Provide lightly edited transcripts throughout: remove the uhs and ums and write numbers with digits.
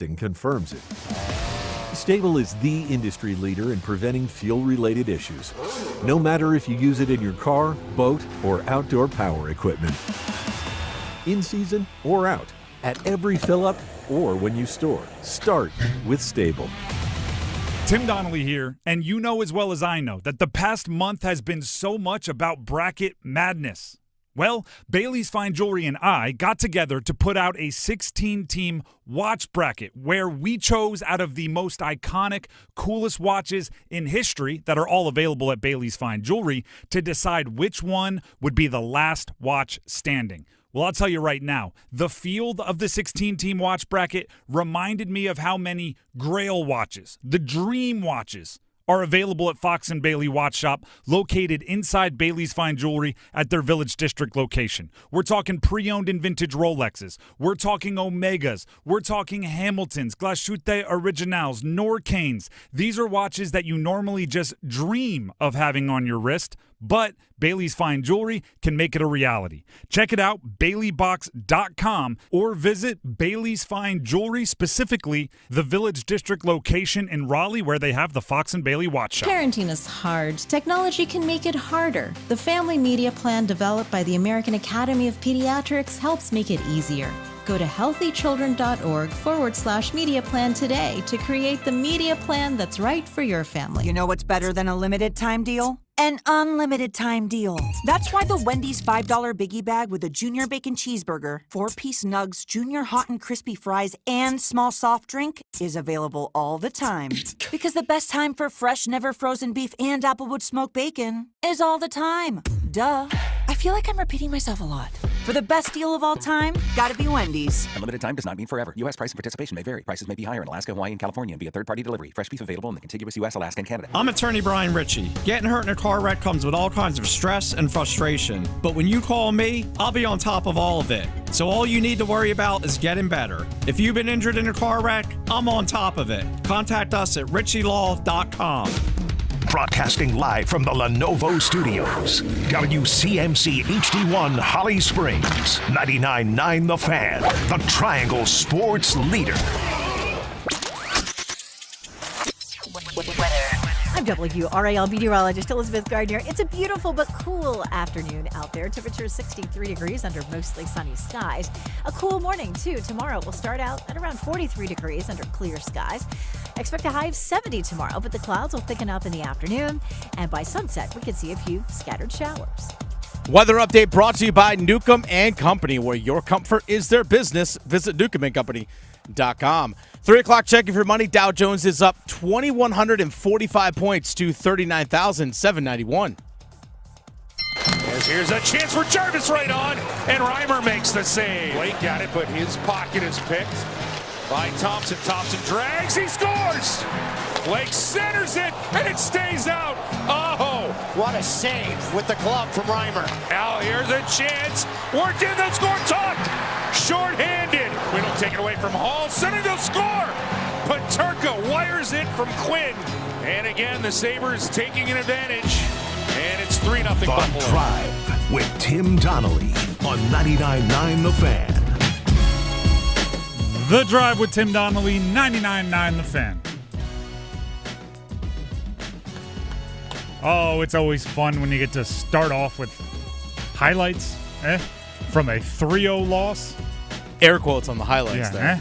testing confirms it. Stable is the industry leader in preventing fuel-related issues, no matter if you use it in your car, boat, or outdoor power equipment. In season or out, at every fill-up or when you store, start with Stable. Tim Donnelly here, and you know as well as I know that the past month has been so much about bracket madness. Well, Bailey's Fine Jewelry and I got together to put out a 16-team watch bracket where we chose out of the most iconic, coolest watches in history that are all available at Bailey's Fine Jewelry to decide which one would be the last watch standing. Well, I'll tell you right now, the field of the 16-team watch bracket reminded me of how many Grail watches, the Dream watches, are available at Fox & Bailey Watch Shop, located inside Bailey's Fine Jewelry at their Village District location. We're talking pre-owned and vintage Rolexes. We're talking Omegas. We're talking Hamiltons, Glashütte Originals, Norcanes. These are watches that you normally just dream of having on your wrist, but Bailey's Fine Jewelry can make it a reality. Check it out, baileybox.com, or visit Bailey's Fine Jewelry, specifically the Village District location in Raleigh, where they have the Fox & Bailey Watch Shop. Parenting is hard. Technology can make it harder. The Family Media Plan developed by the American Academy of Pediatrics helps make it easier. Go to healthychildren.org/media plan today to create the media plan that's right for your family. You know what's better than a limited time deal? An unlimited time deal. That's why the Wendy's $5 Biggie Bag with a Junior Bacon Cheeseburger, 4-piece nugs, Junior Hot and Crispy Fries, and small soft drink is available all the time. Because the best time for fresh, never frozen beef and Applewood smoked bacon is all the time. Duh. I feel like I'm repeating myself a lot. For the best deal of all time, gotta be Wendy's. Unlimited time does not mean forever. U.S. price and participation may vary. Prices may be higher in Alaska, Hawaii, and California and via third-party delivery. Fresh beef available in the contiguous U.S., Alaska, and Canada. I'm attorney Brian Ritchie. Getting hurt in a car wreck comes with all kinds of stress and frustration. But when you call me, I'll be on top of all of it. So all you need to worry about is getting better. If you've been injured in a car wreck, I'm on top of it. Contact us at ritchielaw.com. Broadcasting live from the Lenovo Studios. WCMC HD1 Holly Springs. 99.9 The Fan. The Triangle Sports Leader. I'm WRAL meteorologist Elizabeth Gardner. It's a beautiful but cool afternoon out there. Temperature is 63 degrees under mostly sunny skies. A cool morning, too. Tomorrow will start out at around 43 degrees under clear skies. Expect a high of 70 tomorrow, but the clouds will thicken up in the afternoon. And by sunset, we could see a few scattered showers. Weather update brought to you by Newcomb & Company, where your comfort is their business. Visit newcombandcompany.com. 3 o'clock check of your money. Dow Jones is up 2,145 points to 39,791. Here's a chance for Jarvis right on, and Reimer makes the save. Blake got it, but his pocket is picked by Thompson. Thompson drags, he scores! Blake centers it, and it stays out. Oh! What a save with the glove from Reimer. Now here's a chance. Worked in, they'll score, tucked! Short-handed. We don't take it away from Hall. Center, they'll score! Paterka wires it from Quinn. And again, the Sabres taking an advantage. And it's 3-0 Buffalo. The Drive with Tim Donnelly on 99.9 The Fan. The Drive with Tim Donnelly, 99.9 The Fan. Oh, it's always fun when you get to start off with highlights from a 3-0 loss. Air quotes on the highlights there.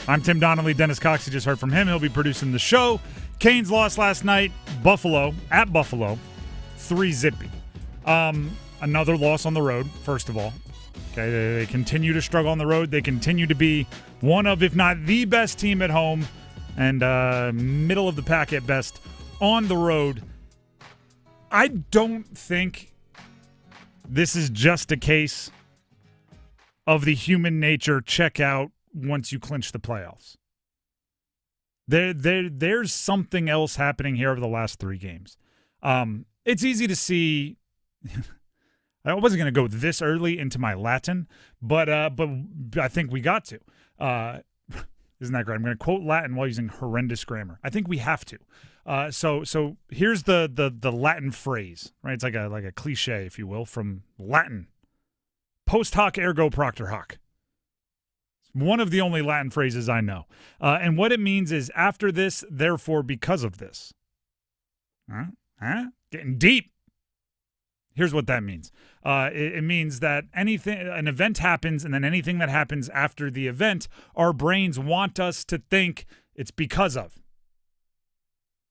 I'm Tim Donnelly. Dennis Cox, you just heard from him. He'll be producing the show. Canes lost last night, at Buffalo, 3-0. Another loss on the road, first of all. Okay, they continue to struggle on the road. They continue to be one of, if not the best team at home, and middle of the pack at best on the road. I don't think this is just a case of the human nature check out once you clinch the playoffs. There's something else happening here over the last 3 games. It's easy to see. I wasn't going to go this early into my Latin, but I think we got to. Isn't that great? I'm going to quote Latin while using horrendous grammar. I think we have to. So here's the Latin phrase, right? It's like a cliche, if you will, from Latin. Post hoc ergo proctor hoc. One of the only Latin phrases I know. And what it means is after this, therefore because of this. Getting deep. Here's what that means. It means that an event happens, and then anything that happens after the event, our brains want us to think it's because of.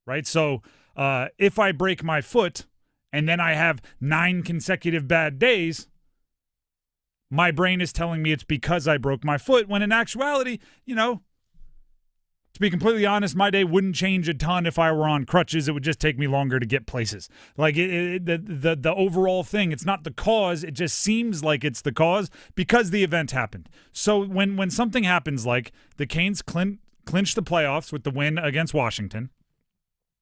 Right? So if I break my foot and then I have 9 consecutive bad days, my brain is telling me it's because I broke my foot, when in actuality, to be completely honest, my day wouldn't change a ton if I were on crutches. It would just take me longer to get places. Like the overall thing, it's not the cause. It just seems like it's the cause because the event happened. So when something happens, like the Canes clinch the playoffs with the win against Washington,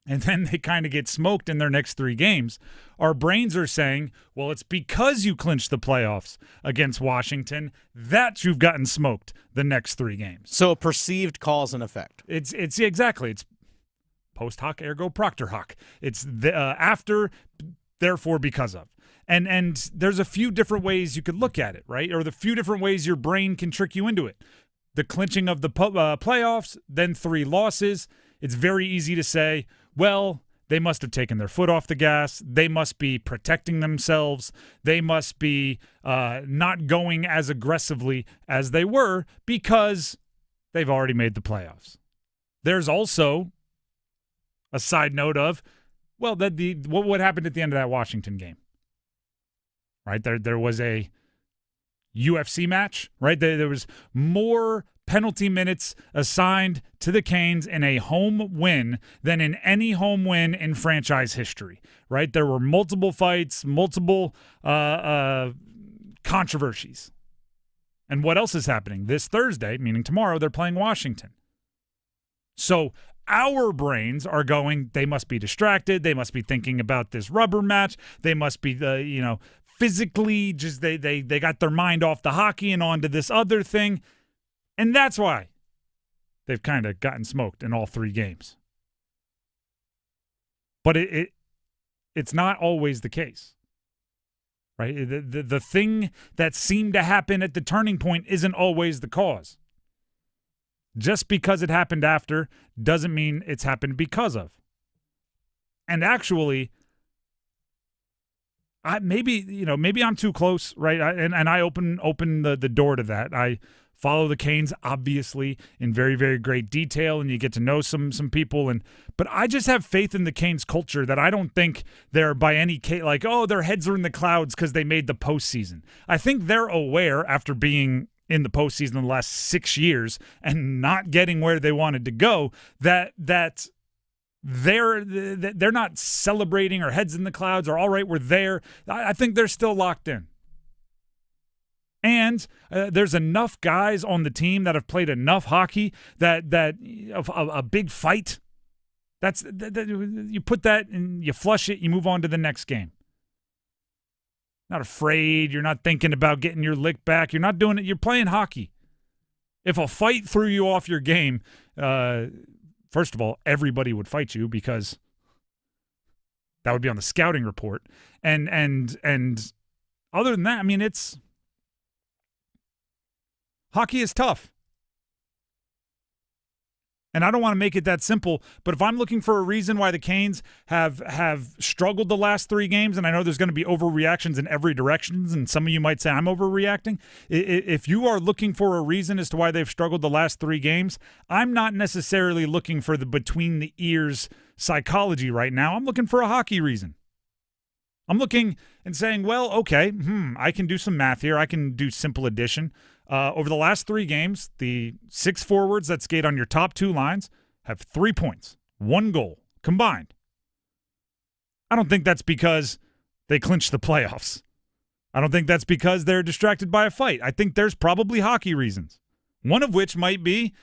and then they kind of get smoked in their next 3 games, our brains are saying, well, it's because you clinched the playoffs against Washington that you've gotten smoked the next 3 games. So a perceived cause and effect. It's exactly. It's post hoc ergo propter hoc. It's after, therefore because of. And there's a few different ways you could look at it, right? Or the few different ways your brain can trick you into it. The clinching of the playoffs, then 3 losses. It's very easy to say, well, they must have taken their foot off the gas. They must be protecting themselves. They must be not going as aggressively as they were because they've already made the playoffs. There's also a side note of, well, what happened at the end of that Washington game? Right? There was a UFC match, right? There was more penalty minutes assigned to the Canes in a home win than in any home win in franchise history, right? There were multiple fights, multiple controversies. And what else is happening? This Thursday, meaning tomorrow, they're playing Washington. So our brains are going, they must be distracted. They must be thinking about this rubber match. They must be, physically just they got their mind off the hockey and onto this other thing. And that's why they've kind of gotten smoked in all 3 games. But it's not always the case, right? The thing that seemed to happen at the turning point isn't always the cause. Just because it happened after doesn't mean it's happened because of. And actually, maybe I'm too close, right? And I open the door to that. I follow the Canes, obviously, in very, very great detail, and you get to know some people. But I just have faith in the Canes culture that I don't think they're by any case like, oh, their heads are in the clouds because they made the postseason. I think they're aware after being in the postseason the last 6 years and not getting where they wanted to go that they're not celebrating or heads in the clouds or all right, we're there. I think they're still locked in. And there's enough guys on the team that have played enough hockey that a big fight, you put that and you flush it, you move on to the next game. Not afraid. You're not thinking about getting your lick back. You're not doing it. You're playing hockey. If a fight threw you off your game, first of all, everybody would fight you because that would be on the scouting report. And other than that, I mean, hockey is tough. And I don't want to make it that simple, but if I'm looking for a reason why the Canes have struggled the last 3 games, and I know there's going to be overreactions in every direction, and some of you might say I'm overreacting. If you are looking for a reason as to why they've struggled the last 3 games, I'm not necessarily looking for the between the ears psychology right now. I'm looking for a hockey reason. I'm looking and saying, well, okay, I can do some math here. I can do simple addition. Over the last 3 games, the 6 forwards that skate on your top 2 lines have 3 points, 1 goal combined. I don't think that's because they clinched the playoffs. I don't think that's because they're distracted by a fight. I think there's probably hockey reasons. One of which might be,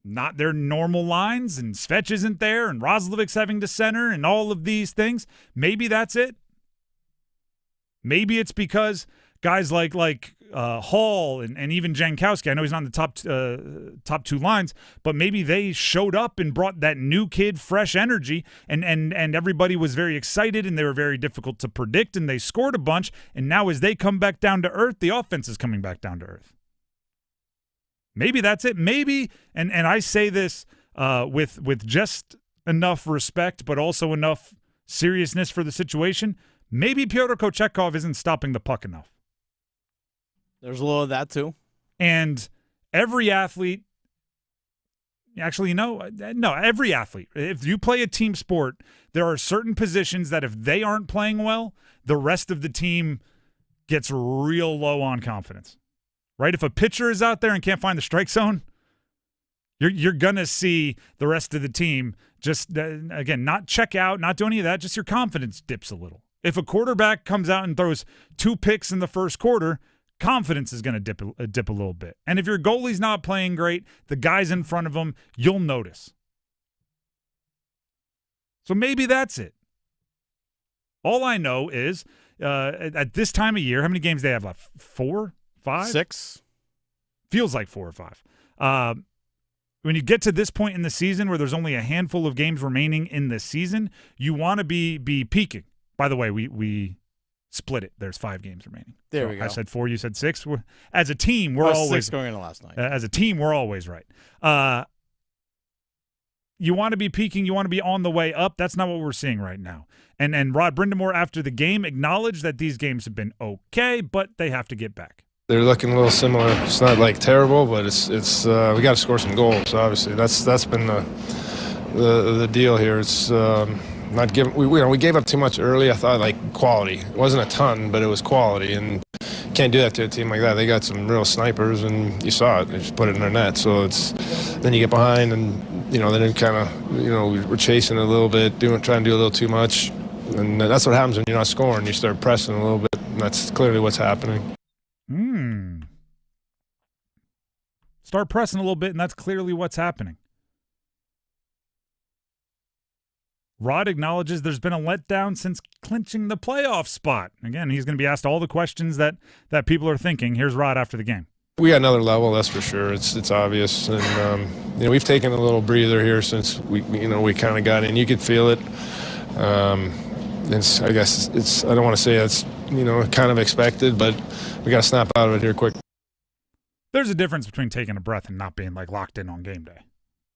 not their normal lines, and Svech isn't there, and Roslovic's having to center, and all of these things. Maybe that's it. Maybe it's because guys like Hall and even Jankowski, I know he's not in the top 2 lines, but maybe they showed up and brought that new kid fresh energy, and everybody was very excited, and they were very difficult to predict, and they scored a bunch, and now as they come back down to earth, the offense is coming back down to earth. Maybe that's it. Maybe, and I say this with just enough respect, but also enough seriousness for the situation. Maybe Pyotr Kochetkov isn't stopping the puck enough. There's a little of that too. And every athlete, actually, no, every athlete, if you play a team sport, there are certain positions that if they aren't playing well, the rest of the team gets real low on confidence, right? If a pitcher is out there and can't find the strike zone, you're going to see the rest of the team just, again, not check out, not do any of that, just your confidence dips a little. If a quarterback comes out and throws 2 picks in the first quarter, confidence is going to dip a little bit. And if your goalie's not playing great, the guys in front of him, you'll notice. So maybe that's it. All I know is at this time of year, how many games they have left? 4, 5? 6. Feels like 4 or 5. When you get to this point in the season where there's only a handful of games remaining in the season, you want to be peaking. By the way, we split it. There's 5 games remaining. There we go. I said 4, you said 6. As a team, we're always 6 going into last night. As a team, we're always right. You want to be peaking. You want to be on the way up. That's not what we're seeing right now. And Rod Brindamore, after the game, acknowledged that these games have been okay, but they have to get back. They're looking a little similar. It's not like terrible, but it's we got to score some goals. Obviously, that's been the deal here. It's not giving. We gave up too much early. I thought like quality. It wasn't a ton, but it was quality, and can't do that to a team like that. They got some real snipers, and you saw it. They just put it in their net. So it's then you get behind, and then it kind of we're chasing a little bit, trying to do a little too much, and that's what happens when you're not scoring. You start pressing a little bit, and that's clearly what's happening. Start pressing a little bit, and that's clearly what's happening. Rod acknowledges there's been a letdown since clinching the playoff spot. Again, he's going to be asked all the questions that people are thinking. Here's Rod after the game. We got another level, that's for sure. It's obvious, and we've taken a little breather here since we kind of got in. You could feel it. I guess it's. I don't want to say it's kind of expected, but we got to snap out of it here quick. There's a difference between taking a breath and not being like locked in on game day,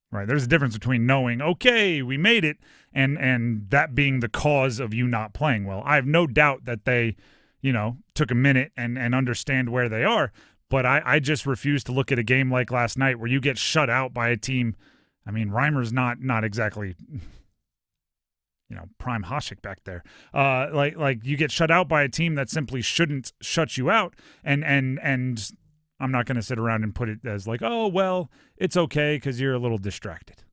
right? There's a difference between knowing, okay, we made it, and that being the cause of you not playing well. I have no doubt that they, took a minute and understand where they are, but I just refuse to look at a game like last night where you get shut out by a team. I mean, Reimer's not exactly, prime Hasek back there. Like you get shut out by a team that simply shouldn't shut you out, and I'm not going to sit around and put it as like, oh, well, it's okay because you're a little distracted.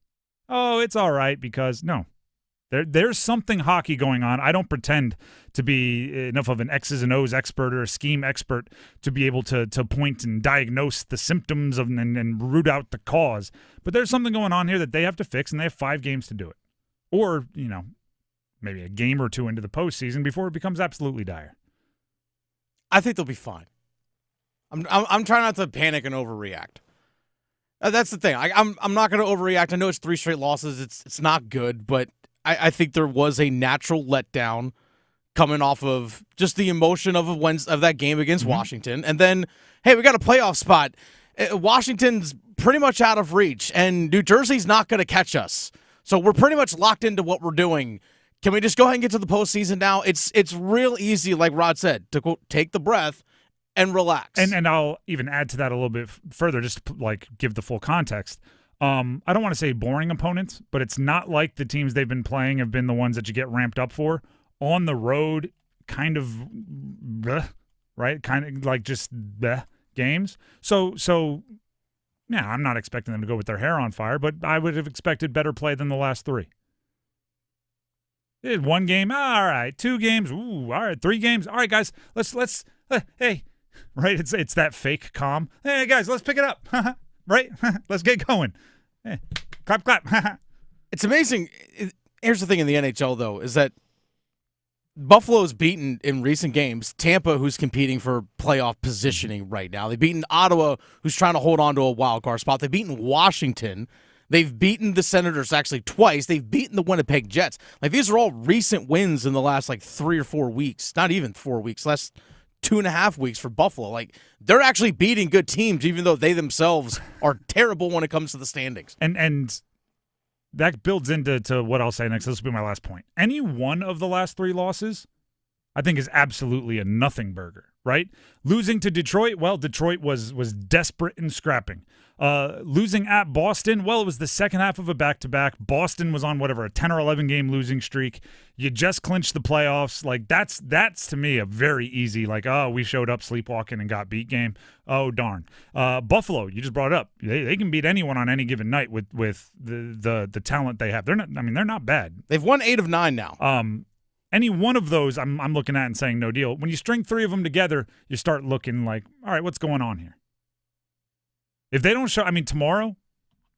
Oh, it's all right because, no. There's something hockey going on. I don't pretend to be enough of an X's and O's expert or a scheme expert to be able to point and diagnose the symptoms and root out the cause. But there's something going on here that they have to fix, and they have 5 games to do it. Or, maybe a game or 2 into the postseason before it becomes absolutely dire. I think they'll be fine. I'm trying not to panic and overreact. That's the thing. I'm not going to overreact. I know it's 3 straight losses. It's not good, but I think there was a natural letdown coming off of just the emotion of that game against Washington. And then, hey, we got a playoff spot. Washington's pretty much out of reach, and New Jersey's not going to catch us. So we're pretty much locked into what we're doing. Can we just go ahead and get to the postseason now? It's real easy, like Rod said, to quote, take the breath and relax. And I'll even add to that a little bit further, just to give the full context. I don't want to say boring opponents, but it's not like the teams they've been playing have been the ones that you get ramped up for. On the road, kind of, right? Kind of like just games. So yeah, I'm not expecting them to go with their hair on fire, but I would have expected better play than the last 3. They did 1 game, all right. 2 games, ooh, all right. 3 games, all right, guys. Let's hey, right? It's that fake calm. Hey, guys, let's pick it up, right? Let's get going. Hey, clap. It's amazing. Here's the thing in the NHL, though, is that Buffalo's beaten in recent games Tampa, who's competing for playoff positioning right now. They've beaten Ottawa, who's trying to hold on to a wild card spot. They've beaten Washington. They've beaten the Senators actually twice. They've beaten the Winnipeg Jets. These are all recent wins in the last 3 or 4 weeks. Not even 4 weeks. Last 2.5 weeks for Buffalo. Like, they're actually beating good teams, even though they themselves are terrible when it comes to the standings. And that builds into what I'll say next. This will be my last point. Any one of the last 3 losses, I think, is absolutely a nothing burger, right? Losing to Detroit, well, Detroit was desperate and scrapping. Losing at Boston, well, it was the second half of a back-to-back. Boston was on, a 10 or 11 game losing streak. You just clinched the playoffs. Like, that's to me a very easy, like, oh, we showed up sleepwalking and got beat game. Oh, darn. Buffalo, you just brought it up. They can beat anyone on any given night with the talent they have. They're not bad. They've won 8 of 9 now. Any one of those I'm looking at and saying no deal. When you string 3 of them together, you start looking like, all right, what's going on here? If they don't show, tomorrow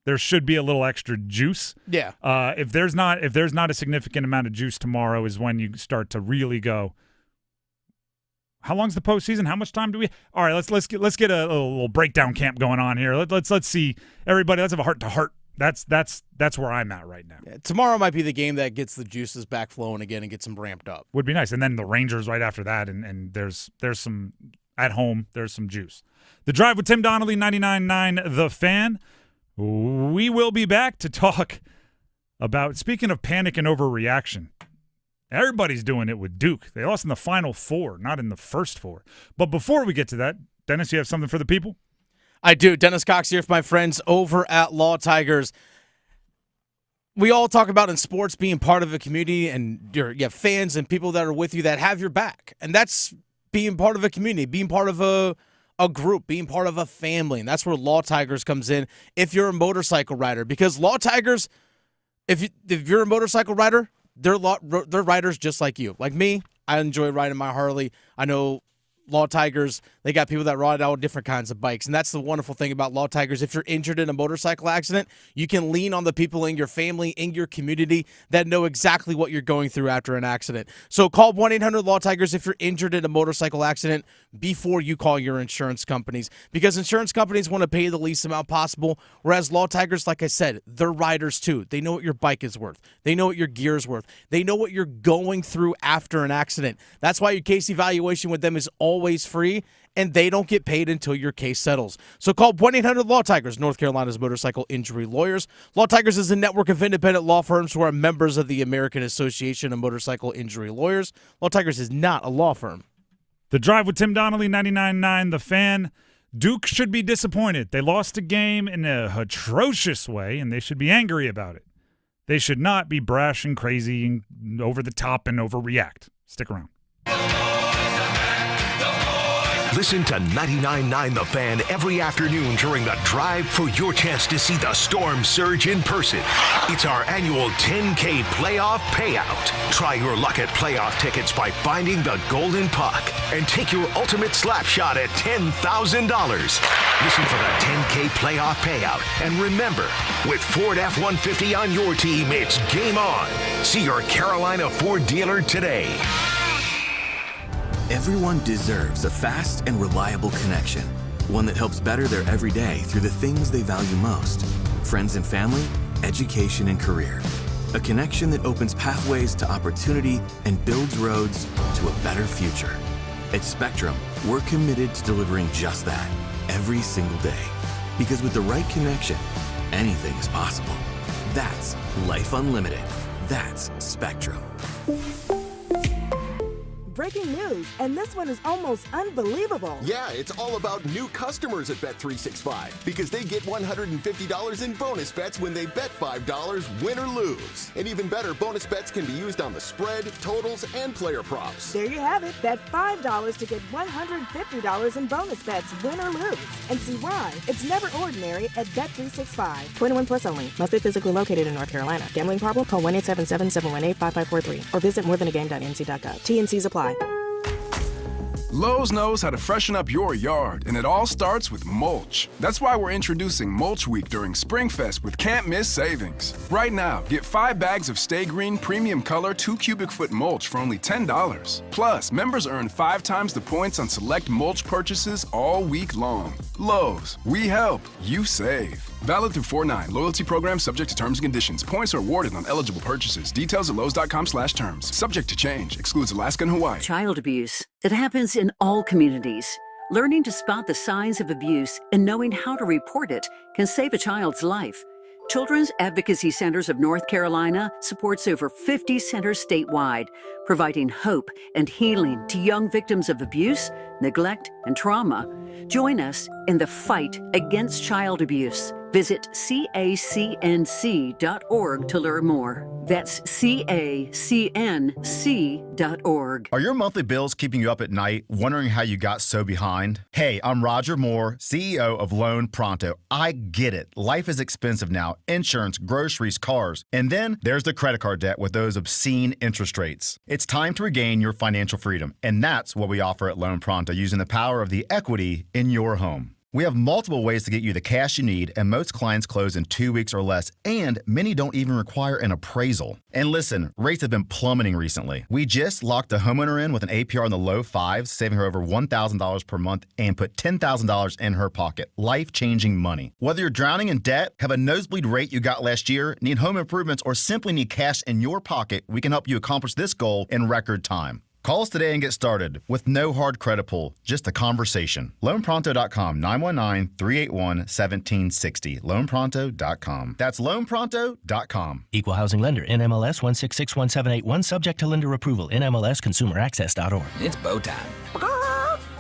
there should be a little extra juice. Yeah. If there's not a significant amount of juice tomorrow is when you start to really go, how long's the postseason? How much time do we? All right, let's get a little breakdown camp going on here. Let's see everybody. Let's have a heart to heart. That's where I'm at right now. Yeah, tomorrow might be the game that gets the juices back flowing again and gets them ramped up. Would be nice. And then the Rangers right after that, and there's some at home. There's some juice. The Drive with Tim Donnelly, 99.9 The Fan. We will be back to talk about, speaking of panic and overreaction, everybody's doing it with Duke. They lost in the Final 4, not in the first 4. But before we get to that, Dennis, you have something for the people? I do. Dennis Cox here with my friends over at Law Tigers. We all talk about in sports being part of a community, and you have fans and people that are with you that have your back. And that's being part of a community, being part of a group, being part of a family. And that's where Law Tigers comes in if you're a motorcycle rider. Because Law Tigers, if you're a motorcycle rider, they're riders just like you. Like me, I enjoy riding my Harley. I know Law Tigers, they got people that ride all different kinds of bikes. And that's the wonderful thing about Law Tigers. If you're injured in a motorcycle accident, you can lean on the people in your family, in your community that know exactly what you're going through after an accident. So call 1-800-LAW-TIGERS if you're injured in a motorcycle accident before you call your insurance companies. Because insurance companies want to pay you the least amount possible, whereas Law Tigers, like I said, they're riders too. They know what your bike is worth. They know what your gear is worth. They know what you're going through after an accident. That's why your case evaluation with them is always free, and they don't get paid until your case settles. So call 1-800-LAW-TIGERS, North Carolina's motorcycle injury lawyers. Law Tigers is a network of independent law firms who are members of the American Association of Motorcycle Injury Lawyers. Law Tigers is not a law firm. The Drive with Tim Donnelly, 99.9 The Fan. Duke should be disappointed. They lost a game in an atrocious way, and they should be angry about it. They should not be brash and crazy and over the top and overreact. Stick around. Listen to 99.9 The Fan every afternoon during the Drive for your chance to see the Storm surge in person. It's our annual 10K playoff payout. Try your luck at playoff tickets by finding the golden puck and take your ultimate slap shot at $10,000. Listen for the 10K playoff payout. And remember, with Ford F-150 on your team, it's game on. See your Carolina Ford dealer today. Everyone deserves a fast and reliable connection, one that helps better their everyday through the things they value most: friends and family, education and career. A connection that opens pathways to opportunity and builds roads to a better future. At Spectrum, we're committed to delivering just that every single day. Because with the right connection, anything is possible. That's Life Unlimited. That's Spectrum. Breaking news, and this one is almost unbelievable. Yeah, it's all about new customers at Bet365 because they get $150 in bonus bets when they bet $5, win or lose. And even better, bonus bets can be used on the spread, totals, and player props. There you have it. Bet $5 to get $150 in bonus bets, win or lose. And see why it's never ordinary at Bet365. 21 plus only. Must be physically located in North Carolina. Gambling problem? Call 1-877-718-5543 or visit morethanagame.nc.gov. T&Cs apply. Lowe's knows how to freshen up your yard, and it all starts with mulch. That's why we're introducing Mulch Week during SpringFest with can't-miss savings. Right now, get 5 bags of Stay Green Premium Color 2 cubic foot mulch for only $10. Plus, members earn 5 times the points on select mulch purchases all week long. Lowe's, we help, you save. Valid through 4/9. Loyalty program subject to terms and conditions. Points are awarded on eligible purchases. Details at lowes.com/terms. Subject to change. Excludes Alaska and Hawaii. Child abuse. It happens in all communities. Learning to spot the signs of abuse and knowing how to report it can save a child's life. Children's Advocacy Centers of North Carolina supports over 50 centers statewide, providing hope and healing to young victims of abuse, neglect, and trauma. Join us in the fight against child abuse. Visit cacnc.org to learn more. That's cacnc.org. Are your monthly bills keeping you up at night, wondering how you got so behind? Hey, I'm Roger Moore, CEO of Loan Pronto. I get it. Life is expensive now. Insurance, groceries, cars. And then there's the credit card debt with those obscene interest rates. It's time to regain your financial freedom. And that's what we offer at Loan Pronto, using the power of the equity in your home. We have multiple ways to get you the cash you need, and most clients close in 2 weeks or less, and many don't even require an appraisal. And listen, rates have been plummeting recently. We just locked a homeowner in with an APR in the low fives, saving her over $1,000 per month, and put $10,000 in her pocket. Life-changing money. Whether you're drowning in debt, have a nosebleed rate you got last year, need home improvements, or simply need cash in your pocket, we can help you accomplish this goal in record time. Call us today and get started with no hard credit pull, just a conversation. LoanPronto.com, 919-381-1760. LoanPronto.com. That's LoanPronto.com. Equal Housing Lender, NMLS 1661781, subject to lender approval, NMLSConsumerAccess.org. It's bow time.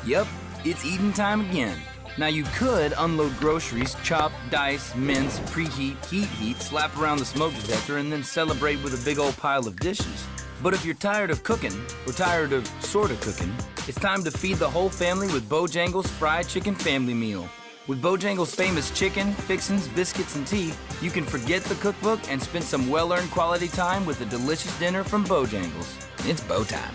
Yep, it's eating time again. Now you could unload groceries, chop, dice, mince, preheat, heat, slap around the smoke detector, and then celebrate with a big old pile of dishes. But if you're tired of cooking, or tired of sorta cooking, it's time to feed the whole family with Bojangles Fried Chicken Family Meal. With Bojangles' famous chicken, fixins, biscuits, and tea, you can forget the cookbook and spend some well-earned quality time with a delicious dinner from Bojangles. It's bow time.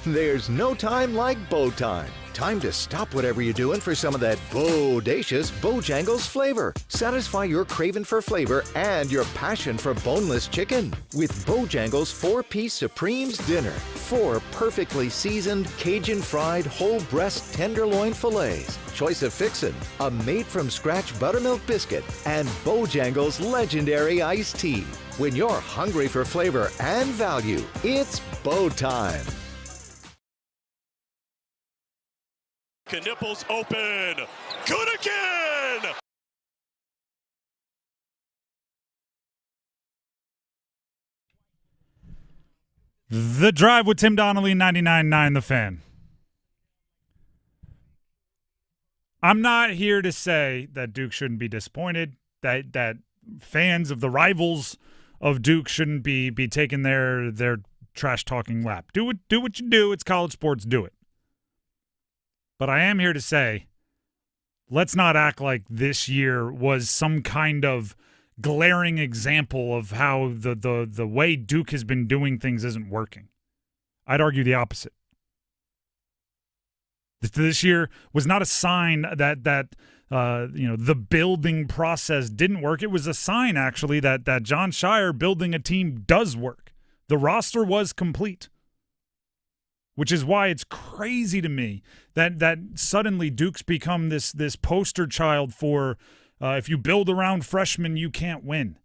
There's no time like bow time. Time to stop whatever you're doing for some of that bodacious Bojangles flavor. Satisfy your craving for flavor and your passion for boneless chicken with Bojangles 4-piece Supremes dinner. 4 perfectly seasoned Cajun fried whole breast tenderloin fillets, choice of fixin', a made-from-scratch buttermilk biscuit, and Bojangles legendary iced tea. When you're hungry for flavor and value, it's bow time. Nipples open. Good again. The Drive with Tim Donnelly, 99.9 The Fan. I'm not here to say that Duke shouldn't be disappointed, that fans of the rivals of Duke shouldn't be taking their trash-talking lap. Do what you do. It's college sports. Do it. But I am here to say, let's not act like this year was some kind of glaring example of how the way Duke has been doing things isn't working. I'd argue the opposite. This year was not a sign that the building process didn't work. It was a sign, actually, that John Shire building a team does work. The roster was complete. Which is why it's crazy to me that suddenly Duke's become this poster child for if you build around freshmen, you can't win.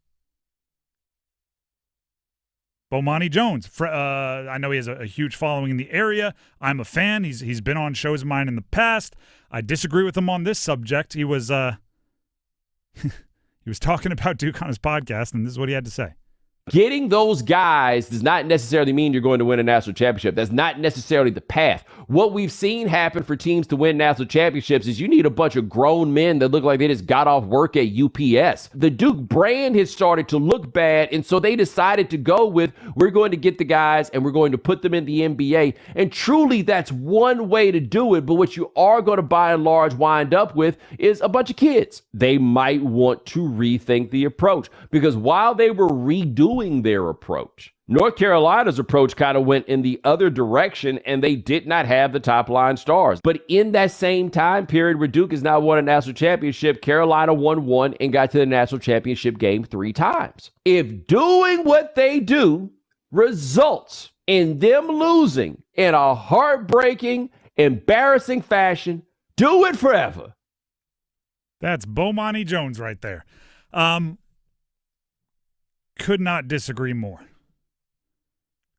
Bomani Jones, I know he has a huge following in the area. I'm a fan. He's been on shows of mine in the past. I disagree with him on this subject. He was he was talking about Duke on his podcast, and this is what he had to say. Getting those guys does not necessarily mean you're going to win a national championship. That's not necessarily the path. What we've seen happen for teams to win national championships is you need a bunch of grown men that look like they just got off work at UPS. The Duke brand has started to look bad, and so they decided to go with, we're going to get the guys and we're going to put them in the NBA. And truly, that's one way to do it. But what you are going to, by and large, wind up with is a bunch of kids. They might want to rethink the approach, because while they were redoing their approach, North Carolina's approach kind of went in the other direction, and they did not have the top line stars. But in that same time period where Duke has now won a national championship, Carolina won one and got to the national championship game 3 times. If doing what they do results in them losing in a heartbreaking, embarrassing fashion, do it forever. That's Bomani Jones right there. Could not disagree more.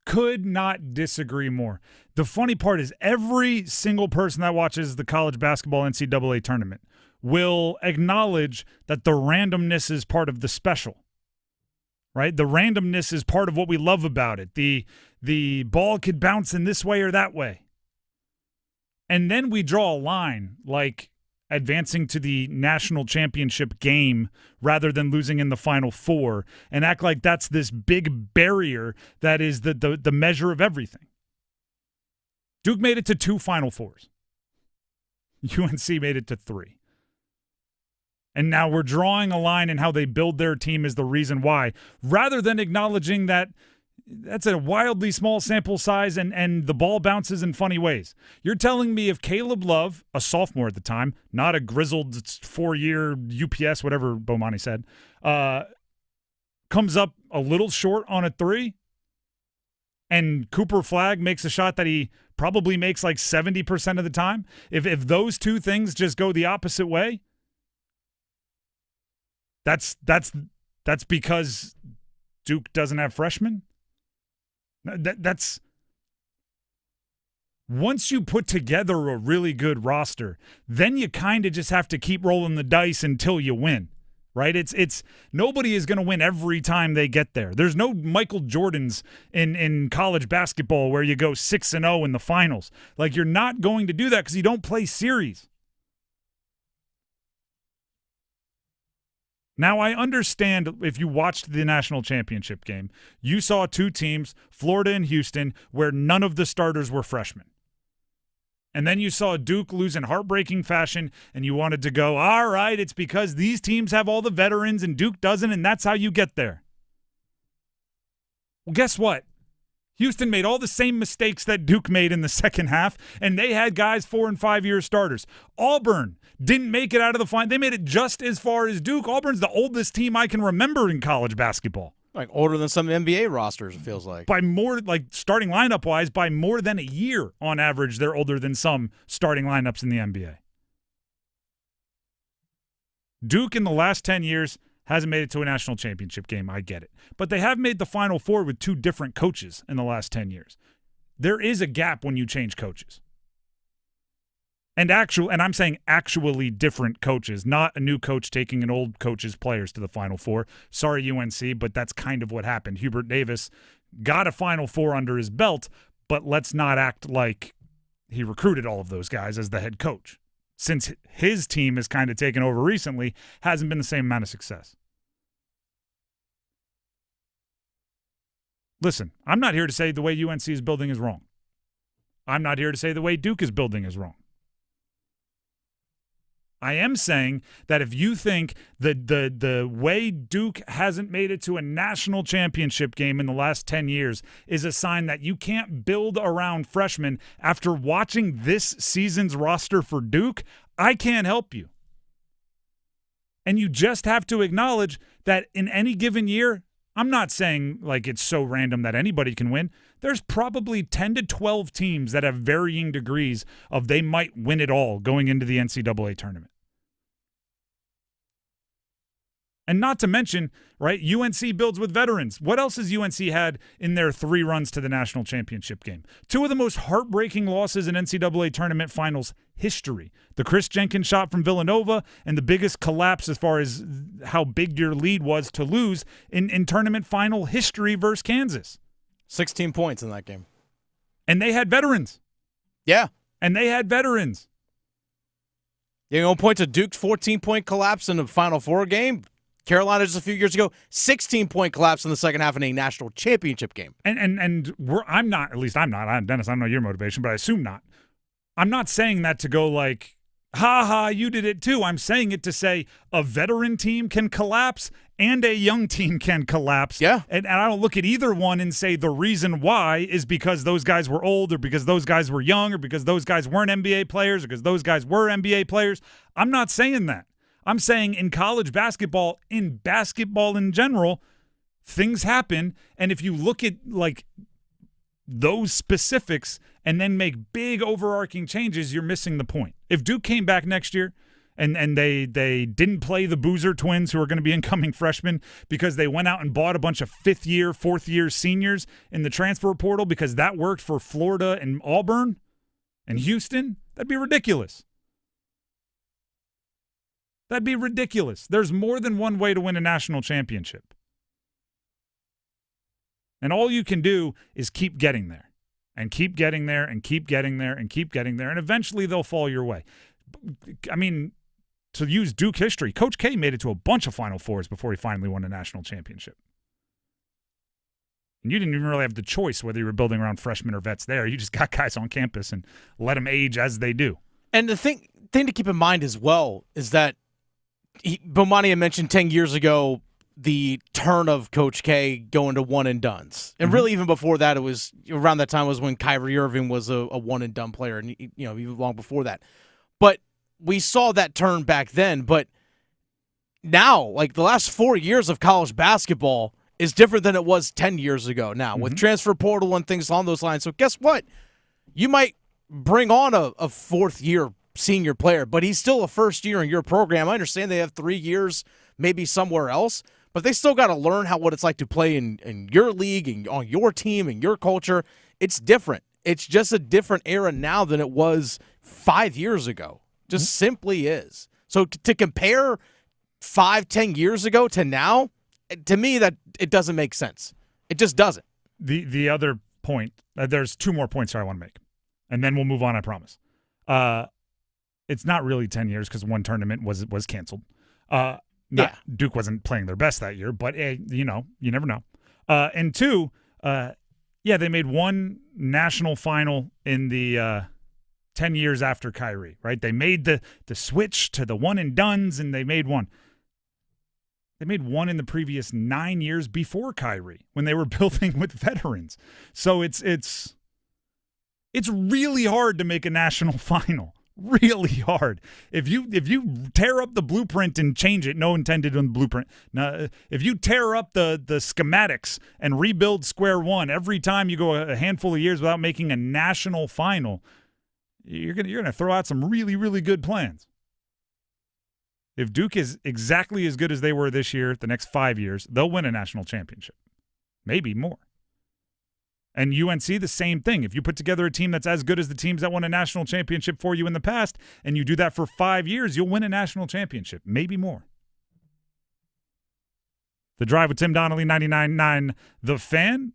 Could not disagree more. The funny part is every single person that watches the college basketball NCAA tournament will acknowledge that the randomness is part of the special, right? The randomness is part of what we love about it. The ball could bounce in this way or that way. And then we draw a line like advancing to the national championship game rather than losing in the Final Four and act like that's this big barrier that is the measure of everything. Duke made it to 2 Final Fours. UNC made it to 3. And now we're drawing a line in how they build their team is the reason why, rather than acknowledging that that's a wildly small sample size and the ball bounces in funny ways. You're telling me if Caleb Love, a sophomore at the time, not a grizzled 4-year UPS, whatever Bomani said, comes up a little short on a 3, and Cooper Flagg makes a shot that he probably makes like 70% of the time, if those two things just go the opposite way, that's because Duke doesn't have freshmen? That's once you put together a really good roster, then you kind of just have to keep rolling the dice until you win, right? It's nobody is going to win every time they get there. There's no Michael Jordans in college basketball where you go 6-0 in the finals. Like, you're not going to do that because you don't play series. Now, I understand if you watched the national championship game, you saw 2 teams, Florida and Houston, where none of the starters were freshmen. And then you saw Duke lose in heartbreaking fashion, and you wanted to go, all right, it's because these teams have all the veterans and Duke doesn't, and that's how you get there. Well, guess what? Houston made all the same mistakes that Duke made in the second half, and they had guys 4- and 5-year starters. Auburn didn't make it out of the final. They made it just as far as Duke. Auburn's the oldest team I can remember in college basketball. Like older than some NBA rosters, it feels like. By more, like starting lineup-wise, by more than a year on average, they're older than some starting lineups in the NBA. Duke in the last 10 years hasn't made it to a national championship game. I get it. But they have made the Final Four with 2 different coaches in the last 10 years. There is a gap when you change coaches. And I'm saying actually different coaches, not a new coach taking an old coach's players to the Final Four. Sorry, UNC, but that's kind of what happened. Hubert Davis got a Final Four under his belt, but let's not act like he recruited all of those guys as the head coach. Since his team has kind of taken over recently, hasn't been the same amount of success. Listen, I'm not here to say the way UNC is building is wrong. I'm not here to say the way Duke is building is wrong. I am saying that if you think that the way Duke hasn't made it to a national championship game in the last 10 years is a sign that you can't build around freshmen after watching this season's roster for Duke, I can't help you. And you just have to acknowledge that in any given year, I'm not saying like it's so random that anybody can win. There's probably 10 to 12 teams that have varying degrees of they might win it all going into the NCAA tournament. And not to mention, right, UNC builds with veterans. What else has UNC had in their 3 runs to the national championship game? 2 of the most heartbreaking losses in NCAA tournament finals history. The Chris Jenkins shot from Villanova and the biggest collapse as far as how big your lead was to lose in tournament final history versus Kansas. 16 points in that game. And they had veterans. Yeah. And they had veterans. You know, point to Duke's 14-point collapse in the Final Four game. Carolina just a few years ago, 16-point collapse in the second half in a national championship game. And I'm not, Dennis, I don't know your motivation, but I assume not. I'm not saying that to go like, ha, you did it too. I'm saying it to say a veteran team can collapse and a young team can collapse. Yeah. And I don't look at either one and say the reason why is because those guys were old or because those guys were young or because those guys weren't NBA players or because those guys were NBA players. I'm not saying that. I'm saying in college basketball, in basketball in general, things happen. And if you look at like those specifics and then make big overarching changes, you're missing the point. If Duke came back next year And they didn't play the Boozer twins who are going to be incoming freshmen because they went out and bought a bunch of fifth-year, fourth-year seniors in the transfer portal because that worked for Florida and Auburn and Houston. That'd be ridiculous. That'd be ridiculous. There's more than one way to win a national championship. And all you can do is keep getting there and keep getting there and keep getting there and keep getting there, and eventually they'll fall your way. I mean, to use Duke history, Coach K made it to a bunch of Final Fours before he finally won a national championship. And you didn't even really have the choice whether you were building around freshmen or vets there. You just got guys on campus and let them age as they do. And the thing to keep in mind as well is that Bomani had mentioned 10 years ago the turn of Coach K going to one-and-dones. And really even before that, it was around that time was when Kyrie Irving was a one-and-done player, and even long before that. But we saw that turn back then. But now, like the last 4 years of college basketball is different than it was 10 years ago now with transfer portal and things along those lines. So guess what? You might bring on a fourth-year senior player, but he's still a first year in your program. I understand they have 3 years maybe somewhere else, but they still got to learn what it's like to play in your league and on your team and your culture. It's different. It's just a different era now than it was 5 years ago. Just simply is. So to compare 5-10 years ago to now, to me, that it doesn't make sense. It just doesn't. The other point, there's two more points here I want to make, and then we'll move on, I promise. It's not really 10 years because one tournament was canceled. Duke wasn't playing their best that year, but you never know. And two, they made one national final in the 10 years after Kyrie, right? They made the switch to the one-and-dones, and they made one. They made one in the previous 9 years before Kyrie when they were building with veterans. So it's really hard to make a national final. Really hard. If you tear up the blueprint and change it, no intended on the blueprint. Now, if you tear up the schematics and rebuild square one every time you go a handful of years without making a national final, you're gonna throw out some really, really good plans. If Duke is exactly as good as they were this year, the next 5 years, they'll win a national championship. Maybe more. And UNC, the same thing. If you put together a team that's as good as the teams that won a national championship for you in the past, and you do that for 5 years, you'll win a national championship. Maybe more. The Drive with Tim Donnelly, 99.9 The Fan.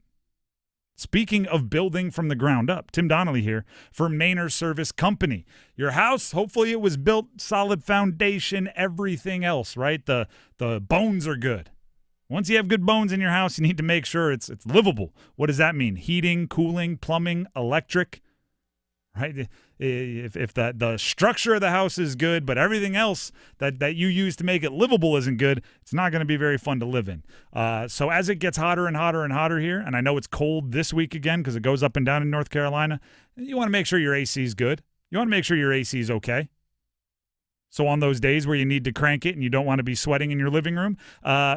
Speaking of building from the ground up, Tim Donnelly here for Maynard Service Company. Your house, hopefully it was built, solid foundation, everything else, right? The bones are good. Once you have good bones in your house, you need to make sure it's livable. What does that mean? Heating, cooling, plumbing, electric, right? If the structure of the house is good, but everything else that you use to make it livable isn't good, it's not going to be very fun to live in. So as it gets hotter and hotter and hotter here, and I know it's cold this week again because it goes up and down in North Carolina, you want to make sure your AC is good. You want to make sure your AC is okay. So on those days where you need to crank it and you don't want to be sweating in your living room,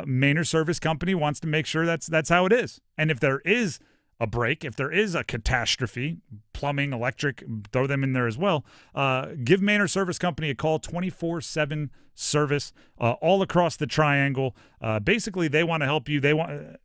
Maynard Service Company wants to make sure that's how it is. And if there is a break, if there is a catastrophe, plumbing, electric, throw them in there as well, give Maynard Service Company a call, 24/7 service all across the triangle. Basically, they want to help you. They want. I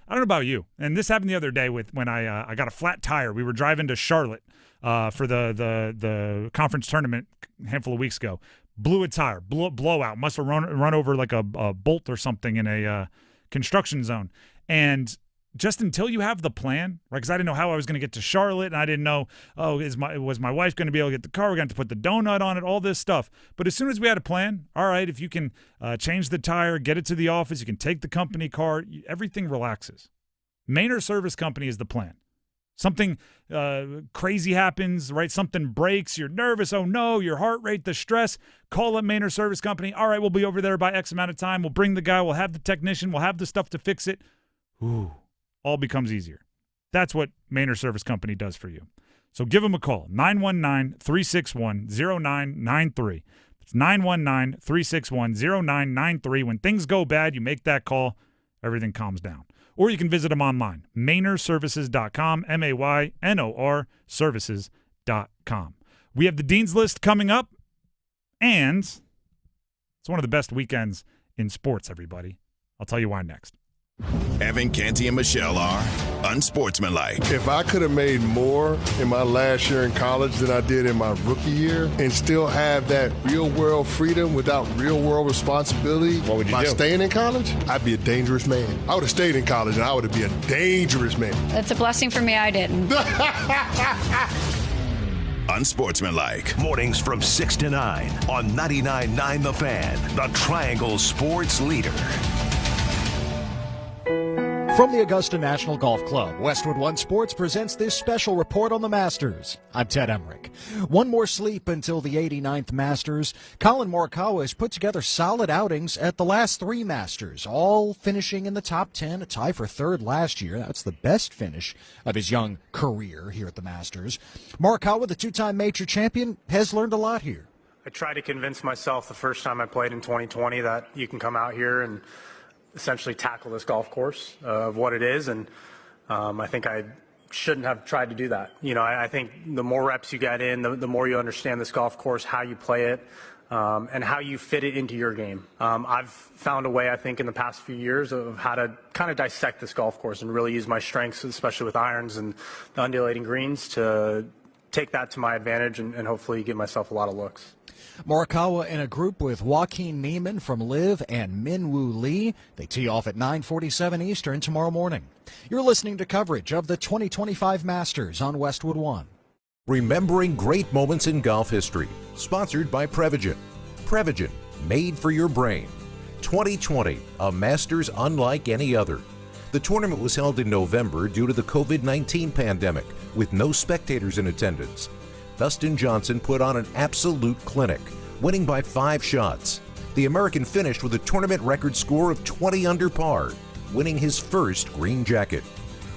don't know about you, and this happened the other day when I got a flat tire. We were driving to Charlotte for the conference tournament a handful of weeks ago. Blew a tire, blowout. Must have run over like a bolt or something in a construction zone. And just until you have the plan, right? Because I didn't know how I was going to get to Charlotte, and I didn't know, was my wife going to be able to get the car? We're going to put the donut on it, all this stuff. But as soon as we had a plan, all right, if you can change the tire, get it to the office, you can take the company car, everything relaxes. Maynard Service Company is the plan. Something crazy happens, right? Something breaks. You're nervous. Oh, no, your heart rate, the stress. Call up Maynard Service Company. All right, we'll be over there by X amount of time. We'll bring the guy. We'll have the technician. We'll have the stuff to fix it. Ooh, all becomes easier. That's what Maynard Service Company does for you. So give them a call, 919-361-0993. It's 919-361-0993. When things go bad, you make that call, everything calms down. Or you can visit them online, MaynardServices.com, MAYNOR services.com. We have the Dean's List coming up, and It's one of the best weekends in sports, everybody. I'll tell you why next. Evan, Canty, and Michelle are unsportsmanlike. If I could have made more in my last year in college than I did in my rookie year and still have that real-world freedom without real-world responsibility what would you by do? staying in college, I'd be a dangerous man. I would have stayed in college, and I would have been a dangerous man. That's a blessing for me. I didn't. Unsportsmanlike. Mornings from 6 to 9 on 99.9 The Fan, the Triangle Sports Leader. From the Augusta National Golf Club, Westwood One Sports presents this special report on the Masters. I'm Ted Emmerich. One more sleep until the 89th Masters. Colin Morikawa has put together solid outings at the last three Masters, all finishing in the top 10, a tie for third last year. That's the best finish of his young career here at the Masters. Morikawa, the two-time major champion, has learned a lot here. I tried to convince myself the first time I played in 2020 that you can come out here and essentially tackle this golf course of what it is, and I think I shouldn't have tried to do that. You know, I think the more reps you get in, the more you understand this golf course, how you play it, and how you fit it into your game. I've found a way, I think, in the past few years of how to kind of dissect this golf course and really use my strengths, especially with irons and the undulating greens, to take that to my advantage and hopefully give myself a lot of looks. Morikawa in a group with Joaquin Neiman from LIV and Minwoo Lee. They tee off at 9:47 Eastern tomorrow morning. You're listening to coverage of the 2025 Masters on Westwood One. Remembering great moments in golf history. Sponsored by Prevagen. Prevagen, made for your brain. 2020, a Masters unlike any other. The tournament was held in November due to the COVID-19 pandemic, with no spectators in attendance. Dustin Johnson put on an absolute clinic, winning by 5 shots. The American finished with a tournament record score of 20 under par, winning his first green jacket.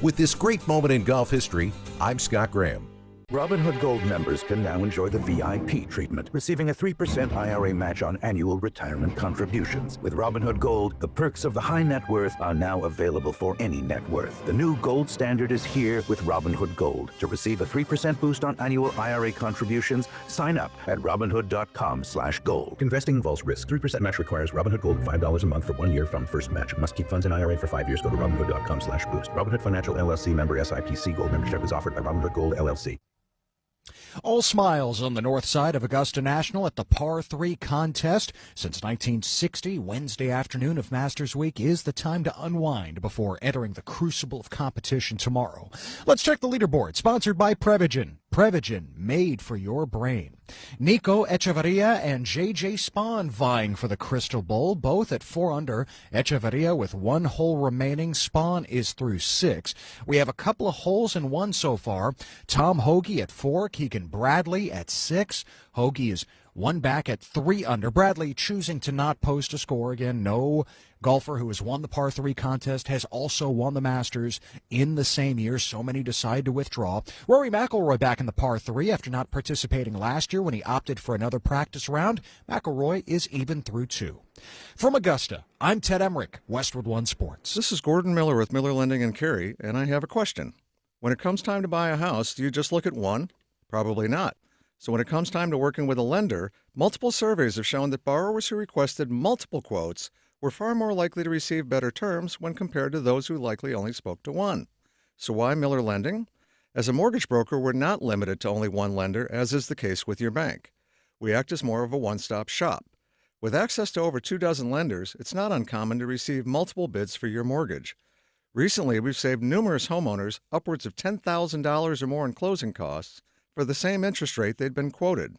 With this great moment in golf history, I'm Scott Graham. Robinhood Gold members can now enjoy the VIP treatment, receiving a 3% IRA match on annual retirement contributions. With Robinhood Gold, the perks of the high net worth are now available for any net worth. The new gold standard is here with Robinhood Gold. To receive a 3% boost on annual IRA contributions, sign up at Robinhood.com/gold. Investing involves risk. 3% match requires Robinhood Gold $5 a month for 1 year from first match. Must keep funds in IRA for 5 years. Go to Robinhood.com/boost. Robinhood Financial LLC member SIPC. Gold membership is offered by Robinhood Gold LLC. All smiles on the north side of Augusta National at the Par 3 contest. Since 1960, Wednesday afternoon of Masters Week is the time to unwind before entering the crucible of competition tomorrow. Let's check the leaderboard, sponsored by Prevagen. Prevagen, made for your brain. Nico Echeverria and J.J. Spahn vying for the Crystal Bowl, both at 4 under. Echeverria with 1 hole remaining. Spahn is through 6. We have a couple of holes in 1 so far. Tom Hoagie at 4, Keegan Bradley at 6. Hoagie is 1 back at 3 under. Bradley choosing to not post a score again. No golfer who has won the Par 3 contest has also won the Masters in the same year. So many decide to withdraw. Rory McIlroy back in the Par 3 after not participating last year when he opted for another practice round. McIlroy is even through 2. From Augusta, I'm Ted Emmerich, Westwood One Sports. This is Gordon Miller with Miller Lending in Cary, and I have a question. When it comes time to buy a house, do you just look at one? Probably not. So when it comes time to working with a lender, multiple surveys have shown that borrowers who requested multiple quotes were far more likely to receive better terms when compared to those who likely only spoke to one. So why Miller Lending? As a mortgage broker, we're not limited to only one lender, as is the case with your bank. We act as more of a one-stop shop. With access to over 24 lenders, it's not uncommon to receive multiple bids for your mortgage. Recently, we've saved numerous homeowners upwards of $10,000 or more in closing costs for the same interest rate they'd been quoted.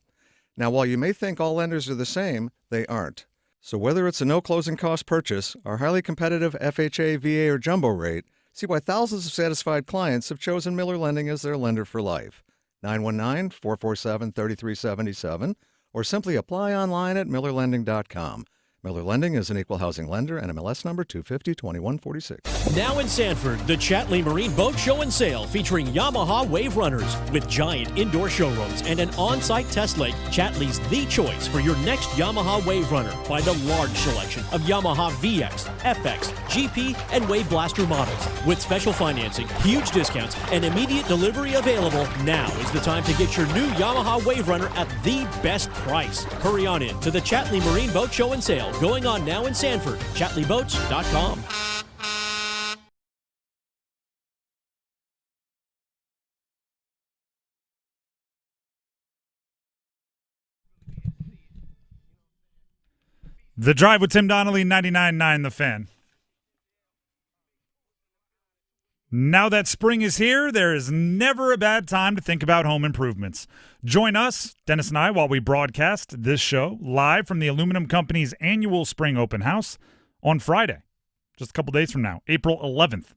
Now, while you may think all lenders are the same, they aren't. So whether it's a no closing cost purchase, our highly competitive FHA, VA, or jumbo rate, see why thousands of satisfied clients have chosen Miller Lending as their lender for life. 919-447-3377, or simply apply online at millerlending.com. Miller Lending is an equal housing lender. NMLS number 2502146. Now in Sanford, the Chatley Marine Boat Show and Sale featuring Yamaha Wave Runners with giant indoor showrooms and an on-site test lake. Chatley's the choice for your next Yamaha Wave Runner. Find a large selection of Yamaha VX, FX, GP, and Wave Blaster models. With special financing, huge discounts, and immediate delivery available, now is the time to get your new Yamaha Wave Runner at the best price. Hurry on in to the Chatley Marine Boat Show and Sale, going on now in Sanford. ChatleyBoats.com. The Drive with Tim Donnelly, 99.9 The Fan. Now that spring is here, there is never a bad time to think about home improvements. Join us, Dennis and I, while we broadcast this show live from the Aluminum Company's annual spring open house on Friday, just a couple days from now, April 11th.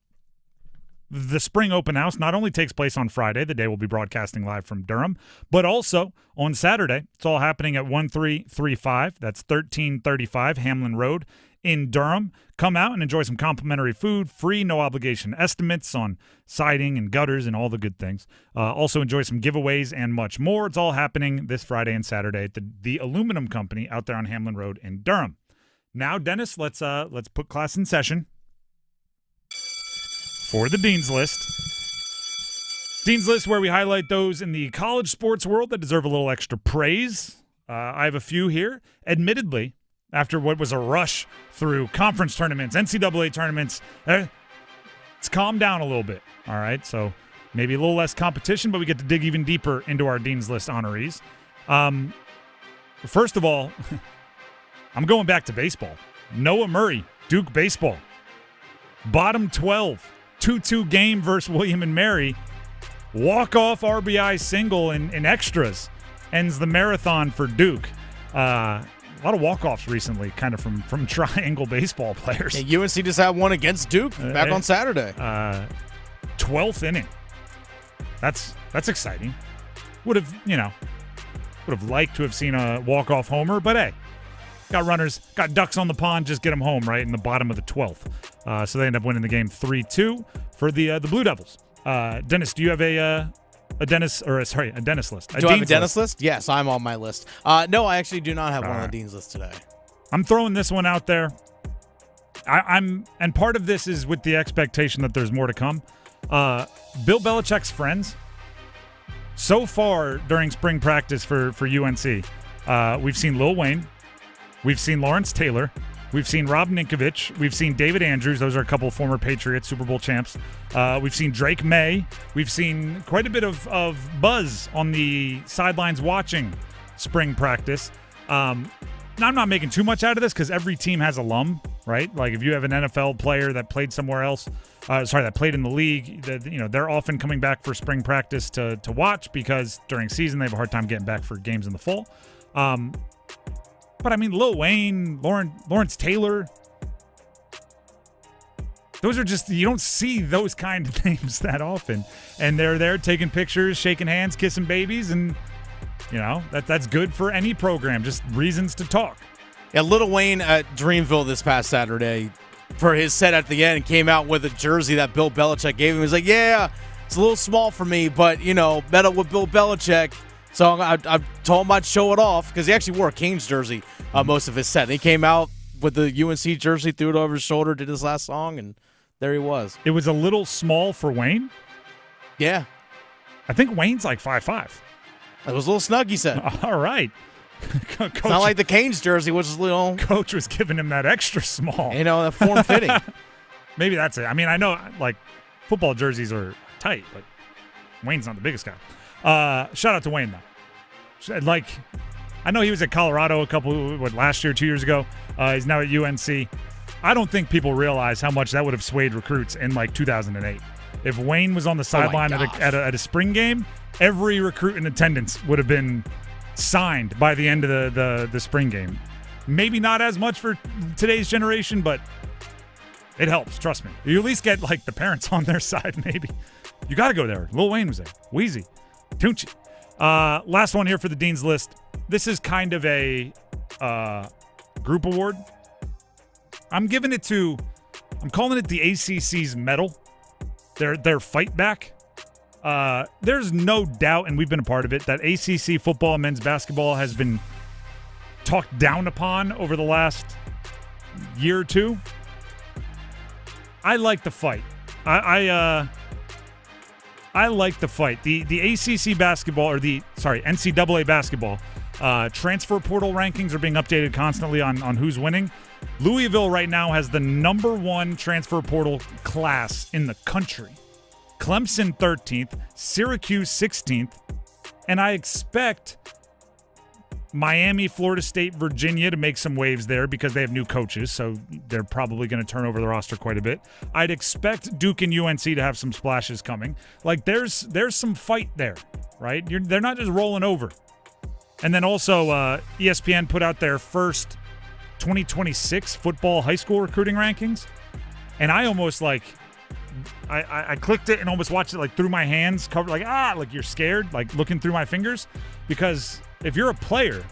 The spring open house not only takes place on Friday, the day we'll be broadcasting live from Durham, but also on Saturday. It's all happening at 1335, that's 1335 Hamlin Road in Durham. Come out and enjoy some complimentary food, free, no-obligation estimates on siding and gutters and all the good things. Also enjoy some giveaways and much more. It's all happening this Friday and Saturday at the Aluminum Company out there on Hamlin Road in Durham. Now, Dennis, let's put class in session for the Dean's List. Dean's List, where we highlight those in the college sports world that deserve a little extra praise. I have a few here. Admittedly, after what was a rush through conference tournaments, NCAA tournaments, it's calmed down a little bit, all right? So maybe a little less competition, but we get to dig even deeper into our Dean's List honorees. First of all, I'm going back to baseball. Noah Murray, Duke baseball. Bottom 12, 2-2 game versus William and Mary. Walk-off RBI single in extras ends the marathon for Duke. A lot of walk-offs recently, kind of from triangle baseball players. Yeah, UNC just had one against Duke back on Saturday. 12th inning. That's exciting. Would have liked to have seen a walk-off homer, but hey, got runners, got ducks on the pond, just get them home right in the bottom of the 12th. So they end up winning the game 3-2 for the Blue Devils. Dennis, do you have a dentist list? Do I have a dentist list? Yes, I'm on my list. No, I actually do not have one on the Dean's List today. I'm throwing this one out there. And part of this is with the expectation that there's more to come. Bill Belichick's friends, so far during spring practice for UNC, we've seen Lil Wayne, we've seen Lawrence Taylor, we've seen Rob Ninkovich, we've seen David Andrews. Those are a couple of former Patriots, Super Bowl champs. We've seen Drake May. We've seen quite a bit of buzz on the sidelines watching spring practice. Now, I'm not making too much out of this because every team has alum, right? Like if you have an NFL player that played somewhere else, that played in the league, they're often coming back for spring practice to watch because during season they have a hard time getting back for games in the fall. But I mean, Lil Wayne, Lawrence Taylor, those are just, you don't see those kind of names that often. And they're there taking pictures, shaking hands, kissing babies, and, that's good for any program, just reasons to talk. Yeah, Lil Wayne at Dreamville this past Saturday, for his set at the end, came out with a jersey that Bill Belichick gave him. He was like, yeah, it's a little small for me, but, met up with Bill Belichick. So I told him I'd show it off because he actually wore a Canes jersey most of his set. And he came out with the UNC jersey, threw it over his shoulder, did his last song, and there he was. It was a little small for Wayne? Yeah. I think Wayne's like 5'5". It was a little snug, he said. All right. Coach, it's not like the Canes jersey, which is little. Coach was giving him that extra small. That form-fitting. Maybe that's it. I mean, I know, like, football jerseys are tight, but Wayne's not the biggest guy. Shout out to Wayne, though. Like, I know he was at Colorado last year, 2 years ago. He's now at UNC. I don't think people realize how much that would have swayed recruits in, 2008. If Wayne was on the sideline at a spring game, every recruit in attendance would have been signed by the end of the spring game. Maybe not as much for today's generation, but it helps, trust me. You at least get, the parents on their side, maybe. You got to go there. Lil Wayne was there. Wheezy. Tunchi. Last one here for the Dean's List. This is kind of a group award. I'm calling it the ACC's medal, their fight back. There's no doubt, and we've been a part of it, that ACC football and men's basketball has been talked down upon over the last year or two. I like the fight. I like the fight. The ACC basketball, or NCAA basketball, transfer portal rankings are being updated constantly on who's winning. Louisville right now has the number 1 transfer portal class in the country. Clemson 13th, Syracuse 16th, and I expect Miami, Florida State, Virginia to make some waves there because they have new coaches, so they're probably going to turn over the roster quite a bit. I'd expect Duke and UNC to have some splashes coming. Like, there's some fight there, right? They're not just rolling over. And then also ESPN put out their first 2026 football high school recruiting rankings, and I almost I clicked it and almost watched it through my hands, covered like you're scared, like looking through my fingers, because if you're a player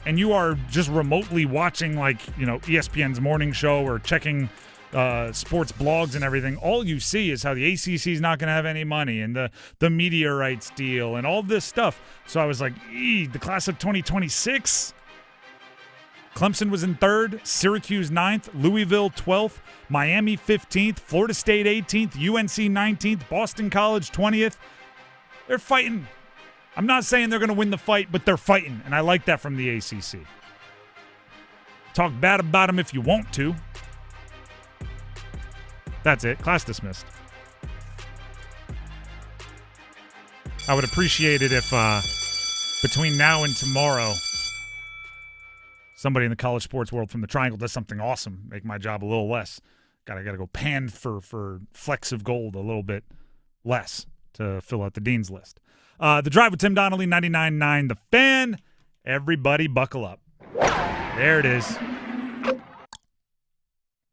and you are just remotely watching ESPN's morning show or checking sports blogs and everything, all you see is how the ACC is not going to have any money and the media rights deal and all this stuff. So I was like, the class of 2026. Clemson was in 3rd, Syracuse 9th, Louisville 12th, Miami 15th, Florida State 18th, UNC 19th, Boston College 20th. They're fighting. I'm not saying they're going to win the fight, but they're fighting, and I like that from the ACC. Talk bad about them if you want to. That's it. Class dismissed. I would appreciate it if between now and tomorrow somebody in the college sports world from the Triangle does something awesome, make my job a little less. Gotta go pan for flecks of gold a little bit less to fill out the Dean's List. The Drive with Tim Donnelly, 99.9 The Fan. Everybody buckle up. There it is.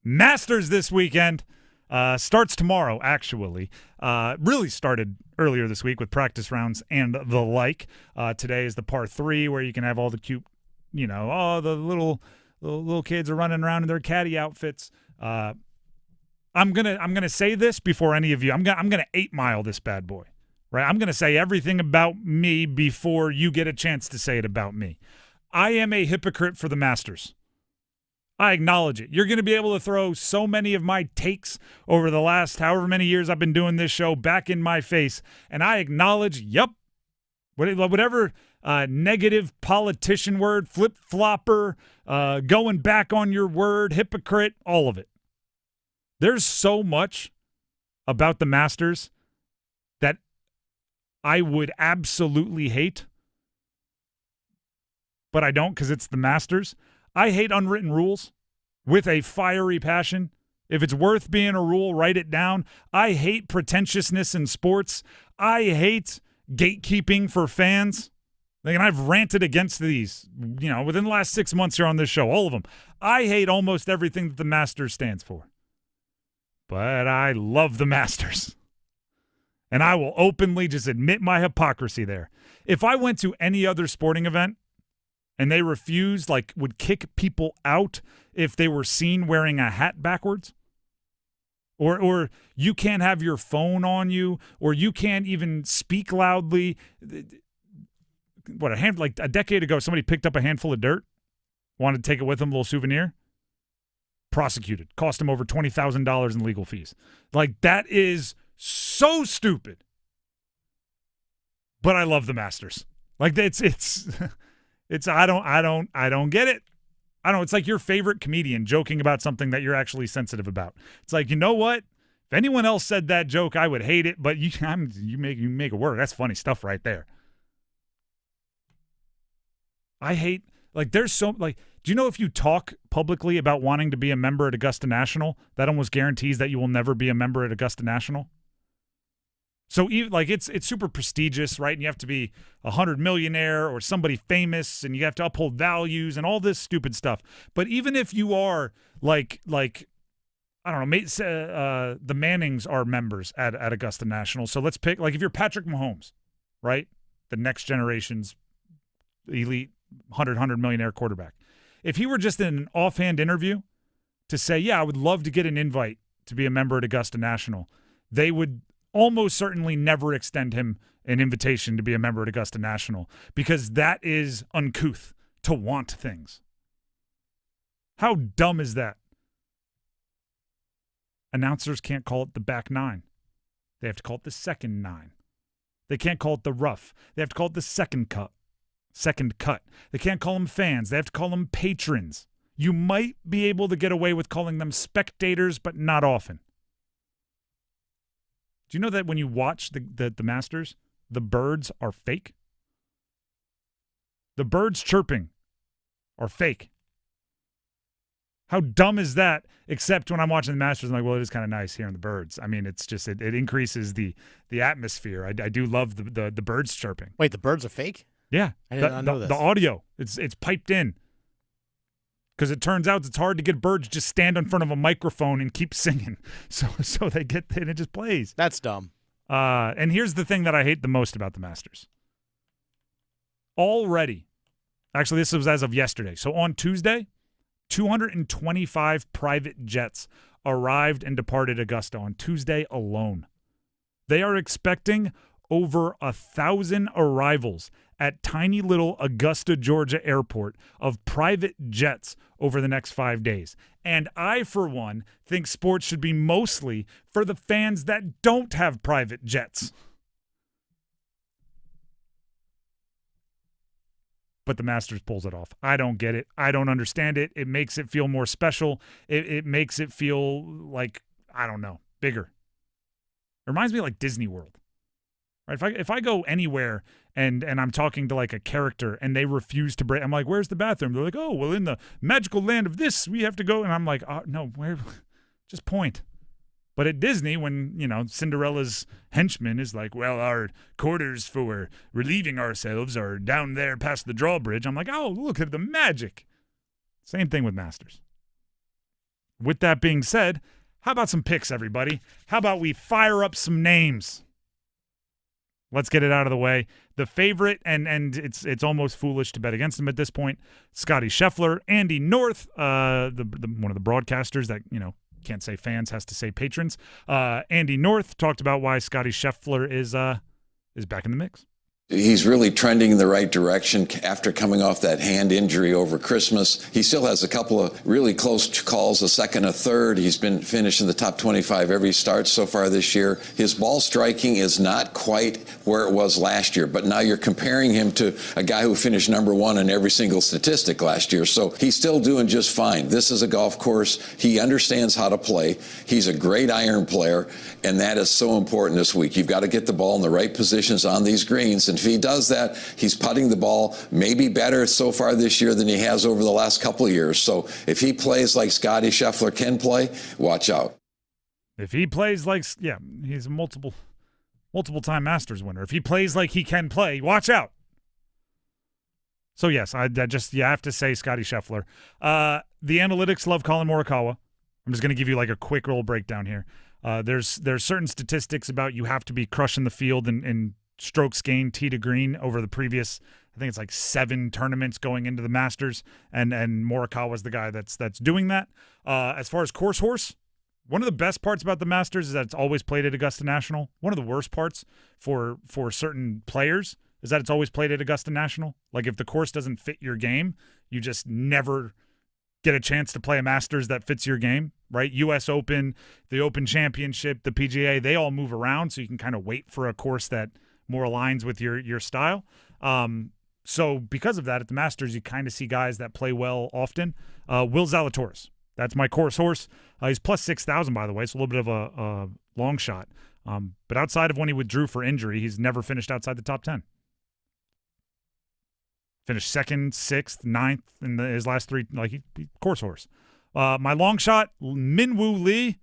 Masters this weekend. Starts tomorrow, actually. Really started earlier this week with practice rounds and the like. Today is the par 3 where you can have all the cute, the little kids are running around in their caddy outfits. I'm gonna say this before any of you. I'm gonna 8 Mile this bad boy, right? I'm gonna say everything about me before you get a chance to say it about me. I am a hypocrite for the Masters. I acknowledge it. You're going to be able to throw so many of my takes over the last however many years I've been doing this show back in my face, and I acknowledge, whatever negative politician word, flip-flopper, going back on your word, hypocrite, all of it. There's so much about the Masters that I would absolutely hate, but I don't because it's the Masters. I hate unwritten rules with a fiery passion. If it's worth being a rule, write it down. I hate pretentiousness in sports. I hate gatekeeping for fans. And I've ranted against these, within the last 6 months here on this show, all of them. I hate almost everything that the Masters stands for. But I love the Masters. And I will openly just admit my hypocrisy there. If I went to any other sporting event and they refused, would kick people out if they were seen wearing a hat backwards, or you can't have your phone on you, or you can't even speak loudly. A decade ago, somebody picked up a handful of dirt, wanted to take it with them, a little souvenir, prosecuted, cost them over $20,000 in legal fees. That is so stupid. But I love the Masters. It's I don't get it. I don't know. It's like your favorite comedian joking about something that you're actually sensitive about. It's like, you know what? If anyone else said that joke, I would hate it. But you make it work. That's funny stuff right there. I hate there's so do you know if you talk publicly about wanting to be a member at Augusta National, that almost guarantees that you will never be a member at Augusta National? So it's super prestigious, right? And you have to be a 100 millionaire or somebody famous, and you have to uphold values and all this stupid stuff. But even if you are I don't know, the Mannings are members at Augusta National. So let's pick if you're Patrick Mahomes, right? The next generation's elite 100 millionaire quarterback. If he were just in an offhand interview to say, yeah, I would love to get an invite to be a member at Augusta National, they would almost certainly never extend him an invitation to be a member at Augusta National, because that is uncouth to want things. How dumb is that? Announcers can't call it the back nine. They have to call it the second nine. They can't call it the rough. They have to call it the second cut. They can't call them fans. They have to call them patrons. You might be able to get away with calling them spectators, but not often. Do you know that when you watch the Masters, the birds are fake? The birds chirping are fake. How dumb is that? Except when I'm watching the Masters, I'm like, well, it is kind of nice hearing the birds. I mean, it's just, it increases the atmosphere. I do love the birds chirping. Wait, the birds are fake? Yeah. I did not know this. The audio, it's piped in. Because it turns out it's hard to get birds just stand in front of a microphone and keep singing. So they get, and it just plays. That's dumb. And here's the thing that I hate the most about the Masters. Already, actually, this was as of yesterday. So on Tuesday, 225 private jets arrived and departed Augusta on Tuesday alone. They are expecting over 1,000 arrivals at tiny little Augusta, Georgia airport of private jets over the next 5 days. And I, for one, think sports should be mostly for the fans that don't have private jets. But the Masters pulls it off. I don't get it. I don't understand it. It makes it feel more special. It makes it feel like, I don't know, bigger. It reminds me of like Disney World. Right? If I go anywhere and I'm talking to like a character and they refuse to break, I'm like, where's the bathroom? They're like, oh, well, in the magical land of this, we have to go. And I'm like, oh, no, where? Just point. But at Disney, when, Cinderella's henchman is like, well, our quarters for relieving ourselves are down there past the drawbridge, I'm like, oh, look at the magic. Same thing with Masters. With that being said, how about some picks, everybody? How about we fire up some names? Let's get it out of the way. The favorite, and it's almost foolish to bet against him at this point, Scotty Scheffler, Andy North, one of the broadcasters that, can't say fans, has to say patrons. Andy North talked about why Scotty Scheffler is back in the mix. He's really trending in the right direction after coming off that hand injury over Christmas. He still has a couple of really close calls, a second, a third. He's been finished in the top 25 every start so far this year. His ball striking is not quite where it was last year, but now you're comparing him to a guy who finished number one in every single statistic last year. So he's still doing just fine. This is a golf course. He understands how to play. He's a great iron player, and that is so important this week. You've got to get the ball in the right positions on these greens, and if he does that, he's putting the ball maybe better so far this year than he has over the last couple of years. So if he plays like Scotty Scheffler can play, watch out. If he plays like, he's a multiple-time Masters winner. If he plays like he can play, watch out. So yes, you have to say Scotty Scheffler. The analytics love Colin Morikawa. I'm just going to give you like a quick roll breakdown here. There's certain statistics about you have to be crushing the field and strokes gained tee to green over the previous, I think it's like 7 tournaments going into the Masters, and Morikawa's the guy that's doing that. As far as course horse, one of the best parts about the Masters is that it's always played at Augusta National. One of the worst parts for certain players is that it's always played at Augusta National. Like if the course doesn't fit your game, you just never get a chance to play a Masters that fits your game, right? U.S. Open, the Open Championship, the PGA, they all move around, so you can kind of wait for a course that more aligns with your style. So because of that, at the Masters, you kind of see guys that play well often. Will Zalatoris, that's my course horse. He's plus 6,000, by the way, so a little bit of a long shot. But outside of when he withdrew for injury, he's never finished outside the top 10. Finished 2nd, 6th, 9th in his last 3, he course horse. My long shot, Minwoo Lee.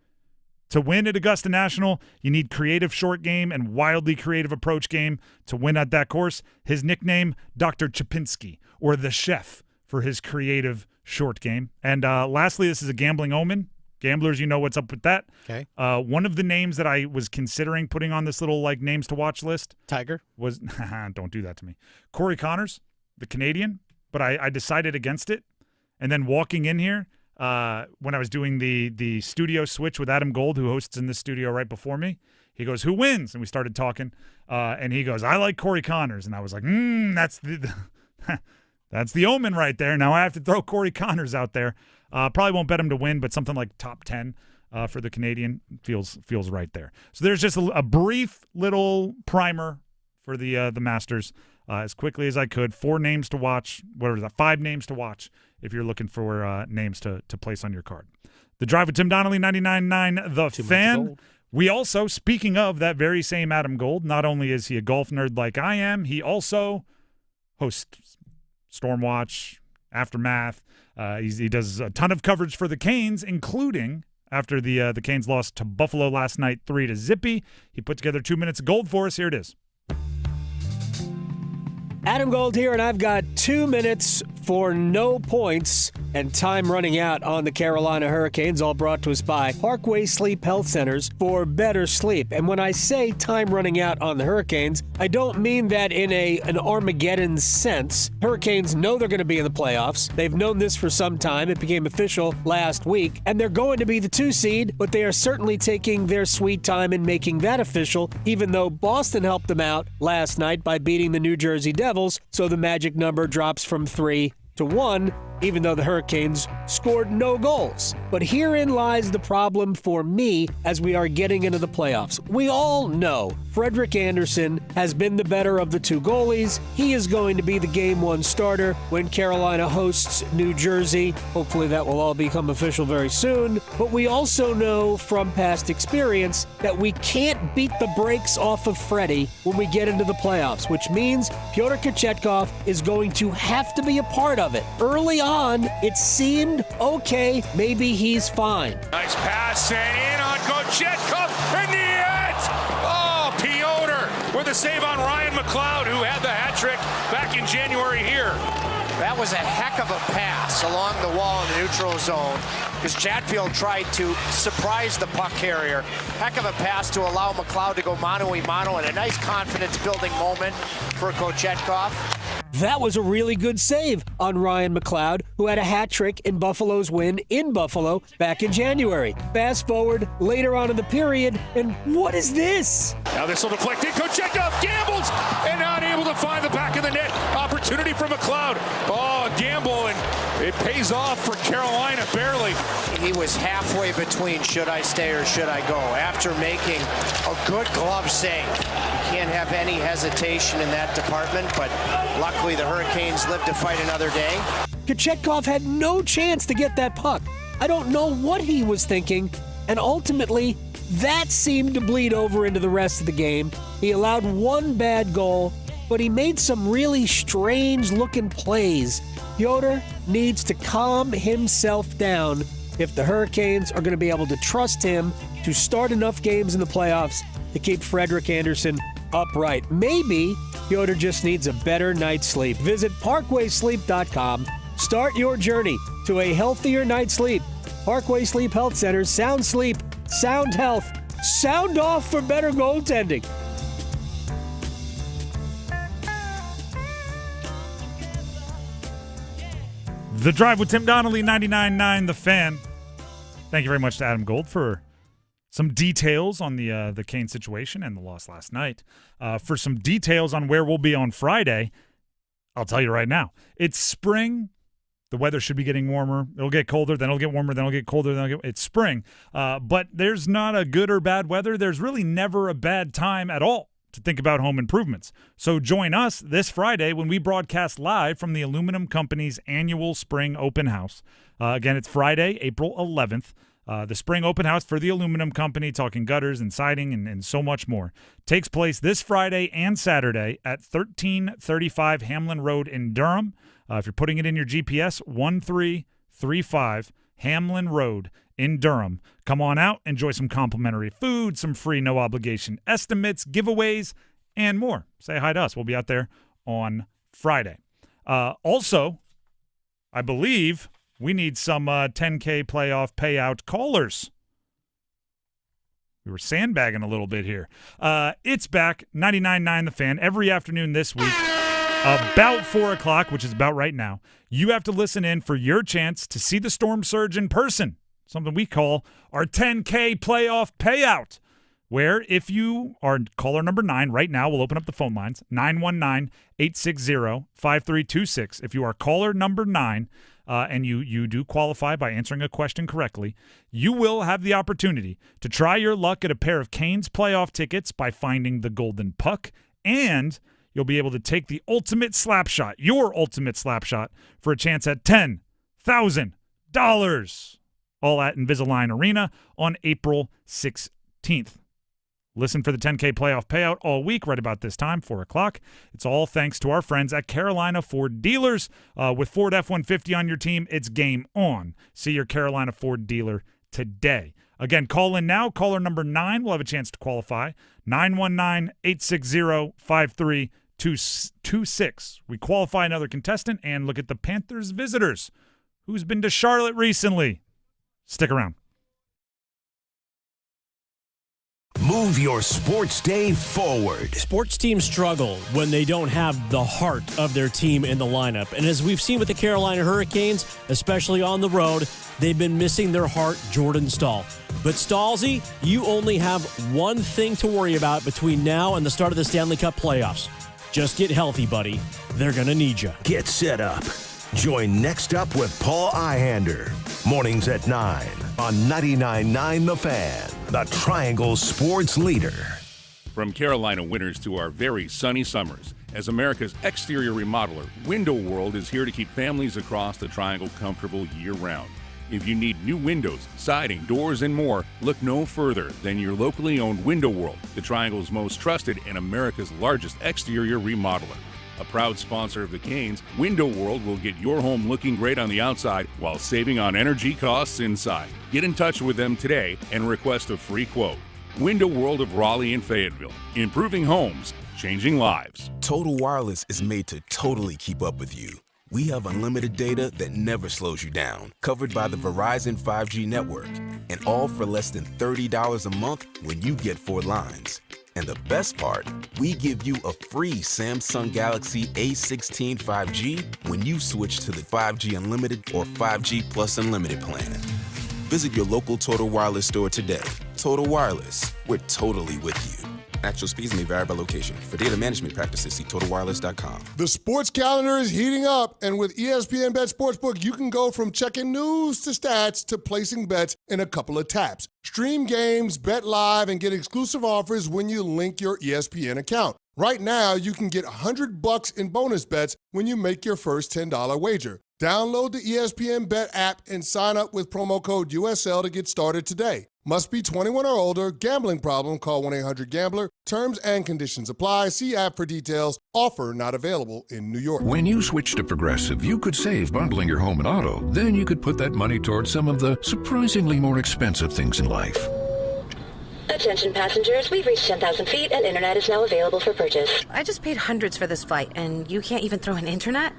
To win at Augusta National, you need creative short game and wildly creative approach game to win at that course. His nickname, Dr. Chapinski, or the chef, for his creative short game. And lastly, this is a gambling omen. Gamblers, you know what's up with that. Okay. One of the names that I was considering putting on this little names to watch list. Tiger? Was, don't do that to me. Corey Connors, the Canadian, but I decided against it. And then walking in here, when I was doing the studio switch with Adam Gold, who hosts in the studio right before me. He goes, "Who wins?" And we started talking, and he goes, "I like Corey Connors." And I was like, that's the that's the omen right there. Now I have to throw Corey Connors out there. Probably won't bet him to win, but something like top 10 for the Canadian feels right there. So there's just a brief little primer for the Masters as quickly as I could. 4 names to watch. What was that? 5 names to watch if you're looking for names to place on your card. The Drive with Tim Donnelly, 99.9 The Fan. We also, speaking of that very same Adam Gold, not only is he a golf nerd like I am, he also hosts Stormwatch, Aftermath. He does a ton of coverage for the Canes, including after the Canes lost to Buffalo last night 3-0. He put together 2 minutes of gold for us. Here it is. Adam Gold here, and I've got 2 minutes for no points and time running out on the Carolina Hurricanes, all brought to us by Parkway Sleep Health Centers for better sleep. And when I say time running out on the Hurricanes, I don't mean that in an Armageddon sense. Hurricanes know they're going to be in the playoffs. They've known this for some time. It became official last week, and they're going to be the 2 seed, but they are certainly taking their sweet time in making that official, even though Boston helped them out last night by beating the New Jersey Devils, so the magic number drops from 3 to 1, even though the Hurricanes scored no goals. But herein lies the problem for me as we are getting into the playoffs. We all know Frederik Andersen has been the better of the 2 goalies. He is going to be the Game 1 starter when Carolina hosts New Jersey. Hopefully that will all become official very soon. But we also know from past experience that we can't beat the brakes off of Freddie when we get into the playoffs, which means Pyotr Kochetkov is going to have to be a part of it. Early on, it seemed, okay, maybe he's fine. Nice pass and in on Kochetkov in the net! Oh, Pyotr with a save on Ryan McLeod, who had the hat trick back in January here. That was a heck of a pass along the wall in the neutral zone because Chatfield tried to surprise the puck carrier. Heck of a pass to allow McLeod to go mano-a-mano, and a nice confidence-building moment for Kochetkov. That was a really good save on Ryan McLeod, who had a hat trick in Buffalo's win in Buffalo back in January. Fast forward later on in the period, and what is this? Now this will deflect in. Kochetkov gambles and not able to find the back of the net. Opportunity for McLeod. Oh, gamble, and it pays off for Carolina barely. He was halfway between should I stay or should I go after making a good glove save. You can't have any hesitation in that department, but luckily the Hurricanes live to fight another day. Kochetkov had no chance to get that puck. I don't know what he was thinking, and ultimately that seemed to bleed over into the rest of the game. He allowed 1 bad goal, but he made some really strange-looking plays. Pyotr needs to calm himself down if the Hurricanes are going to be able to trust him to start enough games in the playoffs to keep Frederik Andersen upright. Maybe Pyotr just needs a better night's sleep. Visit ParkwaySleep.com. Start your journey to a healthier night's sleep. Parkway Sleep Health Center. Sound sleep, sound health, sound off for better goaltending. The Drive with Tim Donnelly, 99.9 The Fan. Thank you very much to Adam Gold for some details on the Kane situation and the loss last night. For some details on where we'll be on Friday, I'll tell you right now. It's spring. The weather should be getting warmer. It'll get colder, then it'll get warmer, then it'll get colder, it's spring. But there's not a good or bad weather. There's really never a bad time at all to think about home improvements. So join us this Friday when we broadcast live from the Aluminum Company's annual Spring Open House. Again, it's Friday, April 11th. The Spring Open House for the Aluminum Company, talking gutters and siding and so much more, takes place this Friday and Saturday at 1335 Hamlin Road in Durham. If you're putting it in your GPS, 1335 Hamlin Road in Durham. Come on out, enjoy some complimentary food, some free no-obligation estimates, giveaways, and more. Say hi to us. We'll be out there on Friday. Also, I believe we need some 10K playoff payout callers. We were sandbagging a little bit here. It's back, 99.9 The Fan, every afternoon this week. About 4 o'clock, which is about right now, you have to listen in for your chance to see the Storm Surge in person, something we call our 10K playoff payout, where if you are caller number 9 right now, we'll open up the phone lines, 919-860-5326. If you are caller number 9 and you do qualify by answering a question correctly, you will have the opportunity to try your luck at a pair of Canes playoff tickets by finding the golden puck, and you'll be able to take the ultimate slap shot, your ultimate slap shot, for a chance at $10,000. All at Invisalign Arena on April 16th. Listen for the 10K playoff payout all week right about this time, 4 o'clock. It's all thanks to our friends at Carolina Ford Dealers. With Ford F-150 on your team, it's game on. See your Carolina Ford dealer today. Again, call in now. Caller number 9 will have a chance to qualify. 919-860-5326. We qualify another contestant and look at the Panthers visitors. Who's been to Charlotte recently? Stick around. Move your sports day forward. Sports teams struggle when they don't have the heart of their team in the lineup. And as we've seen with the Carolina Hurricanes, especially on the road, they've been missing their heart, Jordan Staal. But Stallsy, you only have one thing to worry about between now and the start of the Stanley Cup playoffs. Just get healthy, buddy. They're going to need you. Get set up. Join Next Up with Paul Ihander. Mornings at 9 on 99.9 The Fan, the Triangle Sports Leader. From Carolina winters to our very sunny summers, as America's exterior remodeler, Window World is here to keep families across the Triangle comfortable year-round. If you need new windows, siding, doors, and more, look no further than your locally owned Window World, the Triangle's most trusted and America's largest exterior remodeler. A proud sponsor of the Canes, Window World will get your home looking great on the outside while saving on energy costs inside. Get in touch with them today and request a free quote. Window World of Raleigh and Fayetteville. Improving homes, changing lives. Total Wireless is made to totally keep up with you. We have unlimited data that never slows you down, covered by the Verizon 5G network, and all for less than $30 a month when you get 4 lines. And the best part, we give you a free Samsung Galaxy A16 5G when you switch to the 5G Unlimited or 5G Plus Unlimited plan. Visit your local Total Wireless store today. Total Wireless, we're totally with you. Actual speeds may vary by location. For data management practices, see TotalWireless.com. The sports calendar is heating up, and with ESPN Bet Sportsbook, you can go from checking news to stats to placing bets in a couple of taps. Stream games, bet live, and get exclusive offers when you link your ESPN account. Right now, you can get $100 in bonus bets when you make your first $10 wager. Download the ESPN Bet app and sign up with promo code USL to get started today. Must be 21 or older. Gambling problem? Call 1-800-GAMBLER. Terms and conditions apply. See app for details. Offer not available in New York. When you switch to Progressive, you could save bundling your home and auto. Then you could put that money towards some of the surprisingly more expensive things in life. Attention passengers, we've reached 10,000 feet and internet is now available for purchase. I just paid hundreds for this flight and you can't even throw in internet?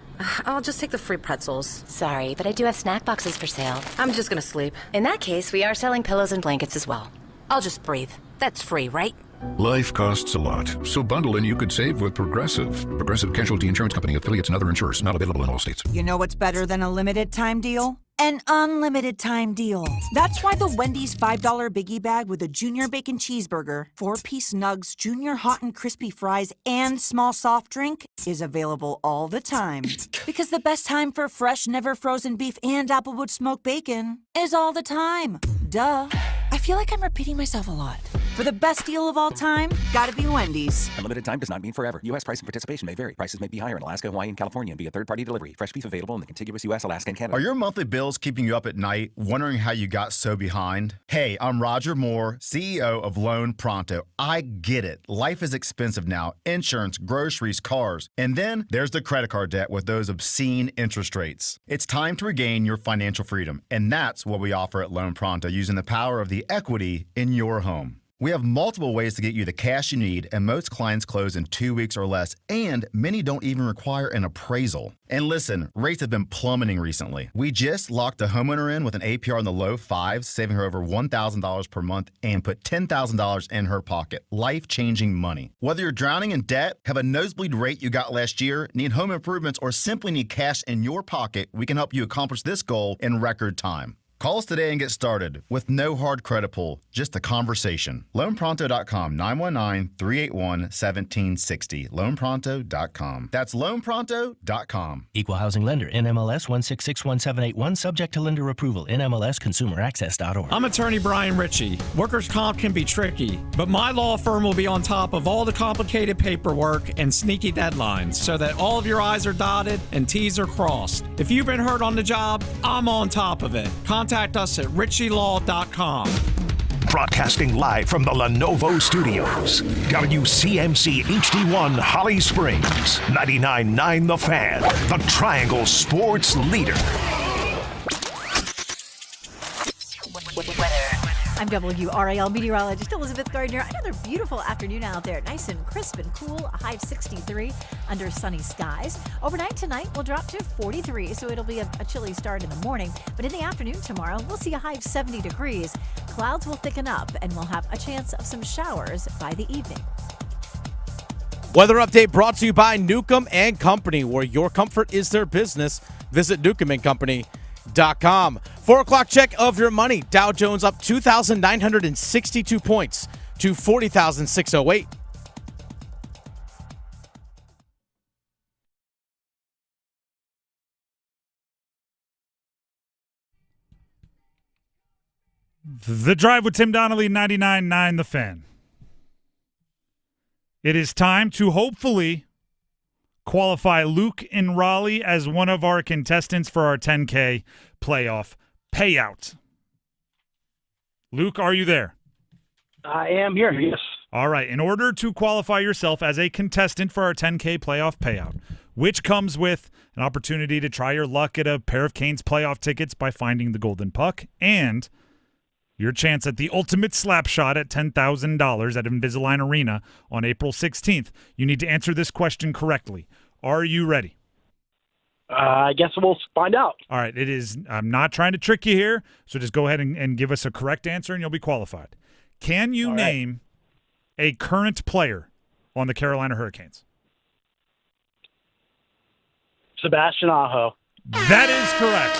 I'll just take the free pretzels. Sorry, but I do have snack boxes for sale. I'm just gonna sleep. In that case, we are selling pillows and blankets as well. I'll just breathe. That's free, right? Life costs a lot, so bundle and you could save with Progressive. Progressive Casualty Insurance Company, affiliates, and other insurers. Not available in all states. You know what's better than a limited time deal? An unlimited time deal. That's why the Wendy's $5 Biggie Bag with a Junior Bacon Cheeseburger, 4-piece nugs, Junior Hot and Crispy Fries, and small soft drink is available all the time. Because the best time for fresh, never frozen beef and Applewood smoked bacon is all the time. Duh. I feel like I'm repeating myself a lot. For the best deal of all time, gotta be Wendy's. Unlimited time does not mean forever. U.S. price and participation may vary. Prices may be higher in Alaska, Hawaii, and California and via third-party delivery. Fresh beef available in the contiguous U.S., Alaska, and Canada. Are your monthly bills keeping you up at night, wondering how you got so behind? Hey, I'm Roger Moore, CEO of Loan Pronto. I get it. Life is expensive now. Insurance, groceries, cars. And then there's the credit card debt with those obscene interest rates. It's time to regain your financial freedom. And that's what we offer at Loan Pronto, using the power of the equity in your home. We have multiple ways to get you the cash you need, and most clients close in 2 weeks or less, and many don't even require an appraisal. And listen, rates have been plummeting recently. We just locked a homeowner in with an APR in the low fives, saving her over $1,000 per month, and put $10,000 in her pocket. Life-changing money. Whether you're drowning in debt, have a nosebleed rate you got last year, need home improvements, or simply need cash in your pocket, we can help you accomplish this goal in record time. Call us today and get started with no hard credit pull, just a conversation. LoanPronto.com, 919-381-1760. LoanPronto.com. That's LoanPronto.com. Equal housing lender, NMLS 1661781, subject to lender approval, NMLSConsumerAccess.org. I'm attorney Brian Ritchie. Workers' comp can be tricky, but my law firm will be on top of all the complicated paperwork and sneaky deadlines so that all of your I's are dotted and T's are crossed. If you've been hurt on the job, I'm on top of it. Contact us at ritchielaw.com. Broadcasting live from the Lenovo Studios. WCMC HD1 Holly Springs. 99.9 The Fan. The Triangle Sports Leader. I'm WRAL meteorologist Elizabeth Gardner. Another beautiful afternoon out there. Nice and crisp and cool. A high of 63 under sunny skies. Overnight tonight will drop to 43, so it'll be a chilly start in the morning. But in the afternoon tomorrow, we'll see a high of 70 degrees. Clouds will thicken up, and we'll have a chance of some showers by the evening. Weather update brought to you by Newcomb and Company, where your comfort is their business. Visit newcombandcompany.com. 4 o'clock check of your money. Dow Jones up 2,962 points to 40,608. The Drive with Tim Donnelly, 99.9 The Fan. It is time to hopefully qualify Luke in Raleigh as one of our contestants for our 10K playoff payout. Luke, are you there? I am here, yes. All right. In order to qualify yourself as a contestant for our 10K playoff payout, which comes with an opportunity to try your luck at a pair of Canes playoff tickets by finding the golden puck and your chance at the ultimate slap shot at $10,000 at Invisalign Arena on April 16th, you need to answer this question correctly. Are you ready? I guess we'll find out. All right. It is. I'm not trying to trick you here, so just go ahead and give us a correct answer, and you'll be qualified. Can you name a current player on the Carolina Hurricanes? Sebastian Aho. That is correct.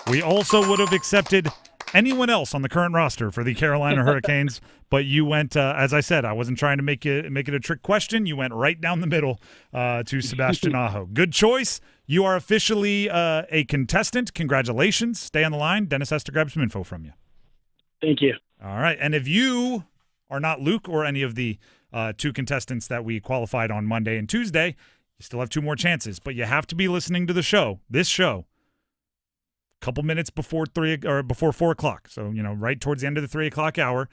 We also would have accepted anyone else on the current roster for the Carolina Hurricanes, but you went, as I said, I wasn't trying to make it a trick question. You went right down the middle to Sebastian Aho. Good choice. You are officially a contestant. Congratulations. Stay on the line. Dennis has to grab some info from you. Thank you. All right. And if you are not Luke or any of the two contestants that we qualified on Monday and Tuesday, you still have 2 more chances, but you have to be listening to the show, this show, couple minutes before 4 o'clock. So, right towards the end of the 3 o'clock hour,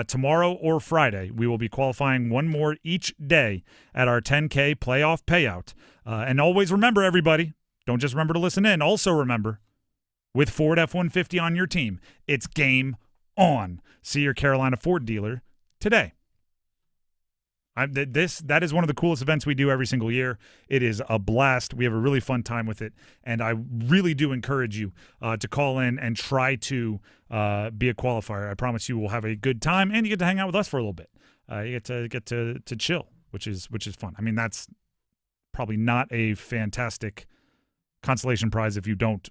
tomorrow or Friday, we will be qualifying one more each day at our 10K playoff payout. And always remember, everybody, don't just remember to listen in. Also remember, with Ford F-150 on your team, it's game on. See your Carolina Ford dealer today. That is one of the coolest events we do every single year. It is a blast. We have a really fun time with it, and I really do encourage you to call in and try to be a qualifier. I promise you will have a good time, and you get to hang out with us for a little bit. You get to chill, which is fun. I mean, that's probably not a fantastic consolation prize if you don't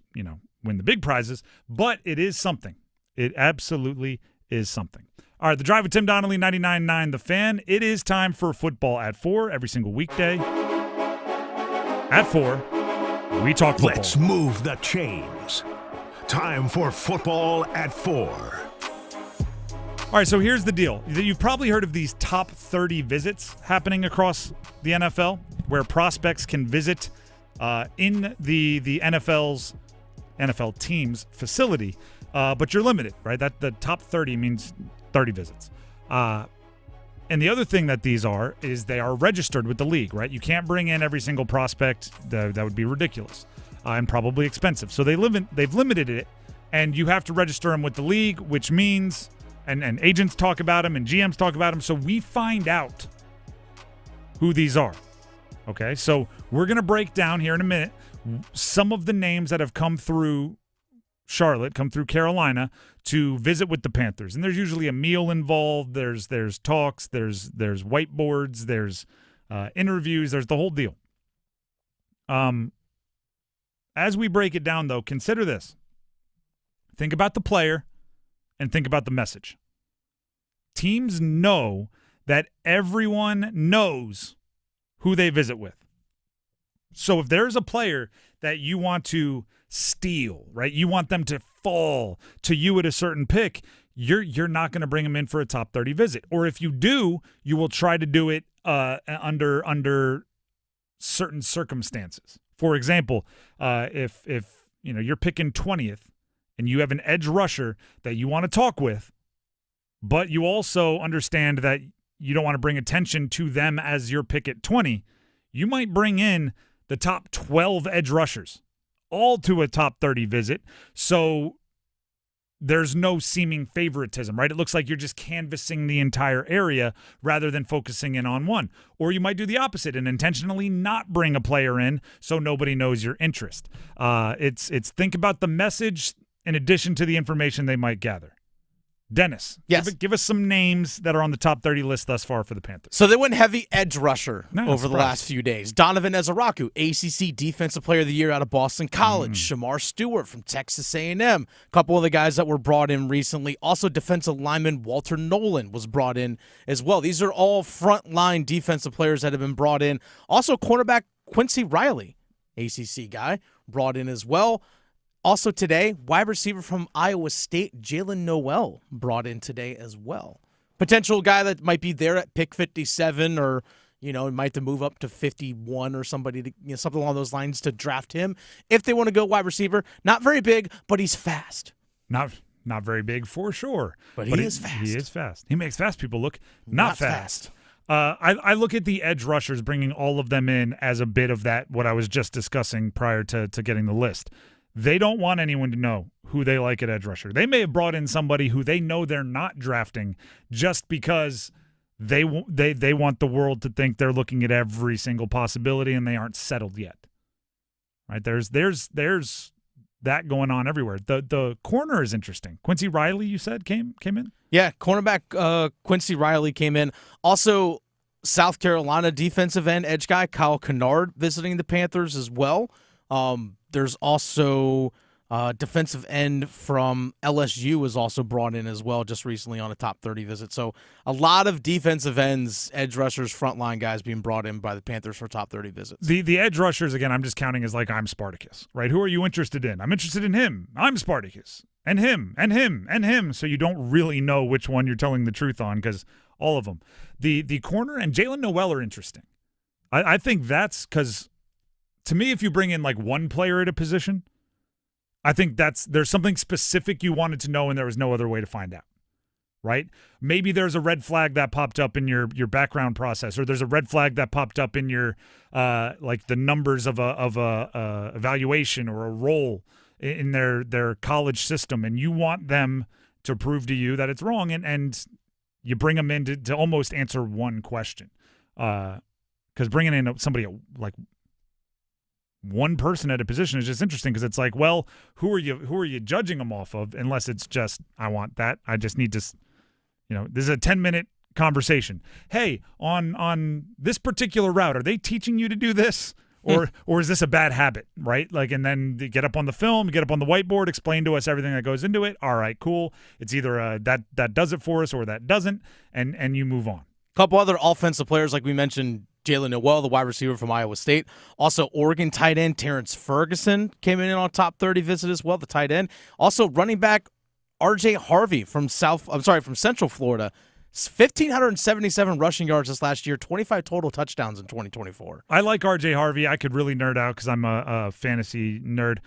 win the big prizes, but it is something. It absolutely is something. All right, the Drive with Tim Donnelly, 99.9 The Fan. It is time for football at 4 every single weekday. At 4, we talk football. Let's move the chains. Time for football at 4. All right, so here's the deal. You've probably heard of these top 30 visits happening across the NFL, where prospects can visit in the NFL team's facility, but you're limited, right? That the top 30 means 30 visits. And the other thing that these are is they are registered with the league, right? You can't bring in every single prospect. That would be ridiculous and probably expensive. So they've limited it and you have to register him with the league, which means, and agents talk about him and GMs talk about him, so we find out who these are. Okay, so we're going to break down here in a minute some of the names that have come through Charlotte, come through Carolina to visit with the Panthers. And there's usually a meal involved. There's talks. There's whiteboards. There's interviews. There's the whole deal. As we break it down, though, consider this. Think about the player and think about the message. Teams know that everyone knows who they visit with. So if there's a player that you want to steal, right? You want them to fall to you at a certain pick, you're not going to bring them in for a top 30 visit. Or if you do, you will try to do it under certain circumstances. For example, if you're picking 20th and you have an edge rusher that you want to talk with, but you also understand that you don't want to bring attention to them as your pick at 20, you might bring in the top 12 edge rushers, all to a top 30 visit. So there's no seeming favoritism, right? It looks like you're just canvassing the entire area rather than focusing in on one. Or you might do the opposite and intentionally not bring a player in so nobody knows your interest. It's think about the message in addition to the information they might gather. Dennis, yes. Give us some names that are on the top 30 list thus far for the Panthers. So they went heavy edge rusher over the last few days. Donovan Ezaraku, ACC Defensive Player of the Year out of Boston College. Shamar Stewart from Texas A&M. A couple of the guys that were brought in recently. Also defensive lineman Walter Nolan was brought in as well. These are all frontline defensive players that have been brought in. Also cornerback Quincy Riley, ACC guy, brought in as well. Also today, wide receiver from Iowa State, Jalen Noel, brought in today as well. Potential guy that might be there at pick 57 or, might have to move up to 51 or somebody to, something along those lines to draft him. If they want to go wide receiver, not very big, but he's fast. Not very big for sure. But he is fast. He is fast. He makes fast people look not fast. I look at the edge rushers, bringing all of them in as a bit of that, what I was just discussing prior to getting the list. They don't want anyone to know who they like at edge rusher. They may have brought in somebody who they know they're not drafting just because they want the world to think they're looking at every single possibility and they aren't settled yet. Right? There's that going on everywhere. The corner is interesting. Quincy Riley, you said, came in? Yeah, cornerback Quincy Riley came in. Also, South Carolina defensive end edge guy Kyle Kennard visiting the Panthers as well. There's also defensive end from LSU was also brought in as well just recently on a top 30 visit. So a lot of defensive ends, edge rushers, frontline guys being brought in by the Panthers for top 30 visits. The edge rushers, again, I'm just counting as like I'm Spartacus, right? Who are you interested in? I'm interested in him. I'm Spartacus. And him, and him, and him. So you don't really know which one you're telling the truth on because all of them. The corner and Jalen Noel are interesting. I think that's because – to me, if you bring in like one player at a position, I think there's something specific you wanted to know and there was no other way to find out, right? Maybe there's a red flag that popped up in your background process, or there's a red flag that popped up in your like the numbers of a evaluation or a role in their college system, and you want them to prove to you that it's wrong, and you bring them in to almost answer one question, because bringing in somebody like one person at a position is just interesting because it's like, well, who are you judging them off of? Unless it's just, I want that. I just need to, this is a 10-minute conversation. Hey, on this particular route, are they teaching you to do this? Or is this a bad habit, right? Like, and then they get up on the film, get up on the whiteboard, explain to us everything that goes into it. All right, cool. It's either that does it for us or that doesn't, and you move on. A couple other offensive players, like we mentioned, Jalen Noel, the wide receiver from Iowa State. Also, Oregon tight end Terrence Ferguson came in on top 30 visit as well, the tight end. Also, running back R.J. Harvey from Central Florida. 1,577 rushing yards this last year, 25 total touchdowns in 2024. I like R.J. Harvey. I could really nerd out because I'm a fantasy nerd.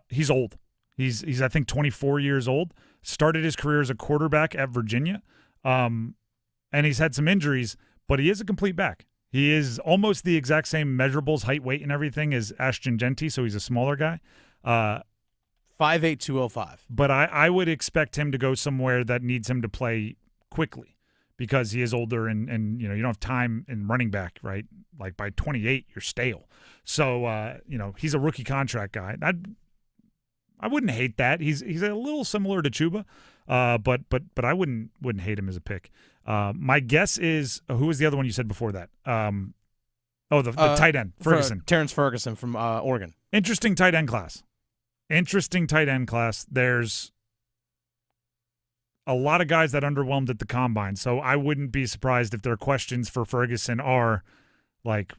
He's old. He's I think 24 years old. Started his career as a quarterback at Virginia, and he's had some injuries, but he is a complete back. He is almost the exact same measurables, height, weight, and everything as Ashton Genty, so he's a smaller guy. 5'8", 205. But I would expect him to go somewhere that needs him to play quickly because he is older and you don't have time in running back, right? Like by 28, you're stale. So, he's a rookie contract guy. I wouldn't hate that. He's a little similar to Chuba, but I wouldn't hate him as a pick. My guess is who was the other one you said before that? The tight end, Ferguson. Terrence Ferguson from Oregon. Interesting tight end class. There's a lot of guys that underwhelmed at the combine, so I wouldn't be surprised if their questions for Ferguson are like,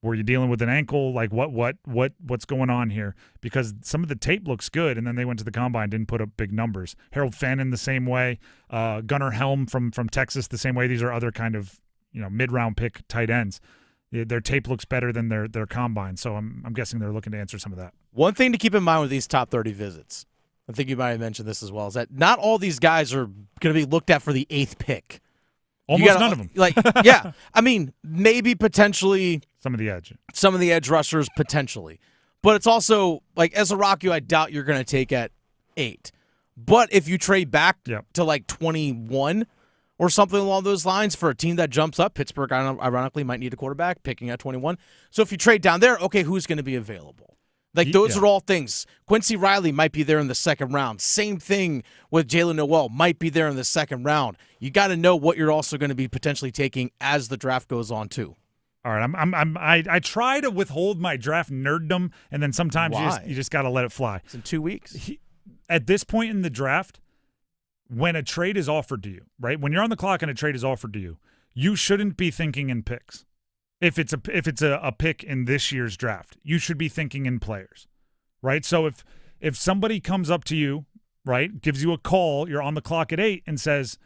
were you dealing with an ankle? Like what's going on here? Because some of the tape looks good, and then they went to the combine, didn't put up big numbers. Harold Fannin the same way. Gunnar Helm from Texas the same way. These are other kind of mid-round pick tight ends. Their tape looks better than their combine, so I'm guessing they're looking to answer some of that. One thing to keep in mind with these top 30 visits, I think you might have mentioned this as well, is that not all these guys are going to be looked at for the 8th pick. Almost none of them. Yeah. I mean, maybe potentially some of the edge rushers potentially. But it's also, like, Ezeraku, I doubt you're going to take at 8. But if you trade back to, like, 21 or something along those lines for a team that jumps up, Pittsburgh, ironically, might need a quarterback, picking at 21. So if you trade down there, okay, who's going to be available? Like, those are all things. Quincy Riley might be there in the second round. Same thing with Jalen Noel, might be there in the second round. You got to know what you're also going to be potentially taking as the draft goes on, too. All right, I try to withhold my draft nerddom, and then sometimes you just got to let it fly. It's in 2 weeks. At this point in the draft, when a trade is offered to you, right? When you're on the clock and a trade is offered to you, you shouldn't be thinking in picks. If it's a pick in this year's draft, you should be thinking in players, right? So if somebody comes up to you, right, gives you a call, you're on the clock at 8 and says,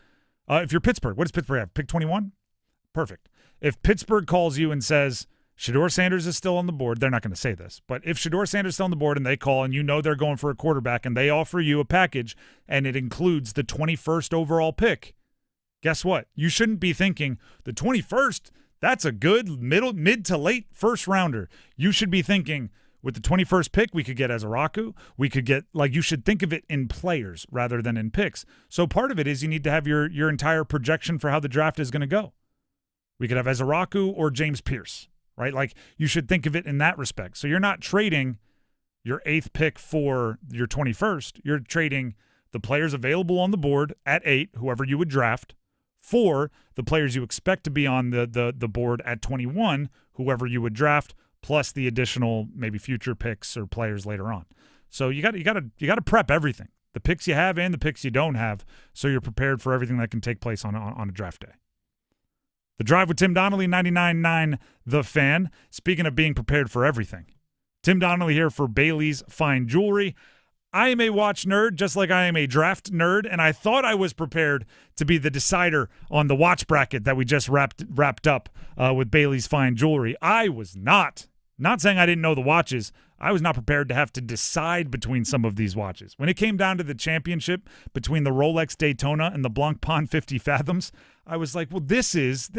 if you're Pittsburgh, what does Pittsburgh have? Pick 21? Perfect. If Pittsburgh calls you and says, Shedeur Sanders is still on the board, they're not going to say this, but if Shedeur Sanders is still on the board and they call and they're going for a quarterback and they offer you a package and it includes the 21st overall pick, guess what? You shouldn't be thinking the 21st, that's a good mid to late first rounder. You should be thinking with the 21st pick, we could get Ezeraku. We could get, you should think of it in players rather than in picks. So part of it is you need to have your entire projection for how the draft is going to go. We could have Ezeraku or James Pierce, right? Like, you should think of it in that respect. So you're not trading your 8th pick for your 21st. You're trading the players available on the board at 8, whoever you would draft, for the players you expect to be on the board at 21, whoever you would draft, plus the additional maybe future picks or players later on. So you got to prep everything, the picks you have and the picks you don't have, so you're prepared for everything that can take place on a draft day. The Drive with Tim Donnelly, 99.9 The Fan. Speaking of being prepared for everything, Tim Donnelly here for Bailey's Fine Jewelry. I am a watch nerd, just like I am a draft nerd, and I thought I was prepared to be the decider on the watch bracket that we just wrapped up with Bailey's Fine Jewelry. I was not. Not saying I didn't know the watches. I was not prepared to have to decide between some of these watches. When it came down to the championship between the Rolex Daytona and the Blancpain 50 Fathoms, I was like, well, this is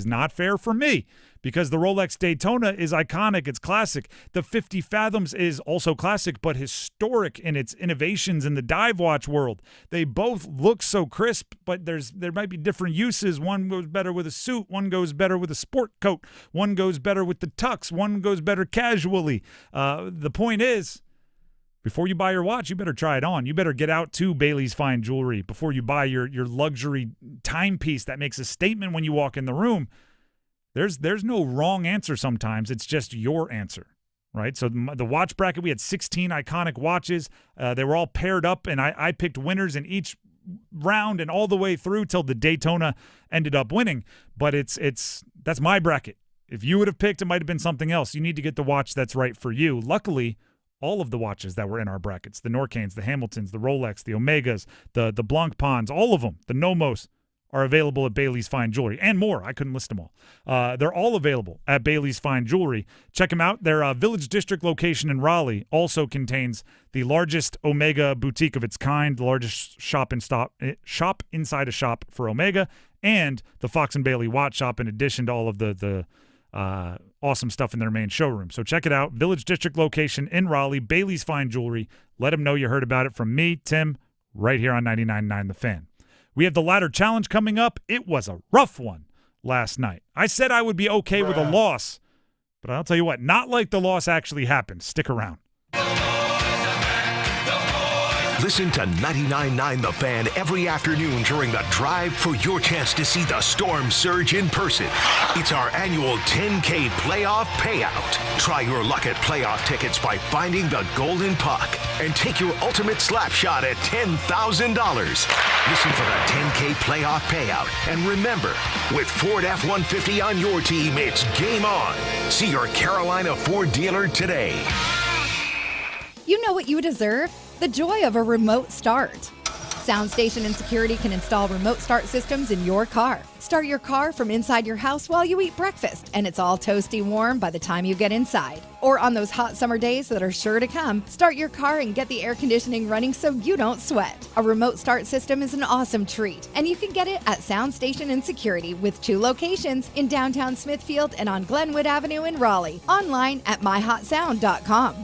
not fair for me, because the Rolex Daytona is iconic. It's classic. The 50 Fathoms is also classic, but historic in its innovations in the dive watch world. They both look so crisp, but there might be different uses. One goes better with a suit. One goes better with a sport coat. One goes better with the tux. One goes better casually. The point is, before you buy your watch, you better try it on. You better get out to Bailey's Fine Jewelry before you buy your luxury timepiece that makes a statement when you walk in the room. There's no wrong answer sometimes. It's just your answer, right? So the watch bracket, we had 16 iconic watches. They were all paired up, and I picked winners in each round and all the way through till the Daytona ended up winning. But that's my bracket. If you would have picked, it might have been something else. You need to get the watch that's right for you. Luckily, all of the watches that were in our brackets, the Norcanes, the Hamiltons, the Rolex, the Omegas, the Blancpains, all of them, the Nomos, are available at Bailey's Fine Jewelry, and more. I couldn't list them all. They're all available at Bailey's Fine Jewelry. Check them out. Their Village District location in Raleigh also contains the largest Omega boutique of its kind, the largest shop inside a shop for Omega, and the Fox and Bailey Watch Shop, in addition to all of the awesome stuff in their main showroom. So check it out. Village District location in Raleigh, Bailey's Fine Jewelry. Let them know you heard about it from me, Tim, right here on 99.9 The Fan. We have the ladder challenge coming up. It was a rough one last night. I said I would be okay with a loss, but I'll tell you what, not like the loss actually happened. Stick around. Listen to 99.9 The Fan every afternoon during the drive for your chance to see the Storm Surge in person. It's our annual 10K playoff payout. Try your luck at playoff tickets by finding the golden puck and take your ultimate slap shot at $10,000. Listen for the 10K playoff payout. And remember, with Ford F-150 on your team, it's game on. See your Carolina Ford dealer today. You know what you deserve? The joy of a remote start. Sound Station and Security can install remote start systems in your car. Start your car from inside your house while you eat breakfast, and it's all toasty warm by the time you get inside. Or on those hot summer days that are sure to come, start your car and get the air conditioning running so you don't sweat. A remote start system is an awesome treat, and you can get it at Sound Station and Security with 2 locations in downtown Smithfield and on Glenwood Avenue in Raleigh. Online at myhotsound.com.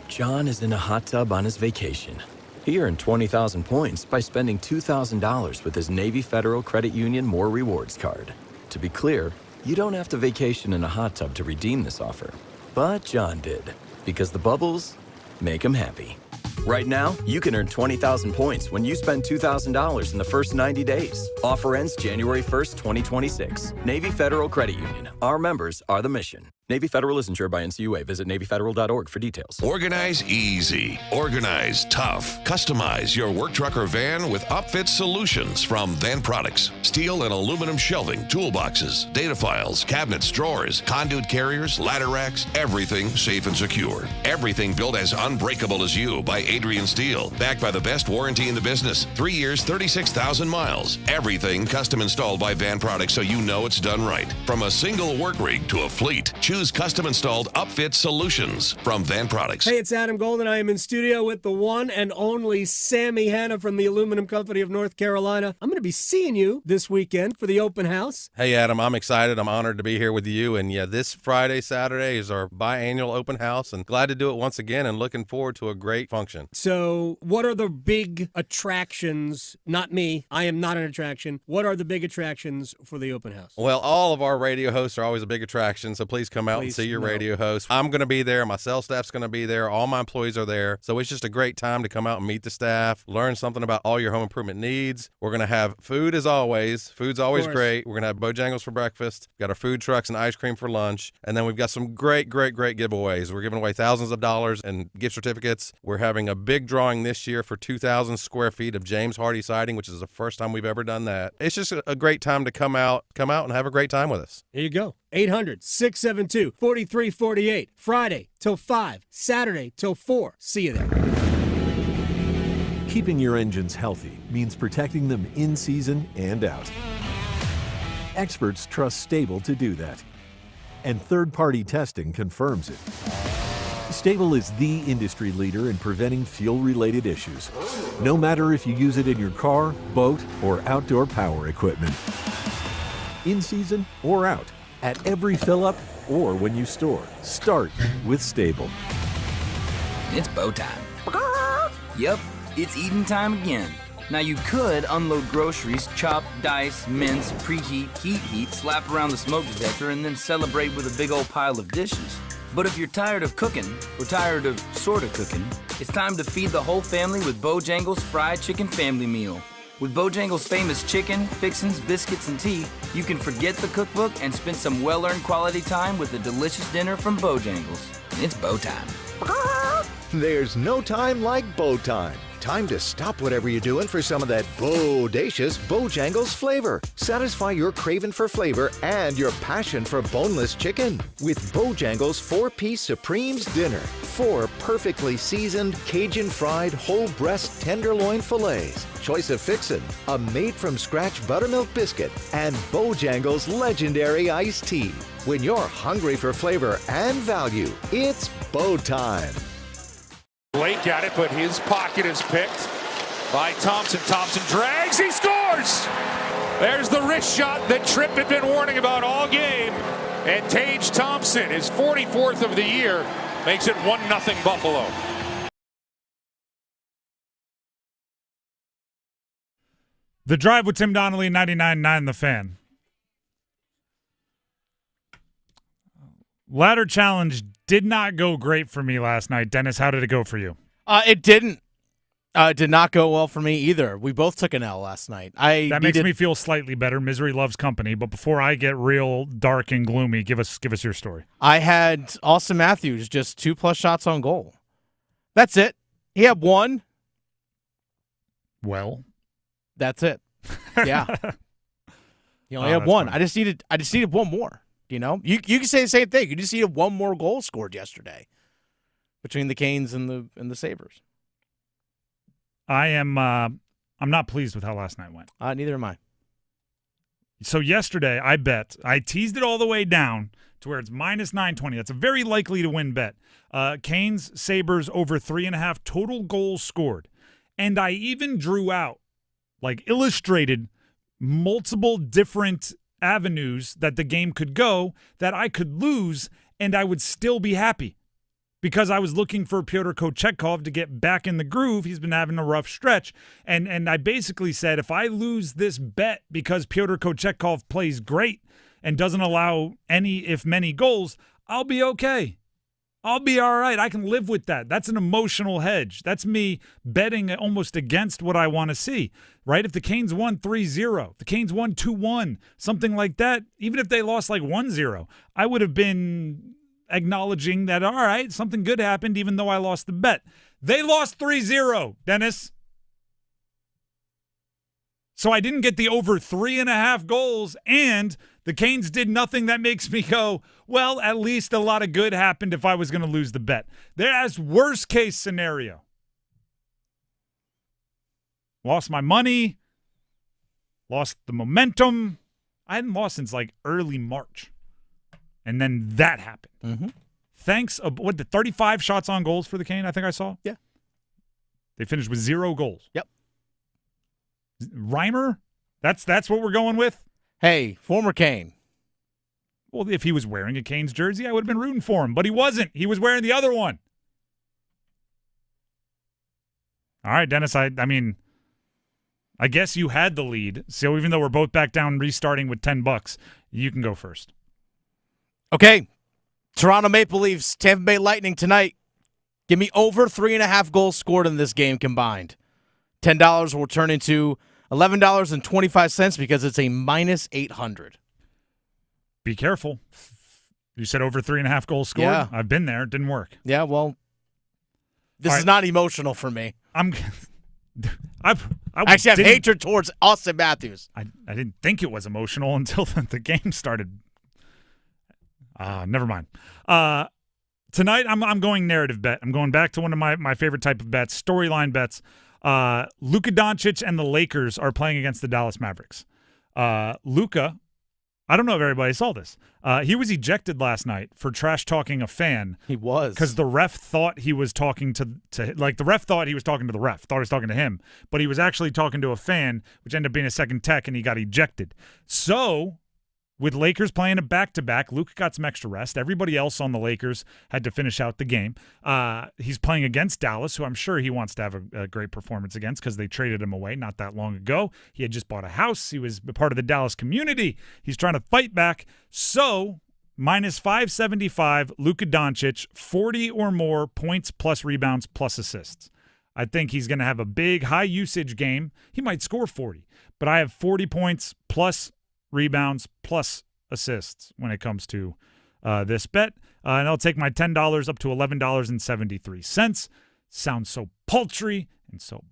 John is in a hot tub on his vacation. He earned 20,000 points by spending $2,000 with his Navy Federal Credit Union More Rewards card. To be clear, you don't have to vacation in a hot tub to redeem this offer. But John did, because the bubbles make him happy. Right now, you can earn 20,000 points when you spend $2,000 in the first 90 days. Offer ends January 1st, 2026. Navy Federal Credit Union. Our members are the mission. Navy Federal is insured by NCUA. Visit NavyFederal.org for details. Organize easy. Organize tough. Customize your work truck or van with upfit solutions from Van Products. Steel and aluminum shelving, toolboxes, data files, cabinets, drawers, conduit carriers, ladder racks, everything safe and secure. Everything built as unbreakable as you by Adrian Steel. Backed by the best warranty in the business. 3 years, 36,000 miles. Everything custom installed by Van Products so you know it's done right. From a single work rig to a fleet. Choose custom installed upfit solutions from Van Products. Hey, it's Adam Golden. I am in studio with the one and only Sammy Hanna from the Aluminum Company of North Carolina. I'm going to be seeing you this weekend for the open house. Hey, Adam, I'm excited. I'm honored to be here with you. And yeah, this Friday, Saturday is our biannual open house, and glad to do it once again and looking forward to a great function. So what are the big attractions? Not me. I am not an attraction. What are the big attractions for the open house? Well, all of our radio hosts are always a big attraction, so please come out and see your radio host. I'm going to be there. My sales staff's going to be there. All my employees are there. So it's just a great time to come out and meet the staff, learn something about all your home improvement needs. We're going to have food as always. Food's always great. We're going to have Bojangles for breakfast. We've got our food trucks and ice cream for lunch. And then we've got some great giveaways. We're giving away thousands of dollars in gift certificates. We're having a big drawing this year for 2,000 square feet of James Hardy siding, which is the first time we've ever done that. It's just a great time to come out and have a great time with us. There you go. 800-672-4348. Friday till 5. Saturday till 4. See you there. Keeping your engines healthy means protecting them in season and out. Experts trust Stable to do that. And third-party testing confirms it. Stable is the industry leader in preventing fuel-related issues, no matter if you use it in your car, boat, or outdoor power equipment. In season or out, at every fill-up or when you store, start with Stable. It's bow time. Yep, it's eating time again. Now you could unload groceries, chop, dice, mince, preheat, heat, slap around the smoke detector, and then celebrate with a big old pile of dishes. But if you're tired of cooking, or tired of sorta cooking, it's time to feed the whole family with Bojangles Fried Chicken Family Meal. With Bojangles' famous chicken, fixins, biscuits, and tea, you can forget the cookbook and spend some well-earned quality time with a delicious dinner from Bojangles. It's bow time. There's no time like bow time. Time to stop whatever you're doing for some of that bodacious Bojangles flavor. Satisfy your craving for flavor and your passion for boneless chicken with Bojangles 4-piece Supremes Dinner. 4 perfectly seasoned, Cajun-fried, whole breast tenderloin fillets. Choice of fixin', a made-from-scratch buttermilk biscuit, and Bojangles' legendary iced tea. When you're hungry for flavor and value, it's bow time. Blake got it, but his pocket is picked by Thompson. Thompson drags, he scores! There's the wrist shot that Tripp had been warning about all game. And Tage Thompson, his 44th of the year, makes it 1-0 Buffalo. The Drive with Tim Donnelly, 99.9 The Fan. Ladder challenge did not go great for me last night. Dennis, how did it go for you? It didn't. It did not go well for me either. We both took an L last night. That makes me feel slightly better. Misery loves company. But before I get real dark and gloomy, give us your story. I had Austin Matthews just 2+ shots on goal. That's it. He had one. Well, that's it. Yeah. He only had one. Funny. I just needed one more. You know, you can say the same thing. You just needed one more goal scored yesterday between the Canes and the Sabres. I'm not pleased with how last night went. Neither am I. So yesterday, I teased it all the way down to where it's minus 920. That's a very likely to win bet. Canes, Sabres over 3.5 total goals scored. And I even drew out, illustrated multiple different avenues that the game could go that I could lose and I would still be happy because I was looking for Pyotr Kochetkov to get back in the groove. He's been having a rough stretch. And I basically said, if I lose this bet because Pyotr Kochetkov plays great and doesn't allow any, if many goals, I'll be okay. I'll be all right. I can live with that. That's an emotional hedge. That's me betting almost against what I want to see, right? If the Canes won 3-0, the Canes won 2-1, something like that, even if they lost 1-0, I would have been acknowledging that, all right, something good happened even though I lost the bet. They lost 3-0, Dennis. So I didn't get the over 3.5 goals, and the Canes did nothing that makes me go, well, at least a lot of good happened if I was going to lose the bet. There's worst case scenario. Lost my money, lost the momentum. I hadn't lost since early March. And then that happened. Mm-hmm. Thanks, the 35 shots on goals for the Cane, I think I saw? Yeah. They finished with 0 goals. Yep. Reimer? That's what we're going with? Hey, former Cane. Well, if he was wearing a Canes jersey, I would have been rooting for him. But he wasn't. He was wearing the other one. All right, Dennis, I guess you had the lead. So even though we're both back down restarting with $10, you can go first. Okay. Toronto Maple Leafs, Tampa Bay Lightning tonight. Give me over 3.5 goals scored in this game combined. $10 will turn into $11.25 because it's a minus 800. Be careful. You said over 3.5 goals scored? Yeah. I've been there. It didn't work. Yeah, well, this is not emotional for me. I actually have hatred towards Austin Matthews. I didn't think it was emotional until the game started. Never mind. Tonight, I'm going narrative bet. I'm going back to one of my favorite type of bets, storyline bets. Luka Doncic and the Lakers are playing against the Dallas Mavericks. Luka, I don't know if everybody saw this. He was ejected last night for trash talking a fan. He was. Because the ref thought he was talking to the ref thought he was talking to the ref, thought he was talking to him, but he was actually talking to a fan, which ended up being a second tech, and he got ejected. So, with Lakers playing a back-to-back, Luka got some extra rest. Everybody else on the Lakers had to finish out the game. He's playing against Dallas, who I'm sure he wants to have a great performance against because they traded him away not that long ago. He had just bought a house. He was part of the Dallas community. He's trying to fight back. So, minus 575, Luka Doncic, 40 or more points plus rebounds plus assists. I think he's going to have a big, high-usage game. He might score 40, but I have 40 points plus rebounds plus assists when it comes to this bet. And I'll take my $10 up to $11.73. Sounds so paltry and so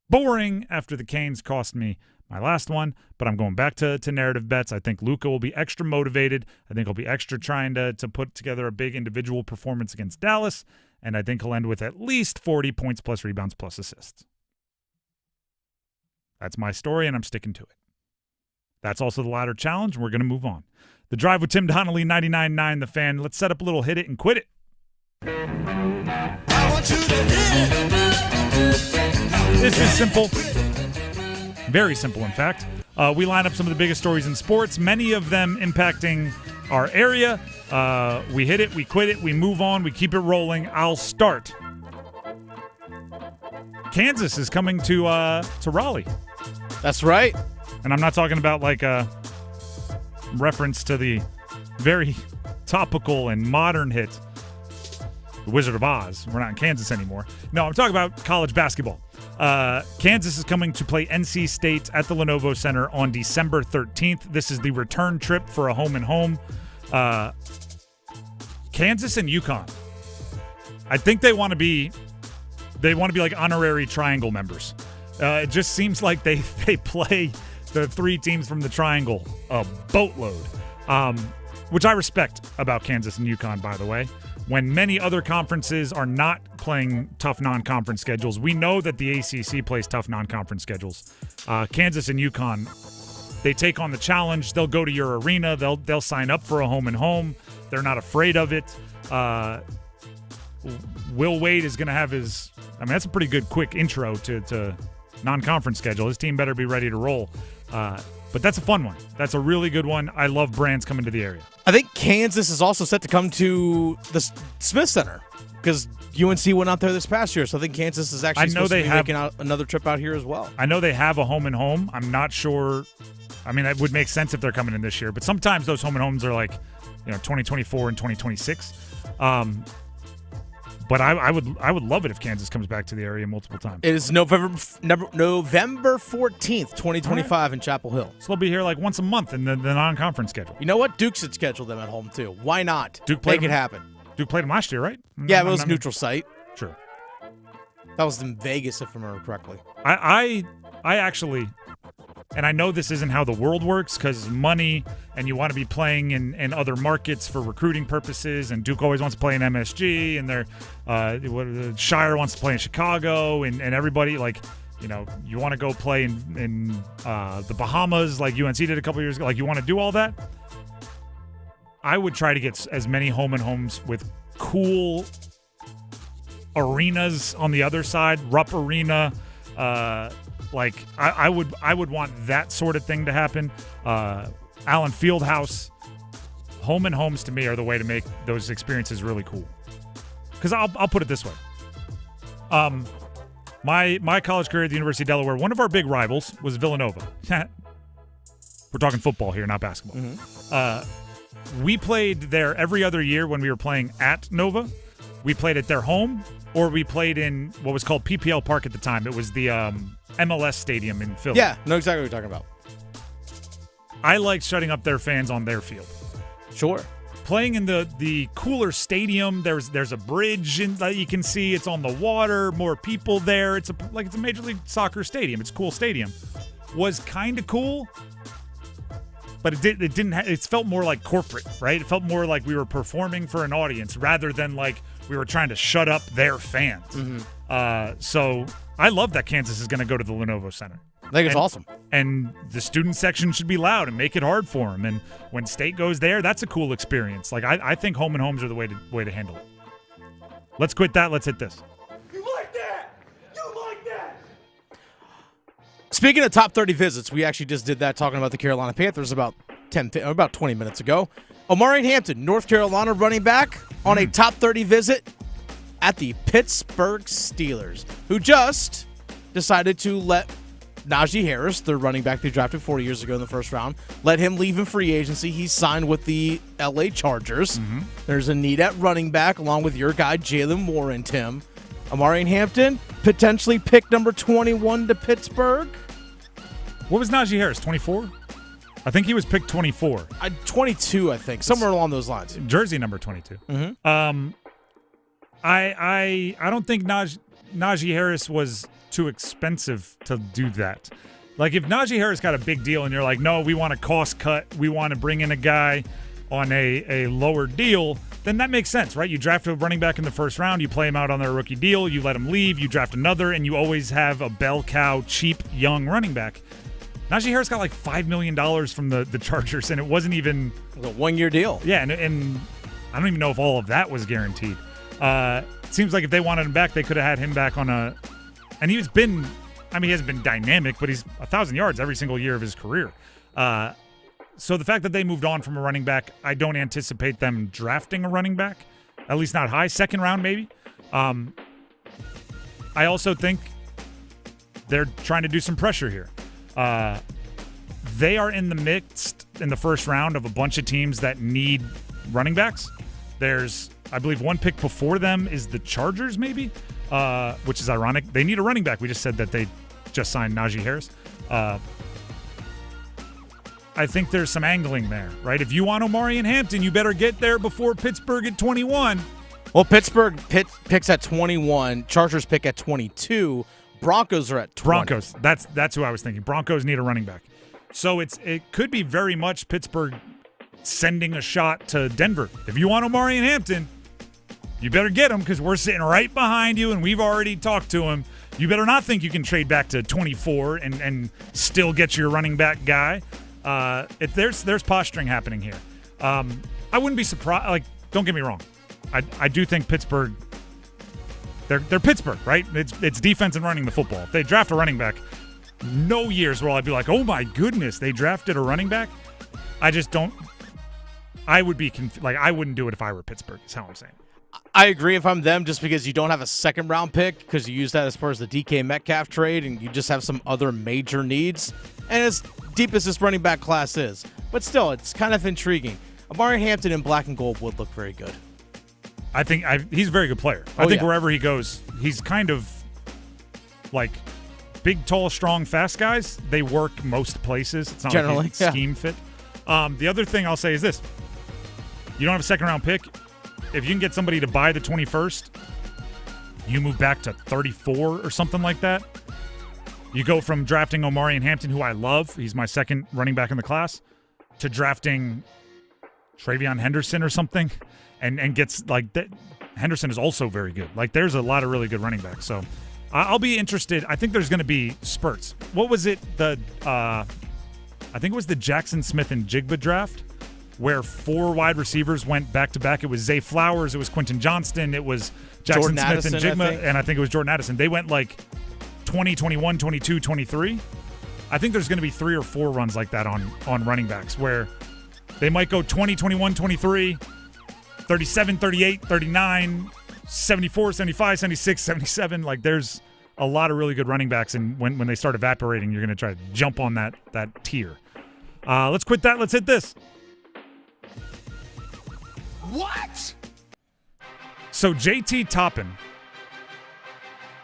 boring after the Canes cost me my last one, but I'm going back to narrative bets. I think Luka will be extra motivated. I think he'll be extra trying to put together a big individual performance against Dallas, and I think he'll end with at least 40 points plus rebounds plus assists. That's my story, and I'm sticking to it. That's also the ladder challenge. We're going to move on. The Drive with Tim Donnelly, 99.9 The Fan. Let's set up a little hit it and quit it. I want you to hit it. This is simple. Very simple, in fact. We line up some of the biggest stories in sports, many of them impacting our area. We hit it, we quit it, we move on, we keep it rolling. I'll start. Kansas is coming to Raleigh. That's right. And I'm not talking about like a reference to the very topical and modern hit, The Wizard of Oz. We're not in Kansas anymore. No, I'm talking about college basketball. Kansas is coming to play NC State at the Lenovo Center on December 13th. This is the return trip for a home-and-home. Kansas and UConn. I think they want to be like honorary triangle members. It just seems like they play the three teams from the triangle a boatload, which I respect about Kansas and UConn, by the way. When many other conferences are not playing tough non-conference schedules, we know that the ACC plays tough non-conference schedules. Kansas and UConn, they take on the challenge. They'll go to your arena. They'll sign up for a home-and-home. They're not afraid of it. Will Wade is going to have his – I mean, that's a pretty good quick intro to non-conference schedule. His team better be ready to roll. But that's a fun one. That's a really good one. I love brands coming to the area. I think Kansas is also set to come to the Smith Center because UNC went out there this past year. So I think Kansas is actually supposed to be making another trip out here as well. I know they have a home-and-home. I'm not sure. I mean, it would make sense if they're coming in this year. But sometimes those home-and-homes are like, 2024 and 2026. But I would love it if Kansas comes back to the area multiple times. It is November 14th, 2025 in Chapel Hill. So they'll be here like once a month in the non-conference schedule. You know what? Duke should schedule them at home too. Why not? Make it happen. Duke played them last year, right? Yeah, it was neutral site. Sure. That was in Vegas, if I remember correctly. I actually, and I know this isn't how the world works because money and you want to be playing in other markets for recruiting purposes, and Duke always wants to play in MSG, and Shire wants to play in Chicago, and everybody, you want to go play in the Bahamas like UNC did a couple years ago. Like, you want to do all that? I would try to get as many home-and-homes with cool arenas on the other side, Rupp Arena, I would want that sort of thing to happen. Allen Fieldhouse, home and homes to me are the way to make those experiences really cool. Because I'll put it this way. My college career at the University of Delaware, one of our big rivals was Villanova. We're talking football here, not basketball. Mm-hmm. We played there every other year when we were playing at Nova. We played at their home, or we played in what was called PPL Park at the time. It was the MLS stadium in Philly. Yeah, know exactly what you're talking about. I liked shutting up their fans on their field. Sure. Playing in the cooler stadium, there's a bridge that you can see. It's on the water, more people there. It's a Major League Soccer stadium. It's a cool stadium. Was kind of cool, but it felt more like corporate, right? It felt more like we were performing for an audience rather than like we were trying to shut up their fans. Mm-hmm. So I love that Kansas is going to go to the Lenovo Center. I think it's awesome. And the student section should be loud and make it hard for them. And when State goes there, that's a cool experience. Like, I think home and homes are the way to handle it. Let's quit that. Let's hit this. You like that? You like that? Speaking of top 30 visits, we actually just did that talking about the Carolina Panthers about 20 minutes ago. Omarion Hampton, North Carolina running back, on a top 30 visit at the Pittsburgh Steelers, who just decided to let Najee Harris, the running back they drafted 4 years ago in the first round, let him leave in free agency. He's signed with the LA Chargers. Mm-hmm. There's a need at running back, along with your guy, Jalen Warren, Tim. Omarion Hampton, potentially pick number 21 to Pittsburgh. What was Najee Harris, 24? I think he was picked 24. 22, I think. Somewhere along those lines. Jersey number 22. Mm-hmm. I don't think Najee Harris was too expensive to do that. Like, if Najee Harris got a big deal and you're like, no, we want a cost cut, we want to bring in a guy on a lower deal, then that makes sense, right? You draft a running back in the first round, you play him out on their rookie deal, you let him leave, you draft another, and you always have a bell cow, cheap, young running back. Najee Harris got like $5 million from the Chargers, and it wasn't even a 1-year deal. Yeah, and I don't even know if all of that was guaranteed. It seems like if they wanted him back, they could have had him back on a – and he hasn't been dynamic, but he's 1,000 yards every single year of his career. So the fact that they moved on from a running back, I don't anticipate them drafting a running back, at least not high, second round maybe. I also think they're trying to do some pressure here. They are in the midst in the first round of a bunch of teams that need running backs. There's, I believe, one pick before them is the Chargers maybe, which is ironic. They need a running back. We just said that they just signed Najee Harris. I think there's some angling there, right? If you want Omari and Hampton, you better get there before Pittsburgh at 21. Well, Pittsburgh picks at 21. Chargers pick at 22. Broncos are at 20. Broncos. That's who I was thinking. Broncos need a running back. So it could be very much Pittsburgh sending a shot to Denver. If you want Omari and Hampton, you better get him because we're sitting right behind you and we've already talked to him. You better not think you can trade back to 24 and still get your running back guy. There's posturing happening here. I wouldn't be surprised. Like, don't get me wrong. I do think Pittsburgh. They're Pittsburgh, right? It's defense and running the football. If they draft a running back, no years will I be like, oh my goodness, they drafted a running back. I just don't. I would be I wouldn't do it if I were Pittsburgh. Is how I'm saying. I agree if I'm them, just because you don't have a second round pick because you use that as far as the DK Metcalf trade, and you just have some other major needs. And as deep as this running back class is, but still, it's kind of intriguing. Amari Hampton in black and gold would look very good. I think he's a very good player. I think wherever he goes, he's kind of like big, tall, strong, fast guys. They work most places. It's not generally like a scheme fit. The other thing I'll say is this: you don't have a second round pick. If you can get somebody to buy the 21st, you move back to 34 or something like that. You go from drafting Omari and Hampton, who I love. He's my second running back in the class, to drafting Travion Henderson or something. And gets like that. Henderson is also very good. Like, there's a lot of really good running backs. So I'll be interested. I think there's going to be spurts. What was it? I think it was the Jackson Smith and Jigba draft where 4 wide receivers went back to back. It was Zay Flowers. It was Quentin Johnston. It was Jackson Smith Addison, and Jigba. And I think it was Jordan Addison. They went like 20, 21, 22, 23. I think there's going to be 3 or 4 runs like that on running backs where they might go 20, 21, 23, 37, 38, 39, 74, 75, 76, 77. Like, there's a lot of really good running backs, and when they start evaporating, you're going to try to jump on that tier. Let's quit that. Let's hit this. What? So JT Toppin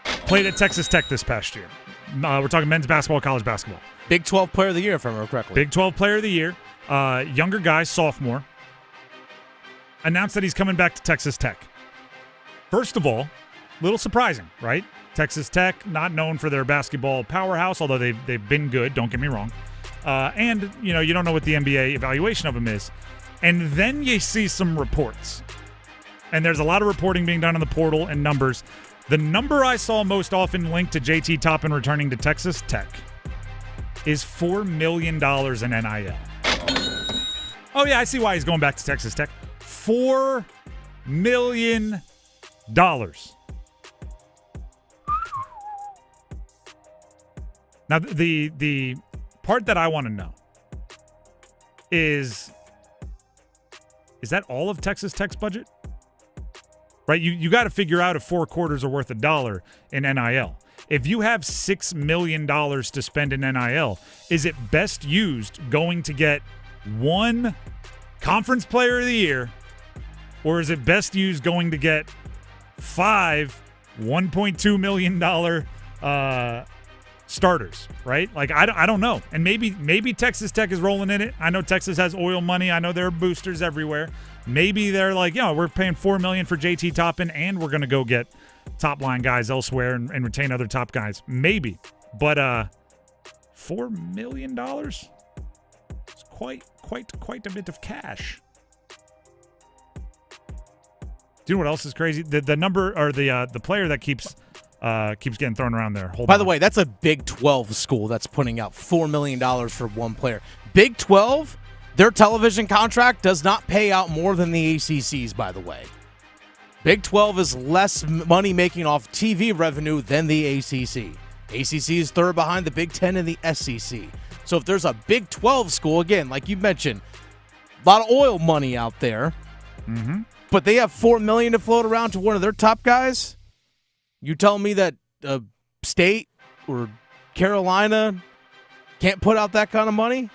played at Texas Tech this past year. We're talking men's basketball, college basketball. Big 12 player of the year, if I remember correctly. Big 12 player of the year. Younger guy, sophomore. Announced that he's coming back to Texas Tech. First of all, a little surprising, right? Texas Tech, not known for their basketball powerhouse, although they've been good, don't get me wrong. And, you don't know what the NBA evaluation of him is. And then you see some reports. And there's a lot of reporting being done in the portal and numbers. The number I saw most often linked to JT Toppin returning to Texas Tech is $4 million in NIL. Oh, yeah, I see why he's going back to Texas Tech. $4 million. Now, the part that I want to know is that all of Texas Tech's budget? Right? You got to figure out if 4 quarters are worth $1 in NIL. If you have $6 million to spend in NIL, is it best used going to get 1 conference player of the year, or is it best used going to get 5 $1.2 million starters, right? Like, I don't know. And maybe Texas Tech is rolling in it. I know Texas has oil money. I know there are boosters everywhere. Maybe they're like, we're paying $4 million for JT Toppin, and we're going to go get top line guys elsewhere and retain other top guys. Maybe. But $4 million? It's quite a bit of cash. Do you know what else is crazy? The number, or the player that keeps getting thrown around there. By the way, that's a Big 12 school that's putting out $4 million for one player. Big 12, their television contract does not pay out more than the ACC's, by the way. Big 12 is less money making off TV revenue than the ACC. ACC is third behind the Big 10 and the SEC. So if there's a Big 12 school, again, like you mentioned, a lot of oil money out there, but they have $4 million to float around to one of their top guys, you tell me that State or Carolina can't put out that kind of money?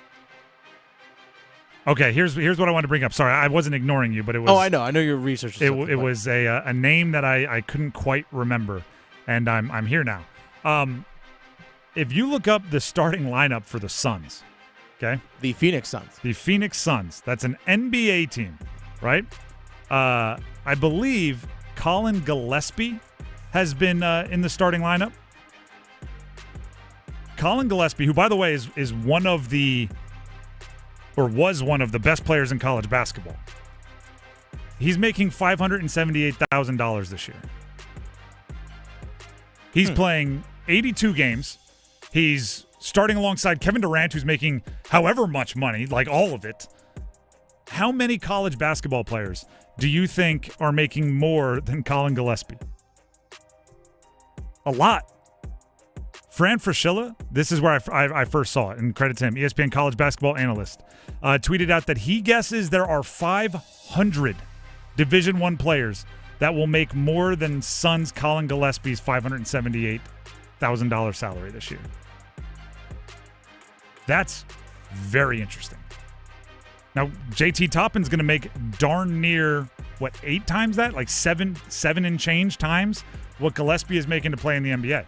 Okay, here's what I wanted to bring up. Sorry, I wasn't ignoring you, but it was. Oh, I know your research. It was a name that I couldn't quite remember, and I'm here now. If you look up the starting lineup for the Suns, okay, the Phoenix Suns, that's an NBA team, right? I believe Colin Gillespie has been in the starting lineup. Colin Gillespie, who by the way is one of the was one of the best players in college basketball. He's making $578,000 this year. He's playing 82 games. He's starting alongside Kevin Durant, who's making however much money, like all of it. How many college basketball players do you think are making more than Colin Gillespie? A lot. Fran Fraschilla, this is where I first saw it, and credit to him, ESPN college basketball analyst, tweeted out that he guesses there are 500 Division I players that will make more than Suns Colin Gillespie's $578,000 salary this year. That's very interesting. Now, JT Toppin's going to make darn near, 8 times that? Like seven and change times what Gillespie is making to play in the NBA.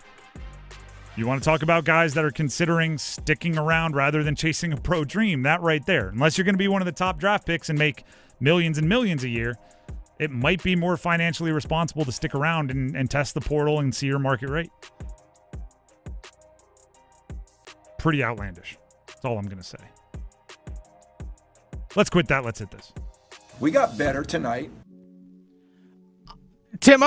You want to talk about guys that are considering sticking around rather than chasing a pro dream, that right there. Unless you're going to be one of the top draft picks and make millions and millions a year, it might be more financially responsible to stick around and test the portal and see your market rate. Pretty outlandish. That's all I'm going to say. Let's quit that. Let's hit this. We got better tonight. Tim,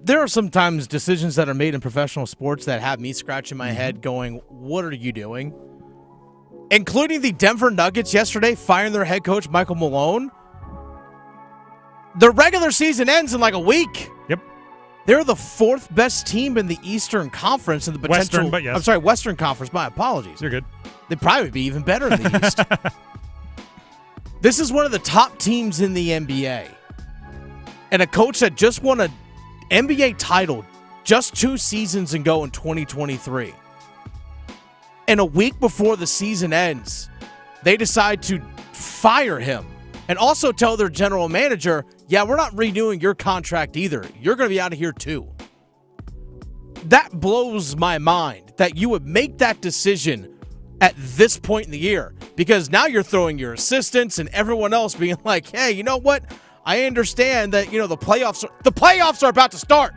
there are sometimes decisions that are made in professional sports that have me scratching my head going, what are you doing? Including the Denver Nuggets yesterday firing their head coach, Michael Malone. The regular season ends in like a week. Yep. They're the 4th best team in the Eastern Conference and the potential. Western, but yes. I'm sorry, Western Conference. My apologies. You're good. They'd probably be even better in the East. This is one of the top teams in the NBA. And a coach that just won an NBA title just 2 seasons ago in 2023. And a week before the season ends, they decide to fire him and also tell their general manager, yeah, we're not renewing your contract either. You're going to be out of here too. That blows my mind that you would make that decision at this point in the year, because now you're throwing your assistants and everyone else being like, hey, you know what? I understand that, the playoffs are about to start.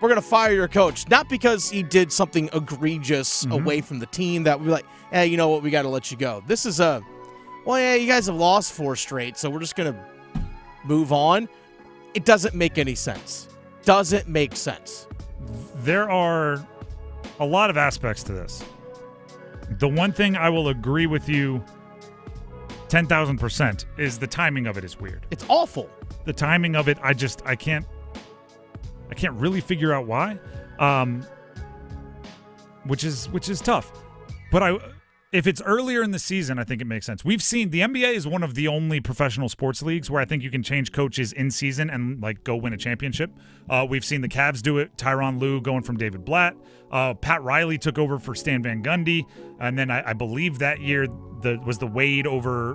We're going to fire your coach. Not because he did something egregious away from the team that we're like, hey, you know what? We got to let you go. This is you guys have lost 4 straight, so we're just going to move on. It doesn't make any sense. Doesn't make sense. There are a lot of aspects to this. The one thing I will agree with you 10,000% is the timing of it is weird. It's awful. The timing of it, I can't really figure out why, which is tough. But if it's earlier in the season, I think it makes sense. We've seen the NBA is one of the only professional sports leagues where I think you can change coaches in season and go win a championship. We've seen the Cavs do it. Tyronn Lue going from David Blatt. Pat Riley took over for Stan Van Gundy, and then I believe that year was the Wade over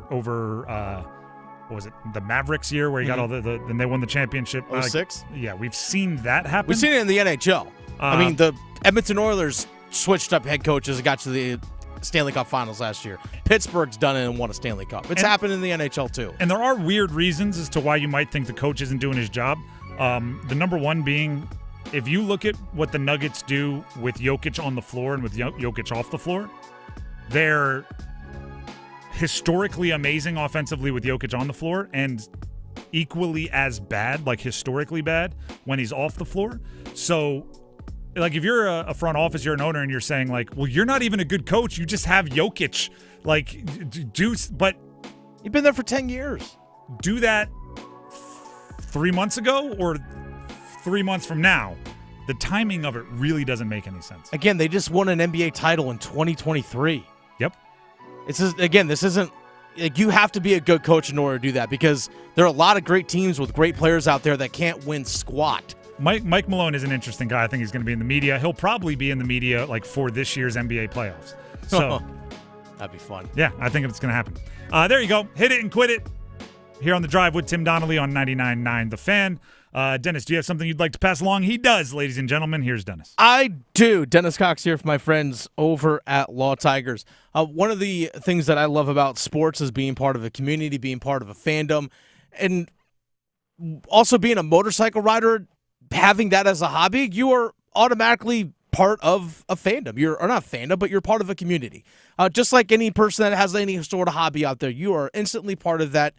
what was it, the Mavericks year where he got all and they won the championship. 06? Yeah, we've seen that happen. We've seen it in the NHL. I mean, the Edmonton Oilers switched up head coaches and got to the Stanley Cup Finals last year. Pittsburgh's done it and won a Stanley Cup. It's happened in the NHL too. And there are weird reasons as to why you might think the coach isn't doing his job. The number one being, if you look at what the Nuggets do with Jokic on the floor and with Jokic off the floor, they're historically amazing offensively with Jokic on the floor and equally as bad, historically bad, when he's off the floor. So, if you're a front office, you're an owner, and you're saying, well, you're not even a good coach. You just have Jokic. But you've been there for 10 years. Do that 3 months ago or 3 months from now. The timing of it really doesn't make any sense. Again, they just won an NBA title in 2023. Yep. This isn't like you have to be a good coach in order to do that because there are a lot of great teams with great players out there that can't win squat. Mike Malone is an interesting guy. I think he's going to be in the media. He'll probably be in the media like for this year's NBA playoffs. So that'd be fun. Yeah, I think it's going to happen. There you go. Hit it and quit it. Here on The Drive with Tim Donnelly on 99.9 The Fan. Dennis, do you have something you'd like to pass along? He does, ladies and gentlemen. Here's Dennis. I do. Dennis Cox here for my friends over at Law Tigers. One of the things that I love about sports is being part of a community, being part of a fandom, and also being a motorcycle rider, having that as a hobby, you are automatically part of a fandom. Or not fandom, but you're part of a community. Just like any person that has any sort of hobby out there, you are instantly part of that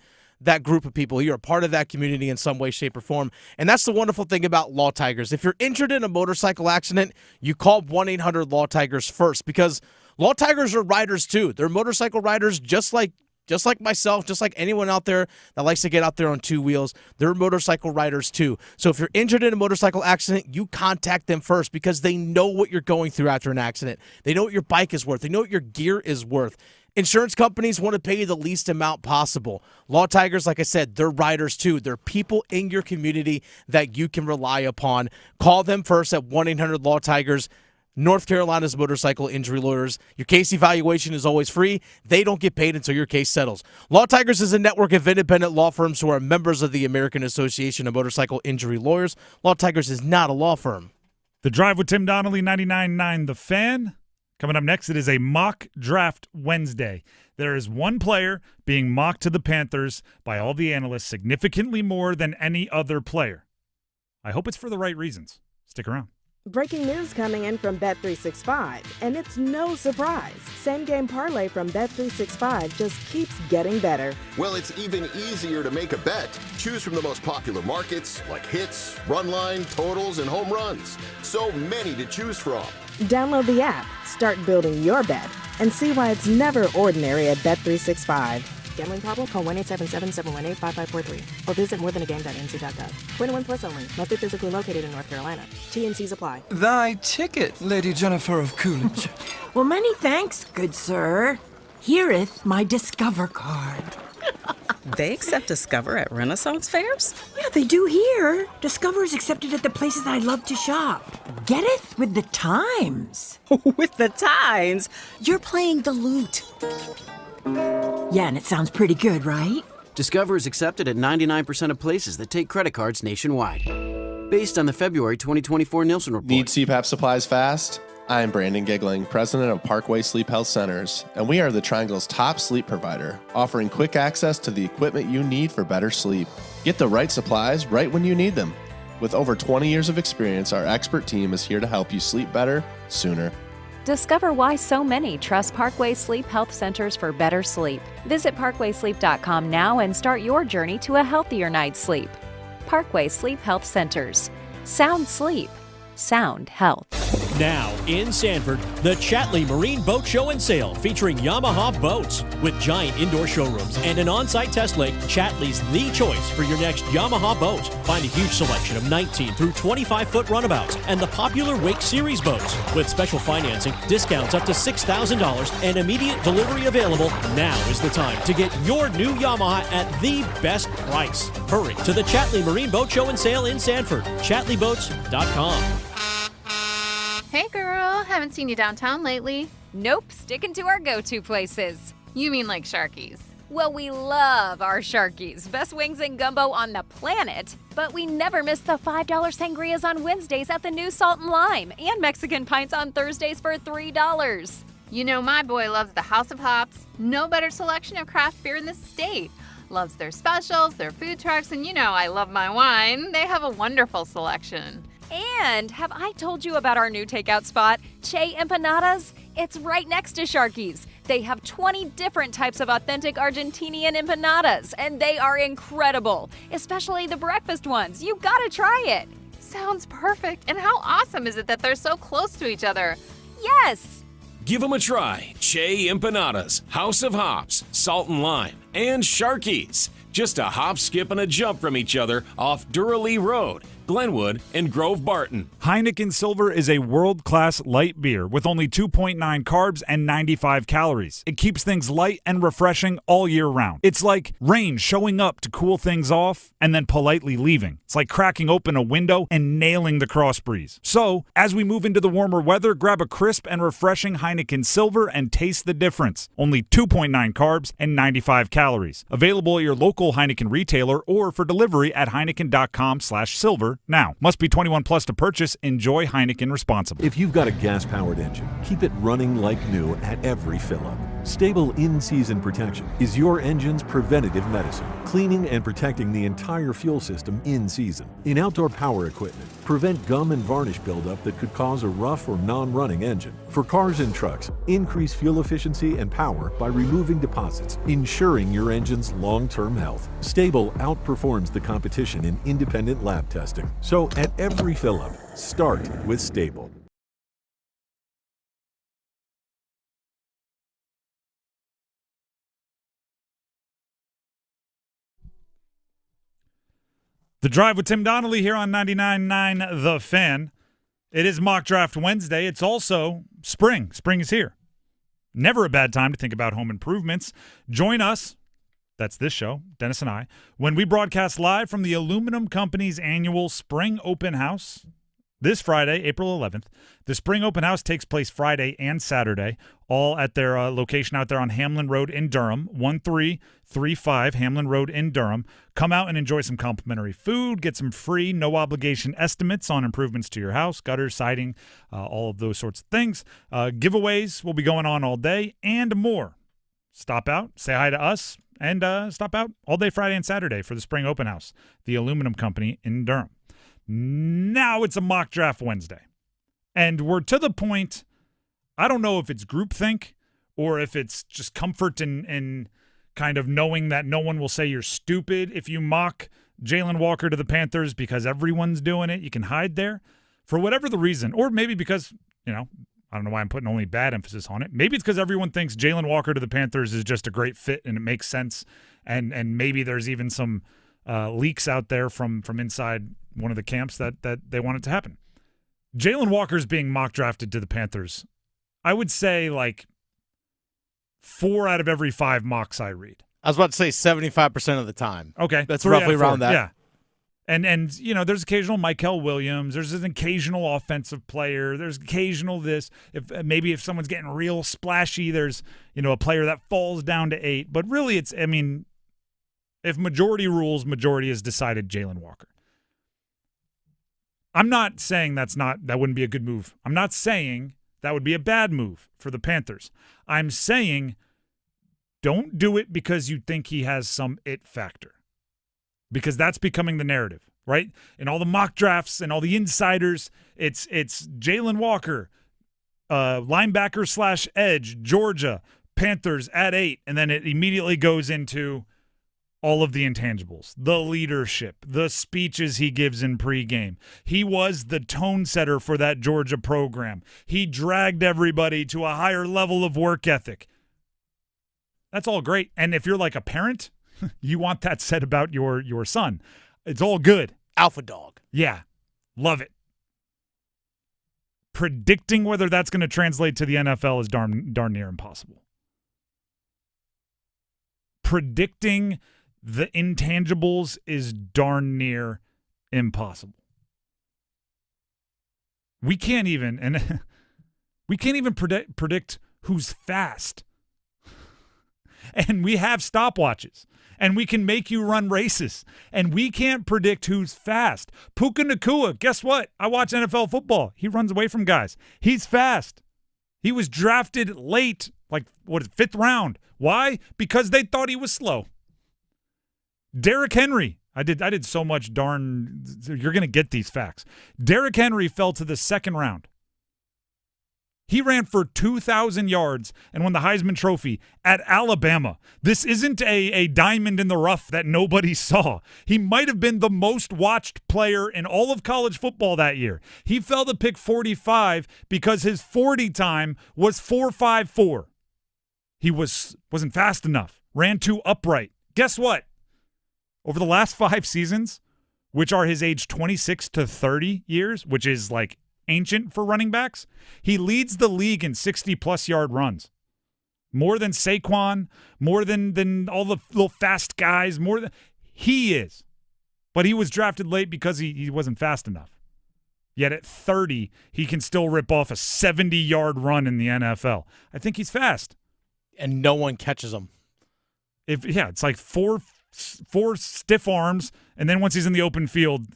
group of people. You're a part of that community in some way, shape, or form. And that's the wonderful thing about Law Tigers. If you're injured in a motorcycle accident, you call 1-800-LAW-TIGERS first because Law Tigers are riders too. They're motorcycle riders just like myself, just like anyone out there that likes to get out there on two wheels. They're motorcycle riders too. So if you're injured in a motorcycle accident, you contact them first because they know what you're going through after an accident. They know what your bike is worth. They know what your gear is worth. Insurance companies want to pay you the least amount possible. Law Tigers, like I said, they're riders too. They're people in your community that you can rely upon. Call them first at 1-800-LAW-TIGERS. North Carolina's motorcycle injury lawyers. Your case evaluation is always free. They don't get paid until your case settles. Law Tigers is a network of independent law firms who are members of the American Association of Motorcycle Injury Lawyers. Law Tigers is not a law firm. The Drive with Tim Donnelly, 99.9 The Fan. Coming up next, it is a mock draft Wednesday. There is one player being mocked to the Panthers by all the analysts significantly more than any other player. I hope it's for the right reasons. Stick around. Breaking news coming in from Bet365, and it's no surprise. Same-game parlay from Bet365 just keeps getting better. Well, it's even easier to make a bet. Choose from the most popular markets like hits, run line, totals, and home runs. So many to choose from. Download the app, start building your bet, and see why it's never ordinary at Bet365. Gambling problem? Call 1-877-718-5543 or visit morethanagame.nc.gov. 21 plus only. Must be physically located in North Carolina. T&Cs apply. Thy ticket, Lady Jennifer of Coolidge. Well, many thanks, good sir. Here'th my Discover card. They accept Discover at Renaissance fairs? Yeah, they do here. Discover is accepted at the places I love to shop. Getteth with the times. With the times? You're playing the lute. Yeah, and it sounds pretty good, right? Discover is accepted at 99% of places that take credit cards nationwide. Based on the February 2024 Nielsen report. Need CPAP supplies fast? I'm Brandon Giggling, president of Parkway Sleep Health Centers, and we are the Triangle's top sleep provider, offering quick access to the equipment you need for better sleep. Get the right supplies right when you need them. With over 20 years of experience, our expert team is here to help you sleep better, sooner. Discover why so many trust Parkway Sleep Health Centers for better sleep. Visit parkwaysleep.com now and start your journey to a healthier night's sleep. Parkway Sleep Health Centers. Sound sleep. Sound health. Now in Sanford, the Chatley Marine Boat Show and Sale featuring Yamaha boats. With giant indoor showrooms and an on-site test lake, Chatley's the choice for your next Yamaha boat. Find a huge selection of 19 through 25-foot runabouts and the popular Wake Series boats. With special financing, discounts up to $6,000, and immediate delivery available, now is the time to get your new Yamaha at the best price. Hurry to the Chatley Marine Boat Show and Sale in Sanford. ChatleyBoats.com. Hey girl, haven't seen you downtown lately. Nope, sticking to our go-to places. You mean like Sharky's? Well, we love our Sharky's. Best wings and gumbo on the planet. But we never miss the $5 sangrias on Wednesdays at the new Salt and Lime and Mexican pints on Thursdays for $3. You know my boy loves the House of Hops. No better selection of craft beer in the state. Loves their specials, their food trucks, and you know I love my wine. They have a wonderful selection. And have I told you about our new takeout spot, Che Empanadas? It's right next to Sharky's. They have 20 different types of authentic Argentinian empanadas, and they are incredible, especially the breakfast ones. You gotta try it. Sounds perfect. And how awesome is it that they're so close to each other? Yes. Give them a try. Che Empanadas, House of Hops, Salt and Lime, and Sharky's. Just a hop, skip, and a jump from each other off Durham Road. Glenwood, and Grove Barton. Heineken Silver is a world-class light beer with only 2.9 carbs and 95 calories. It keeps things light and refreshing all year round. It's like rain showing up to cool things off and then politely leaving. It's like cracking open a window and nailing the cross breeze. So, as we move into the warmer weather, grab a crisp and refreshing Heineken Silver and taste the difference. Only 2.9 carbs and 95 calories. Available at your local Heineken retailer or for delivery at Heineken.com/silver now. Must be 21 plus to purchase. Enjoy Heineken responsibly. If you've got a gas-powered engine, keep it running like new at every fill-up. Stable in-season protection is your engine's preventative medicine, cleaning and protecting the entire fuel system in season. In outdoor power equipment, prevent gum and varnish buildup that could cause a rough or non-running engine. For cars and trucks, increase fuel efficiency and power by removing deposits, ensuring your engine's long-term health. Stable outperforms the competition in independent lab testing. So at every fill-up, start with Stable. The Drive with Tim Donnelly here on 99.9 The Fan. It is Mock Draft Wednesday. It's also spring. Spring is here. Never a bad time to think about home improvements. Join us, that's this show, Dennis and I, when we broadcast live from the Aluminum Company's annual Spring Open House this Friday, April 11th. The Spring Open House takes place Friday and Saturday, all at their location out there on Hamlin Road in Durham, 1335 Hamlin Road in Durham. Come out and enjoy some complimentary food, get some free, no-obligation estimates on improvements to your house, gutters, siding, all of those sorts of things. Giveaways will be going on all day and more. Stop out, say hi to us, and stop out all day Friday and Saturday for the Spring Open House, the Aluminum Company in Durham. Now it's a Mock Draft Wednesday. And we're to the point, I don't know if it's groupthink or if it's just comfort in kind of knowing that no one will say you're stupid if you mock Jalen Walker to the Panthers because everyone's doing it. You can hide there for whatever the reason. Or maybe because, I don't know why I'm putting only bad emphasis on it. Maybe it's because everyone thinks Jalen Walker to the Panthers is just a great fit and it makes sense. And maybe there's even some leaks out there from inside one of the camps that they want it to happen. Jalen Walker's being mock drafted to the Panthers. I would say like 4 out of every 5 mocks I read. I was about to say 75% of the time. Okay. That's roughly around that. Yeah. And there's occasional Michael Williams. There's an occasional offensive player. There's occasional this. If someone's getting real splashy, there's, a player that falls down to 8. But really if majority rules, majority has decided Jalen Walker. I'm not saying that wouldn't be a good move. I'm not saying that would be a bad move for the Panthers. I'm saying don't do it because you think he has some it factor. Because that's becoming the narrative, right? In all the mock drafts and all the insiders, it's Jalen Walker, linebacker / edge, Georgia, Panthers at 8, and then it immediately goes into all of the intangibles, the leadership, the speeches he gives in pregame. He was the tone setter for that Georgia program. He dragged everybody to a higher level of work ethic. That's all great. And if you're like a parent, you want that said about your son. It's all good. Alpha dog. Yeah. Love it. Predicting whether that's going to translate to the NFL is darn near impossible. Predicting the intangibles is darn near impossible. We can't even predict who's fast. And we have stopwatches. And we can make you run races. And we can't predict who's fast. Puka Nacua, guess what? I watch NFL football. He runs away from guys. He's fast. He was drafted late, like, 5th round. Why? Because they thought he was slow. Derrick Henry. I did so much you're going to get these facts. Derrick Henry fell to the 2nd round. He ran for 2,000 yards and won the Heisman Trophy at Alabama. This isn't a diamond in the rough that nobody saw. He might have been the most watched player in all of college football that year. He fell to pick 45 because his 40 time was 4.54. He wasn't fast enough. Ran too upright. Guess what? Over the last 5 seasons, which are his age 26 to 30 years, which is like ancient for running backs, he leads the league in 60-plus yard runs. More than Saquon, more than all the little fast guys, more than he is. But he was drafted late because he wasn't fast enough. Yet at 30, he can still rip off a 70-yard run in the NFL. I think he's fast. And no one catches him. It's like four stiff arms, and then once he's in the open field,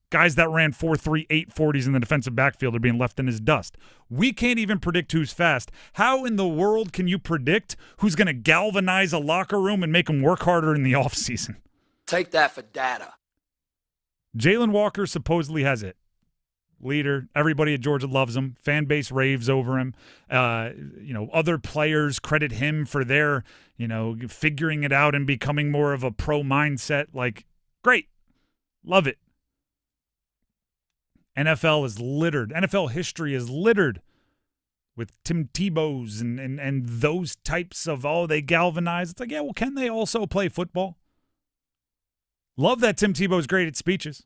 guys that ran 4.3 840s in the defensive backfield are being left in his dust. We can't even predict who's fast. How in the world can you predict who's going to galvanize a locker room and make them work harder in the offseason? Take that for data. Jalen Walker supposedly has it. Leader. Everybody at Georgia loves him. Fan base raves over him. Other players credit him for their, figuring it out and becoming more of a pro mindset. Like, great. Love it. NFL history is littered with Tim Tebow's and those types of, they galvanize. It's like, yeah, well, can they also play football? Love that Tim Tebow's great at speeches.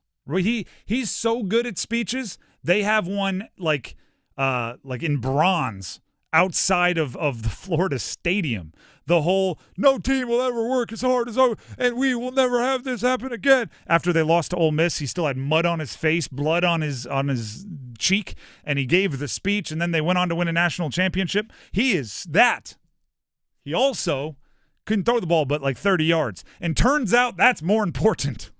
He's so good at speeches. They have one like in bronze outside of the Florida Stadium. The whole "no team will ever work as hard as ours, and we will never have this happen again." After they lost to Ole Miss, he still had mud on his face, blood on his cheek, and he gave the speech. And then they went on to win a national championship. He is that. He also couldn't throw the ball but like 30 yards. And turns out that's more important.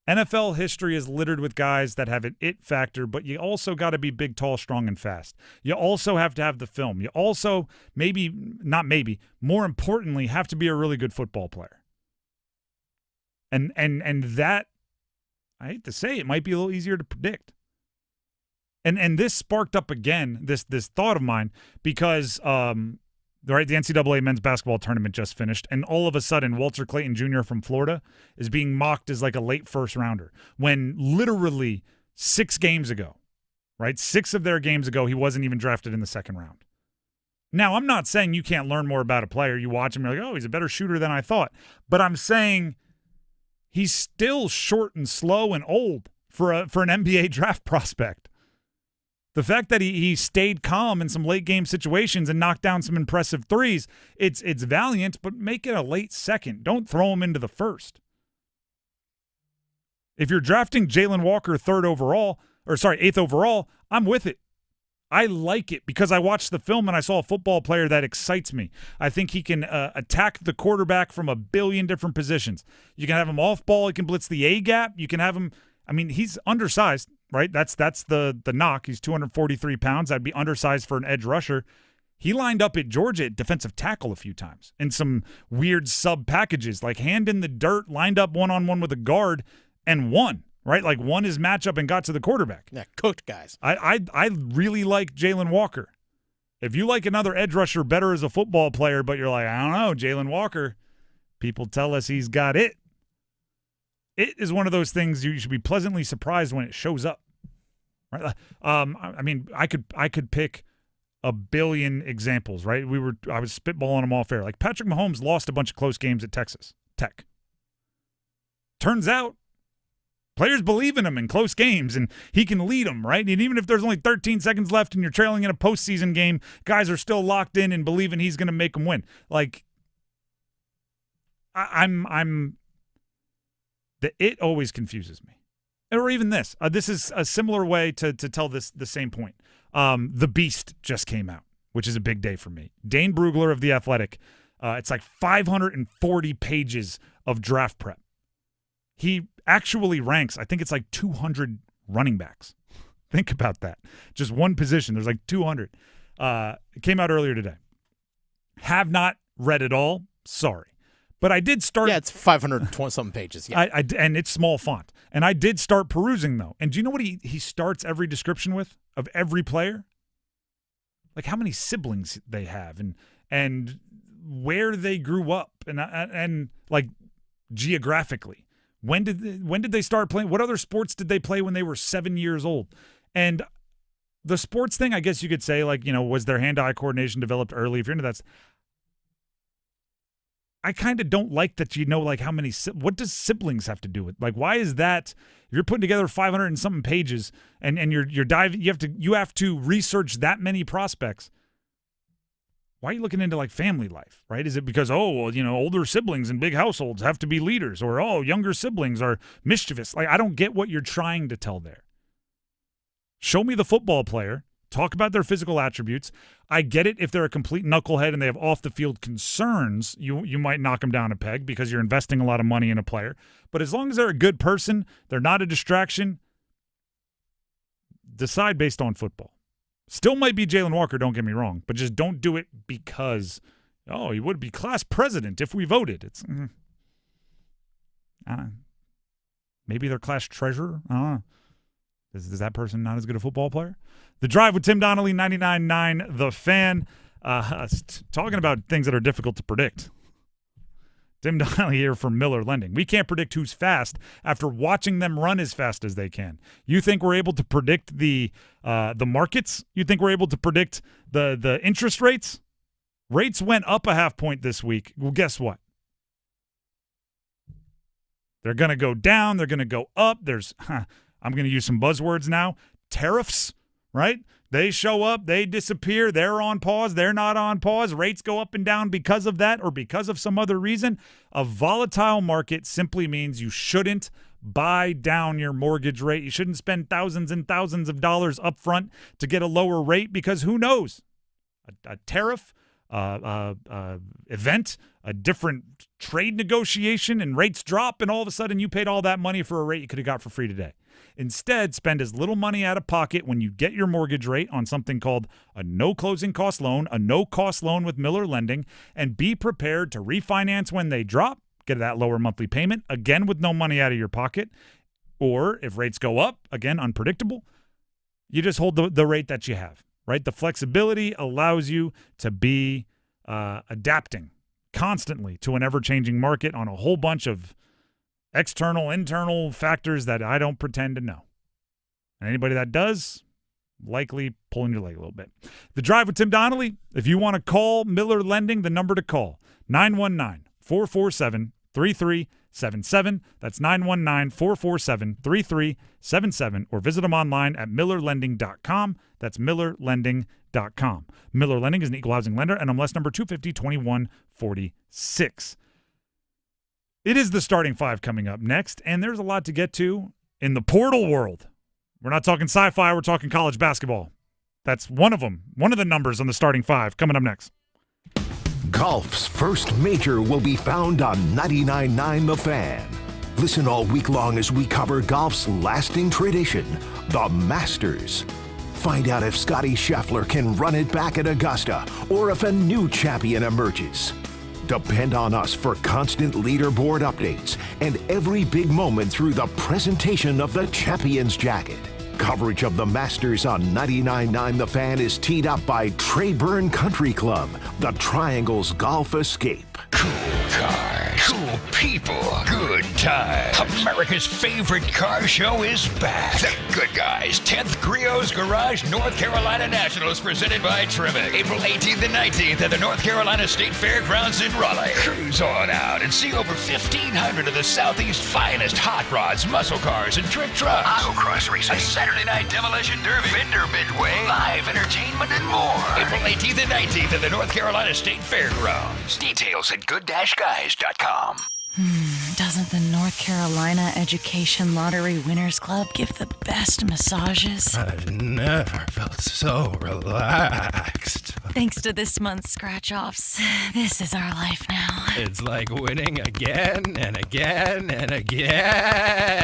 NFL history is littered with guys that have an it factor, but you also got to be big, tall, strong, and fast. You also have to have the film. You also, more importantly, have to be a really good football player. And that, I hate to say, it might be a little easier to predict. And this sparked up again, this thought of mine, because the NCAA men's basketball tournament just finished, and all of a sudden Walter Clayton Jr. from Florida is being mocked as like a late first rounder when literally 6 games ago, right? 6 of their games ago, he wasn't even drafted in the second round. Now, I'm not saying you can't learn more about a player. You watch him, you're like, oh, he's a better shooter than I thought. But I'm saying he's still short and slow and old for an NBA draft prospect. The fact that he stayed calm in some late game situations and knocked down some impressive threes, it's valiant, but make it a late second. Don't throw him into the first. If you're drafting Jalen Walker 8th overall, I'm with it. I like it because I watched the film and I saw a football player that excites me. I think he can attack the quarterback from a billion different positions. You can have him off ball. He can blitz the A gap. You can have him. I mean, he's undersized. Right, that's the knock. He's 243 pounds. That'd be undersized for an edge rusher. He lined up at Georgia at defensive tackle a few times in some weird sub packages, like hand in the dirt, lined up one-on-one with a guard, and won. Right, like won his matchup and got to the quarterback. Yeah, cooked guys. I really like Jalen Walker. If you like another edge rusher better as a football player, but you're like, I don't know, Jalen Walker, people tell us he's got it. It is one of those things you should be pleasantly surprised when it shows up. Right? I mean, I could pick a billion examples, right? I was spitballing them off air. Like Patrick Mahomes lost a bunch of close games at Texas Tech. Turns out players believe in him in close games, and he can lead them, right? And even if there's only 13 seconds left and you're trailing in a postseason game, guys are still locked in and believing he's going to make them win. Like, it always confuses me. Or even this. This is a similar way to tell the same point. The Beast just came out, which is a big day for me. Dane Brugler of The Athletic. It's like 540 pages of draft prep. He actually ranks, I think it's like 200 running backs. Think about that. Just one position. There's like 200. It came out earlier today. Have not read it all. Sorry. But I did start. Yeah, it's 520-something pages. Yeah, and it's small font. And I did start perusing, though. And do you know what he starts every description with of every player? Like how many siblings they have and where they grew up and like geographically. When did they start playing? What other sports did they play when they were 7 years old? And the sports thing, I guess you could say, like, was their hand-eye coordination developed early? If you're into that. I kind of don't like that, like how many, what does siblings have to do with? Like, why is that? If you're putting together 500 and something pages and you're diving, you have to research that many prospects. Why are you looking into like family life, right? Is it because, older siblings in big households have to be leaders, or, younger siblings are mischievous? Like, I don't get what you're trying to tell there. Show me the football player. Talk about their physical attributes. I get it if they're a complete knucklehead and they have off-the-field concerns, you might knock them down a peg because you're investing a lot of money in a player. But as long as they're a good person, they're not a distraction, decide based on football. Still might be Jalen Walker, don't get me wrong, but just don't do it because, he would be class president if we voted. It's maybe they're class treasurer. I don't know. Is that person not as good a football player? The Drive with Tim Donnelly, 99.9 The Fan. Talking about things that are difficult to predict. Tim Donnelly here from Miller Lending. We can't predict who's fast after watching them run as fast as they can. You think we're able to predict the markets? You think we're able to predict the interest rates? Rates went up a half point this week. Well, guess what? They're going to go down. They're going to go up. I'm going to use some buzzwords now. Tariffs, right? They show up, they disappear, they're on pause, they're not on pause. Rates go up and down because of that or because of some other reason. A volatile market simply means you shouldn't buy down your mortgage rate. You shouldn't spend thousands and thousands of dollars up front to get a lower rate because who knows? A tariff, event, a different trade negotiation, and rates drop, and all of a sudden you paid all that money for a rate you could have got for free today. Instead, spend as little money out of pocket when you get your mortgage rate on something called a no closing cost loan, a no-cost loan with Miller Lending, and be prepared to refinance when they drop, get that lower monthly payment, again with no money out of your pocket. Or if rates go up, again, unpredictable, you just hold the rate that you have, right? The flexibility allows you to be adapting constantly to an ever-changing market on a whole bunch of external, internal factors that I don't pretend to know. And anybody that does, likely pulling your leg a little bit. The Drive with Tim Donnelly, if you want to call Miller Lending, the number to call, 919-447-3377. That's 919-447-3377. Or visit them online at millerlending.com. That's millerlending.com. Miller Lending is an equal housing lender, NMLS number 250-2146. It is the starting five coming up next, and there's a lot to get to in the portal world. We're not talking sci-fi, we're talking college basketball. That's one of them, one of the numbers on the starting five coming up next. Golf's first major will be found on 99.9 The Fan. Listen all week long as we cover golf's lasting tradition, the Masters. Find out if Scottie Scheffler can run it back at Augusta or if a new champion emerges. Depend on us for constant leaderboard updates and every big moment through the presentation of the Champion's Jacket. Coverage of the Masters on 99.9 The Fan is teed up by Treyburn Country Club, the Triangle's Golf Escape. Cool cars, cool people, good times. America's favorite car show is back. The Good Guys 10th Griot's Garage North Carolina Nationals presented by Tremec. April 18th and 19th at the North Carolina State Fairgrounds in Raleigh. Cruise on out and see over 1,500 of the Southeast's finest hot rods, muscle cars, and trick trucks. Autocross racing, a Saturday night demolition derby, vendor midway, live entertainment, and more. April 18th and 19th at the North Carolina State Fairgrounds. Details at good-guys.com. Doesn't the North Carolina Education Lottery Winners Club give the best massages? I've never felt so relaxed. Thanks to this month's scratch-offs, this is our life now. It's like winning again and again and again.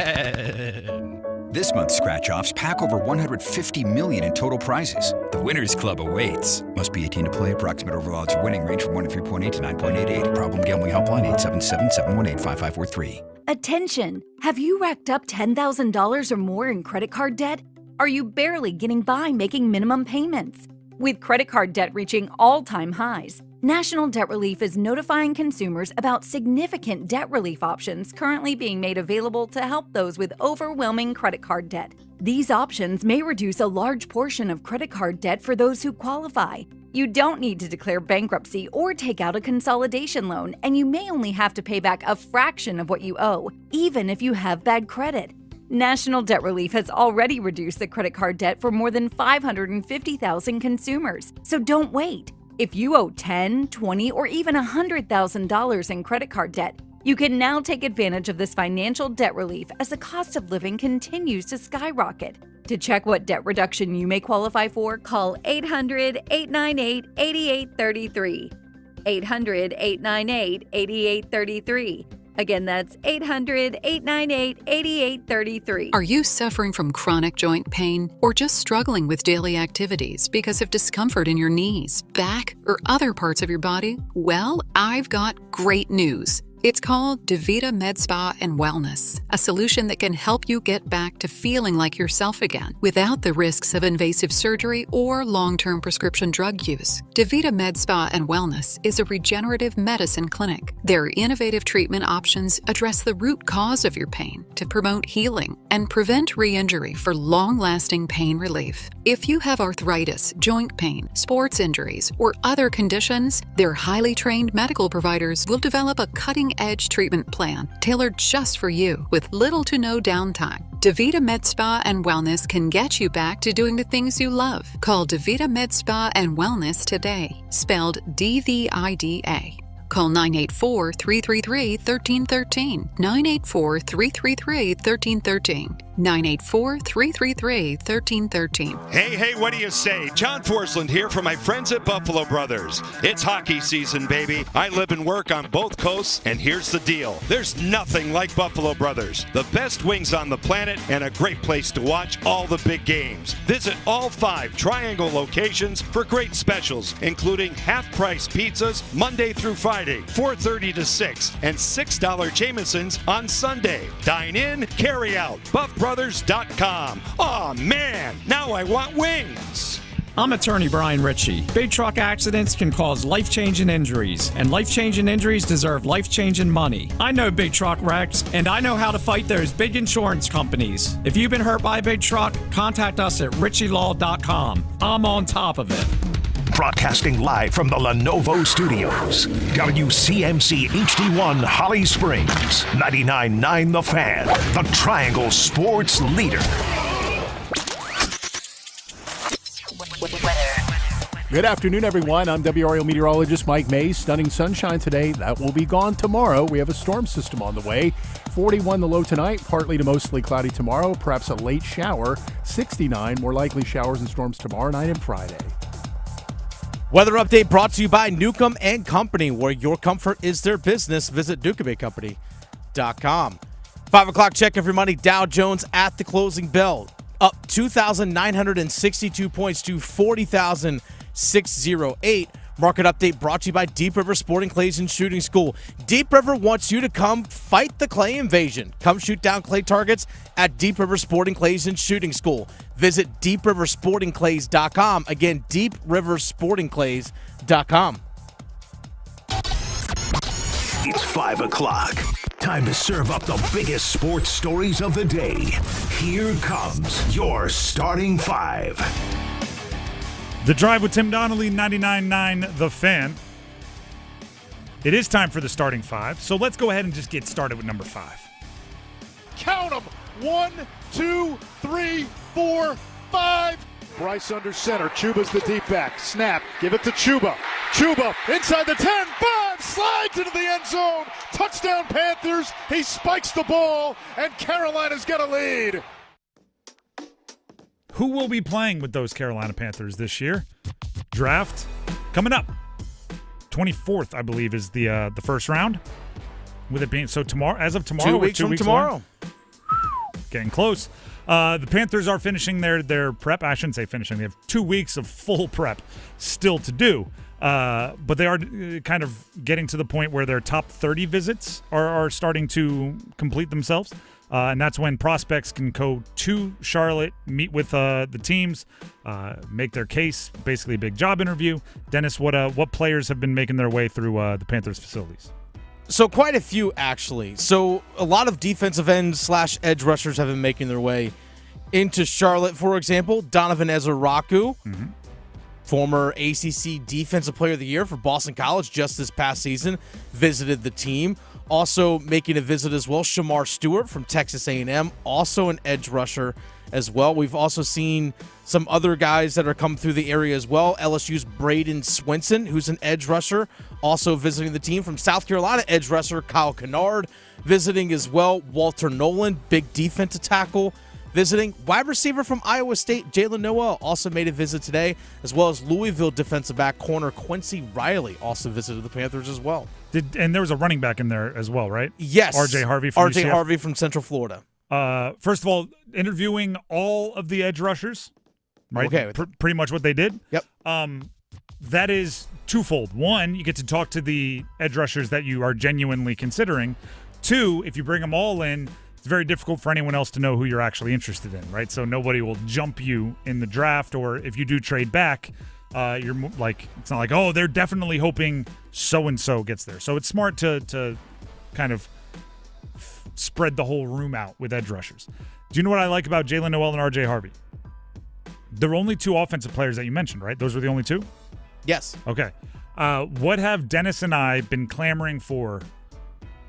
This month's scratch-offs pack over $150 million in total prizes. The Winners Club awaits. Must be 18 to play. Approximate overall odds of winning range from 1 to 3.8 to 9.88. Problem gambling helpline 877-718-5543. Attention! Have you racked up $10,000 or more in credit card debt? Are you barely getting by making minimum payments? With credit card debt reaching all-time highs, National Debt Relief is notifying consumers about significant debt relief options currently being made available to help those with overwhelming credit card debt. These options may reduce a large portion of credit card debt for those who qualify. You don't need to declare bankruptcy or take out a consolidation loan, and you may only have to pay back a fraction of what you owe, even if you have bad credit. National Debt Relief has already reduced the credit card debt for more than 550,000 consumers. So don't wait. If you owe $10,000, $20,000, or even $100,000 in credit card debt, you can now take advantage of this financial debt relief as the cost of living continues to skyrocket. To check what debt reduction you may qualify for, call 800-898-8833. 800-898-8833. Again, that's 800-898-8833. Are you suffering from chronic joint pain or just struggling with daily activities because of discomfort in your knees, back, or other parts of your body? Well, I've got great news. It's called DaVita Med Spa and Wellness, a solution that can help you get back to feeling like yourself again without the risks of invasive surgery or long-term prescription drug use. DaVita Med Spa and Wellness is a regenerative medicine clinic. Their innovative treatment options address the root cause of your pain to promote healing and prevent re-injury for long-lasting pain relief. If you have arthritis, joint pain, sports injuries, or other conditions, their highly trained medical providers will develop a cutting-edge treatment plan tailored just for you with little to no downtime. DaVita Med Spa and Wellness can get you back to doing the things you love. Call DaVita Med Spa and Wellness today, spelled DVIDA. Call 984-333-1313, 984-333-1313, 984-333-1313. Hey, what do you say? John Forsland here from my friends at Buffalo Brothers. It's hockey season, baby. I live and work on both coasts, and here's the deal. There's nothing like Buffalo Brothers. The best wings on the planet and a great place to watch all the big games. Visit all 5 Triangle locations for great specials, including half-price pizzas Monday through Friday, 4:30 to 6, and $6 Jamesons on Sunday. Dine in, carry out. BuffBrothers.com. Aw, man, now I want wings. I'm attorney Brian Ritchie. Big truck accidents can cause life-changing injuries, and life-changing injuries deserve life-changing money. I know big truck wrecks, and I know how to fight those big insurance companies. If you've been hurt by a big truck, contact us at ritchielaw.com. I'm on top of it. Broadcasting live from the Lenovo Studios. WCMC HD1 Holly Springs. 99.9 The Fan. The Triangle Sports Leader. Good afternoon, everyone. I'm WRAL meteorologist Mike Mays. Stunning sunshine today. That will be gone tomorrow. We have a storm system on the way. 41 the low tonight, partly to mostly cloudy tomorrow, perhaps a late shower. 69, more likely showers and storms tomorrow night and Friday. Weather update brought to you by Newcomb and Company, where your comfort is their business. Visit newcombandcompany.com. 5 o'clock check of your money. Dow Jones at the closing bell, up 2,962 points to 40,608. Market update brought to you by Deep River Sporting Clays and Shooting School. Deep River wants you to come fight the clay invasion. Come shoot down clay targets at Deep River Sporting Clays and Shooting School. Visit deepriversportingclays.com. Again, deepriversportingclays.com. It's 5 o'clock. Time to serve up the biggest sports stories of the day. Here comes your starting 5. The Drive with Tim Donnelly, 99.9 The Fan. It is time for the starting 5, so let's go ahead and just get started with number 5. Count them. 1, 2, 3, 4, 5. Bryce under center. Chuba's the deep back. Snap. Give it to Chuba. Chuba inside the 10. 5. Slides into the end zone. Touchdown Panthers. He spikes the ball, and Carolina's got a lead. Who will be playing with those Carolina Panthers this year? Draft coming up. 24th, I believe, is the first round. With it being so tomorrow, as of tomorrow, 2 weeks from tomorrow. Getting close. The Panthers are finishing their prep. I shouldn't say finishing. They have 2 weeks of full prep still to do. But they are kind of getting to the point where their top 30 visits are starting to complete themselves. And that's when prospects can go to Charlotte, meet with the teams, make their case, basically a big job interview. Dennis, what players have been making their way through the Panthers facilities? So quite a few, actually. So a lot of defensive ends / edge rushers have been making their way into Charlotte. For example, Donovan Ezeraku. former ACC Defensive Player of the Year for Boston College just this past season, visited the team. Also making a visit as well, Shamar Stewart from Texas A&M, also an edge rusher as well. We've also seen some other guys that are coming through the area as well. LSU's Braden Swinson, who's an edge rusher, also visiting the team. From South Carolina, edge rusher Kyle Kennard visiting as well. Walter Nolan, big defensive tackle, visiting. Wide receiver from Iowa State, Jalen Noel, also made a visit today, as well as Louisville defensive back corner Quincy Riley also visited the Panthers as well. And there was a running back in there as well, right? Yes. R.J. Harvey from R.J. UCF. Harvey from Central Florida. First of all, interviewing all of the edge rushers, right? Okay. Pretty much what they did. Yep. That is twofold. One, you get to talk to the edge rushers that you are genuinely considering. Two, if you bring them all in, it's very difficult for anyone else to know who you're actually interested in, right? So nobody will jump you in the draft, or if you do trade back, you're like, it's not like, oh, they're definitely hoping so-and-so gets there. So it's smart to kind of spread the whole room out with edge rushers. Do you know what I like about Jalen Noel and R.J. Harvey? There were only two offensive players that you mentioned, right? Those were the only two? Yes. Okay. What have Dennis and I been clamoring for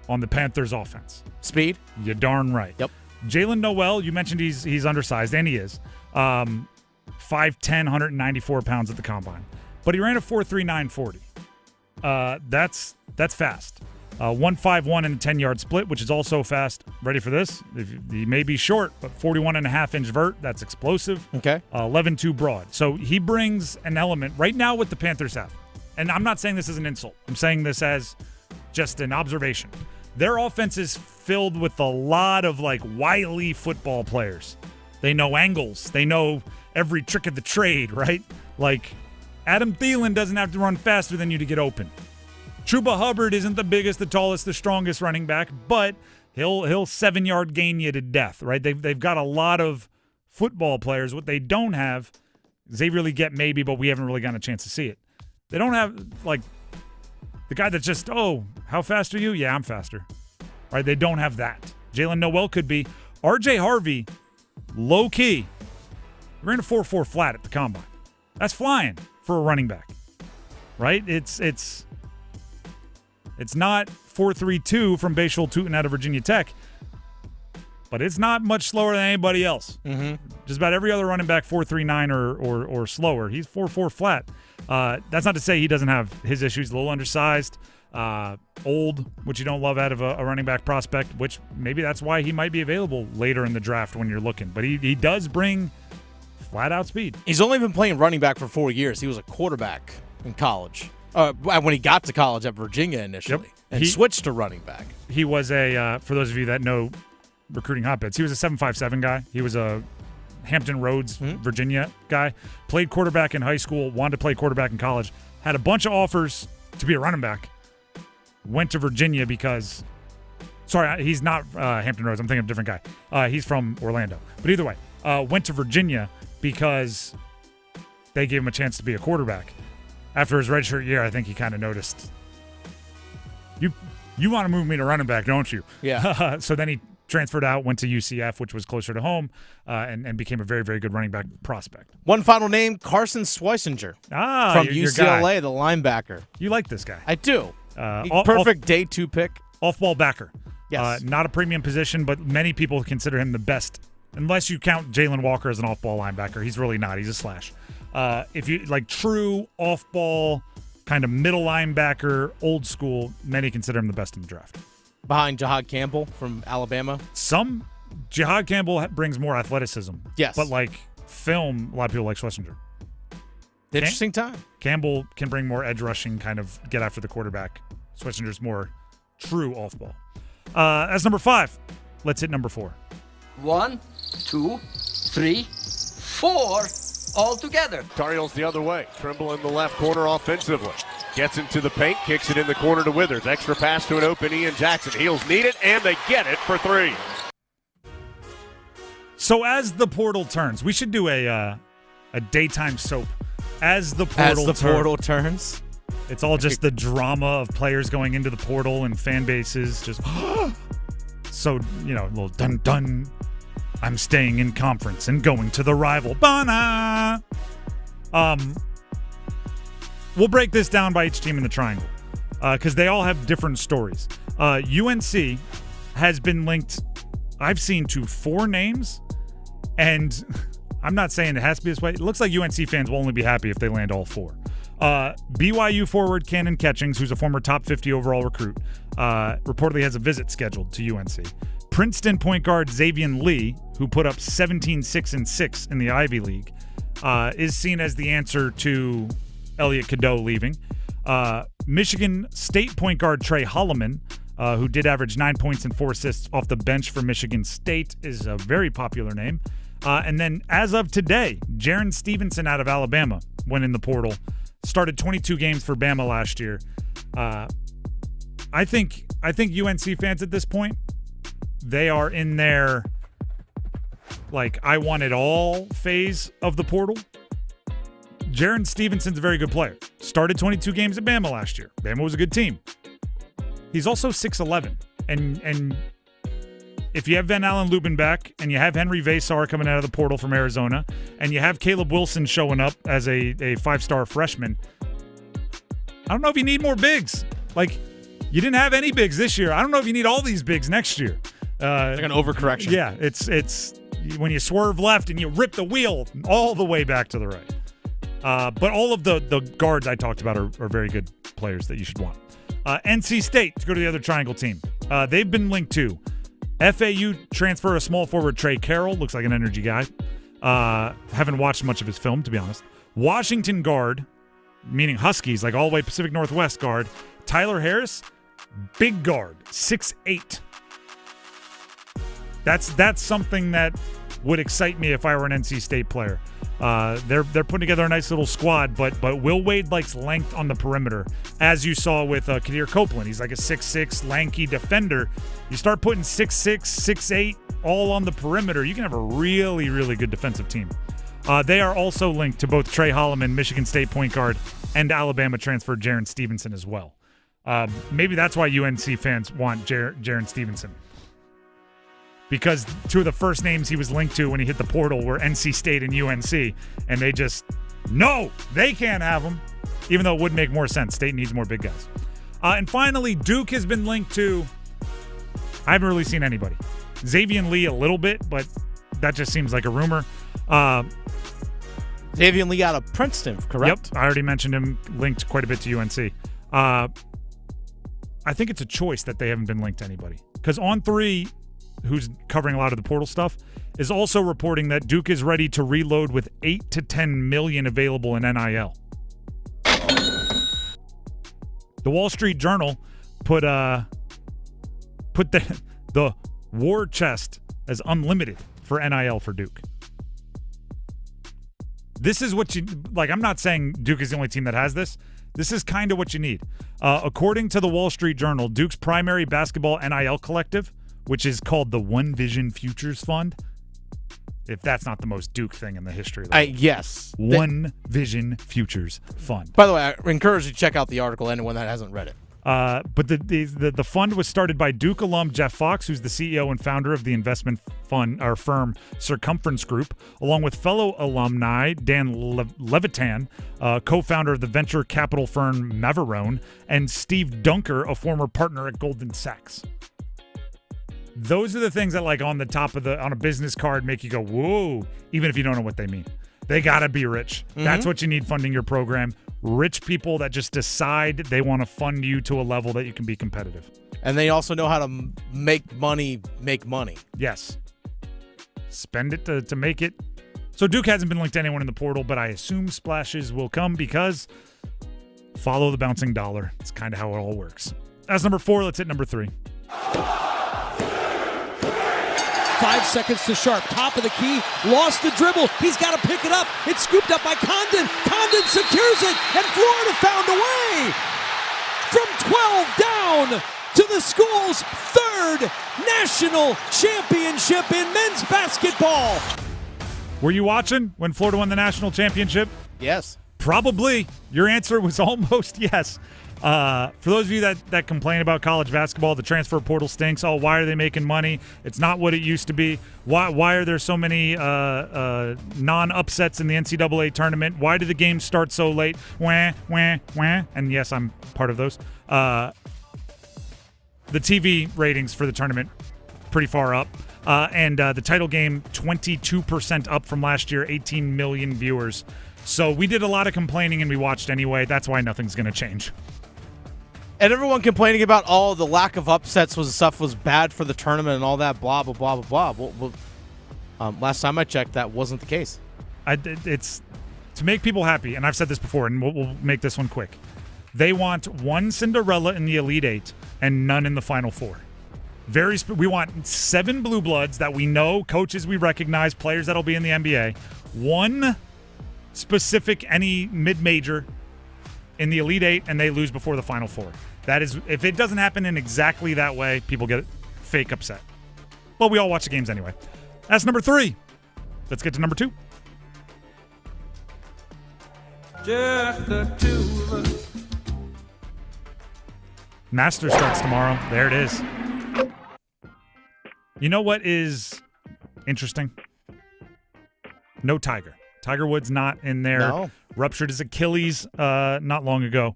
on the Panthers offense? Speed. You're darn right. Yep. Jalen Noel, you mentioned he's undersized, and he is. 5'10", 194 pounds at the combine. But he ran a 4.3940. That's fast. 151 in the 10-yard split, which is also fast. Ready for this? He may be short, but 41.5-inch vert. That's explosive. Okay. 11.2 broad. So he brings an element right now what the Panthers have. And I'm not saying this as an insult. I'm saying this as just an observation. Their offense is filled with a lot of like wily football players. They know angles. They know every trick of the trade, right? Like Adam Thielen doesn't have to run faster than you to get open. Chuba Hubbard isn't the biggest, the tallest, the strongest running back, but he'll 7-yard gain you to death, right? They've got a lot of football players. What they don't have, Xavier Legette maybe, but we haven't really gotten a chance to see it. They don't have like the guy that's just, oh, how fast are you? Yeah, I'm faster. Right? They don't have that. Jalen Noel could be. R.J. Harvey, low key, ran a 4.4 flat at the combine. That's flying for a running back, right? It's not 4.32 from Bayshul Tootin out of Virginia Tech, but it's not much slower than anybody else. Mm-hmm. Just about every other running back 4.39 or slower. He's 4.4 flat. That's not to say he doesn't have his issues. A little undersized, old, which you don't love out of a running back prospect, which maybe that's why he might be available later in the draft when you're looking. But he does bring flat-out speed. He's only been playing running back for 4 years. He was a quarterback in college. When he got to college at Virginia initially, and switched to running back. He was for those of you that know recruiting hotbeds, he was a 7.57 guy. He was a Hampton Roads, Virginia guy. Played quarterback in high school, wanted to play quarterback in college. Had a bunch of offers to be a running back. Went to Virginia because, sorry, he's not Hampton Roads. I'm thinking of a different guy. He's from Orlando. But either way, went to Virginia because they gave him a chance to be a quarterback. After his redshirt year, I think he kind of noticed, you want to move me to running back, don't you? Yeah. So then he transferred out, went to UCF, which was closer to home, and became a very, very good running back prospect. One final name, Carson Schweissinger from UCLA, the linebacker. You like this guy. I do. Perfect day 2 pick. Off-ball backer. Yes. Not a premium position, but many people consider him the best, unless you count Jalen Walker as an off-ball linebacker. He's really not. He's a slash. If you like true off-ball kind of middle linebacker, old school, many consider him the best in the draft. Behind Jahad Campbell from Alabama. Jahad Campbell brings more athleticism. Yes. But like film, a lot of people like Schlesinger. Interesting time. Campbell can bring more edge rushing, kind of get after the quarterback. Schlesinger's more true off-ball. That's number 5. Let's hit number 4. 1, 2, 3, 4. All together. Tar Heels the other way. Trimble in the left corner offensively. Gets into the paint, kicks it in the corner to Withers. Extra pass to an open Ian Jackson. Heels need it, and they get it for 3. So as the portal turns, we should do a daytime soap. As the portal turns. It's all just the drama of players going into the portal and fan bases just so, a little dun-dun. I'm staying in conference and going to the rival. Bana! we'll break this down by each team in the triangle because they all have different stories. UNC has been linked, I've seen, to 4 names, and I'm not saying it has to be this way. It looks like UNC fans will only be happy if they land all 4. BYU forward Cannon Catchings, who's a former top 50 overall recruit, reportedly has a visit scheduled to UNC. Princeton point guard Xavier Lee, who put up 17, 6, and 6 in the Ivy League, is seen as the answer to Elliot Cadeau leaving. Michigan State point guard Trey Holloman, who did average 9 points and 4 assists off the bench for Michigan State, is a very popular name. And then as of today, Jaren Stevenson out of Alabama went in the portal, started 22 games for Bama last year. I think UNC fans at this point, they are in their I want it all phase of the portal. Jaren Stevenson's a very good player. Started 22 games at Bama last year. Bama was a good team. He's also 6'11", and if you have Van Allen Lubin back and you have Henry Vasar coming out of the portal from Arizona and you have Caleb Wilson showing up as a 5-star freshman, I don't know if you need more bigs. You didn't have any bigs this year. I don't know if you need all these bigs next year. It's like an overcorrection. Yeah, it's when you swerve left and you rip the wheel all the way back to the right. But all of the guards I talked about are very good players that you should want. NC State, to go to the other triangle team, they've been linked to FAU transfer a small forward Trey Carroll, looks like an energy guy. Haven't watched much of his film, to be honest. Washington guard, meaning Huskies, all the way Pacific Northwest guard, Tyler Harris, big guard, 6'8". That's something that would excite me if I were an NC State player. They're putting together a nice little squad, but Will Wade likes length on the perimeter, as you saw with Kadir Copeland. He's like a 6'6", lanky defender. You start putting 6'6", 6'8", all on the perimeter, you can have a really, really good defensive team. They are also linked to both Trey Holloman, Michigan State point guard, and Alabama transfer Jaren Stevenson as well. Maybe that's why UNC fans want Jaren Stevenson. Because 2 of the first names he was linked to when he hit the portal were NC State and UNC, and they just, no, they can't have him, even though it would make more sense. State needs more big guys. And finally, Duke has been linked to, I haven't really seen anybody. Xavier Lee a little bit, but that just seems like a rumor. Xavier Lee out of Princeton, correct? Yep, I already mentioned him, linked quite a bit to UNC. I think it's a choice that they haven't been linked to anybody. Because On3, who's covering a lot of the portal stuff, is also reporting that Duke is ready to reload with $8 to $10 million available in NIL. The Wall Street Journal put the war chest as unlimited for NIL for Duke. This is what you I'm not saying Duke is the only team that has this. This is kind of what you need. According to the Wall Street Journal, Duke's primary basketball NIL collective, which is called the One Vision Futures Fund. If that's not the most Duke thing in the history of the world. Yes. One Vision Futures Fund. By the way, I encourage you to check out the article, anyone that hasn't read it. But the fund was started by Duke alum Jeff Fox, who's the CEO and founder of the investment fund or firm Circumference Group, along with fellow alumni Dan Levitan, co-founder of the venture capital firm Maverone, and Steve Dunker, a former partner at Goldman Sachs. Those are the things that, on the top of on a business card, make you go, whoa, even if you don't know what they mean. They got to be rich. Mm-hmm. That's what you need funding your program. Rich people that just decide they want to fund you to a level that you can be competitive. And they also know how to make money. Yes. Spend it to make it. So Duke hasn't been linked to anyone in the portal, but I assume splashes will come because follow the bouncing dollar. It's kind of how it all works. That's number 4. Let's hit number 3. 5 seconds to Sharp, top of the key, lost the dribble. He's got to pick it up. It's scooped up by Condon. Condon secures it, and Florida found a way. From 12 down to the school's 3rd national championship in men's basketball. Were you watching when Florida won the national championship? Yes. Probably. Your answer was almost yes. For those of you that complain about college basketball, the transfer portal stinks. Oh, why are they making money? It's not what it used to be. Why are there so many non-upsets in the NCAA tournament? Why do the games start so late? Wah, wah, wah. And yes, I'm part of those. The TV ratings for the tournament, pretty far up. And the title game, 22% up from last year, 18 million viewers. So we did a lot of complaining and we watched anyway. That's why nothing's going to change. And everyone complaining about the lack of upsets was bad for the tournament and all that, blah, blah, blah, blah, blah. Well, last time I checked, that wasn't the case. It's to make people happy, and I've said this before, and we'll make this one quick. They want one Cinderella in the Elite Eight and none in the Final Four. We want 7 blue bloods that we know, coaches we recognize, players that'll be in the NBA. One specific any mid-major in the Elite Eight, and they lose before the Final Four. That is, if it doesn't happen in exactly that way, people get fake upset. Well, we all watch the games anyway. That's number 3. Let's get to number 2. Just the two of us. Masters starts tomorrow. There it is. You know what is interesting? No Tiger. Tiger Woods not in there. No. Ruptured his Achilles not long ago.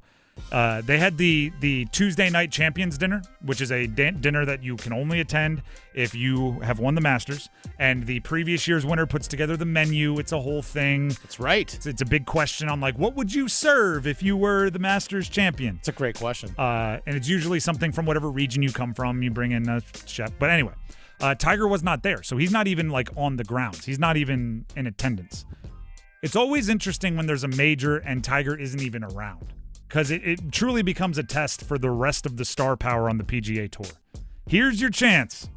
They had the Tuesday night champions dinner, which is a dinner that you can only attend if you have won the Masters. And the previous year's winner puts together the menu. It's a whole thing. That's right. It's a big question on what would you serve if you were the Masters champion? It's a great question. And it's usually something from whatever region you come from. You bring in a chef. But anyway, Tiger was not there. So he's not even on the grounds. He's not even in attendance. It's always interesting when there's a major and Tiger isn't even around, because it truly becomes a test for the rest of the star power on the PGA Tour. Here's your chance.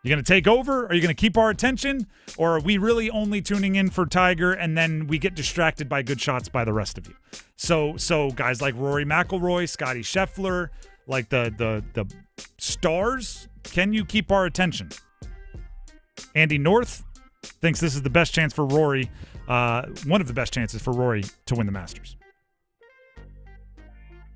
You going to take over? Are you going to keep our attention? Or are we really only tuning in for Tiger and then we get distracted by good shots by the rest of you? So guys like Rory McIlroy, Scotty Scheffler, like the stars, can you keep our attention? Andy North thinks this is the best chance for Rory, one of the best chances for Rory to win the Masters.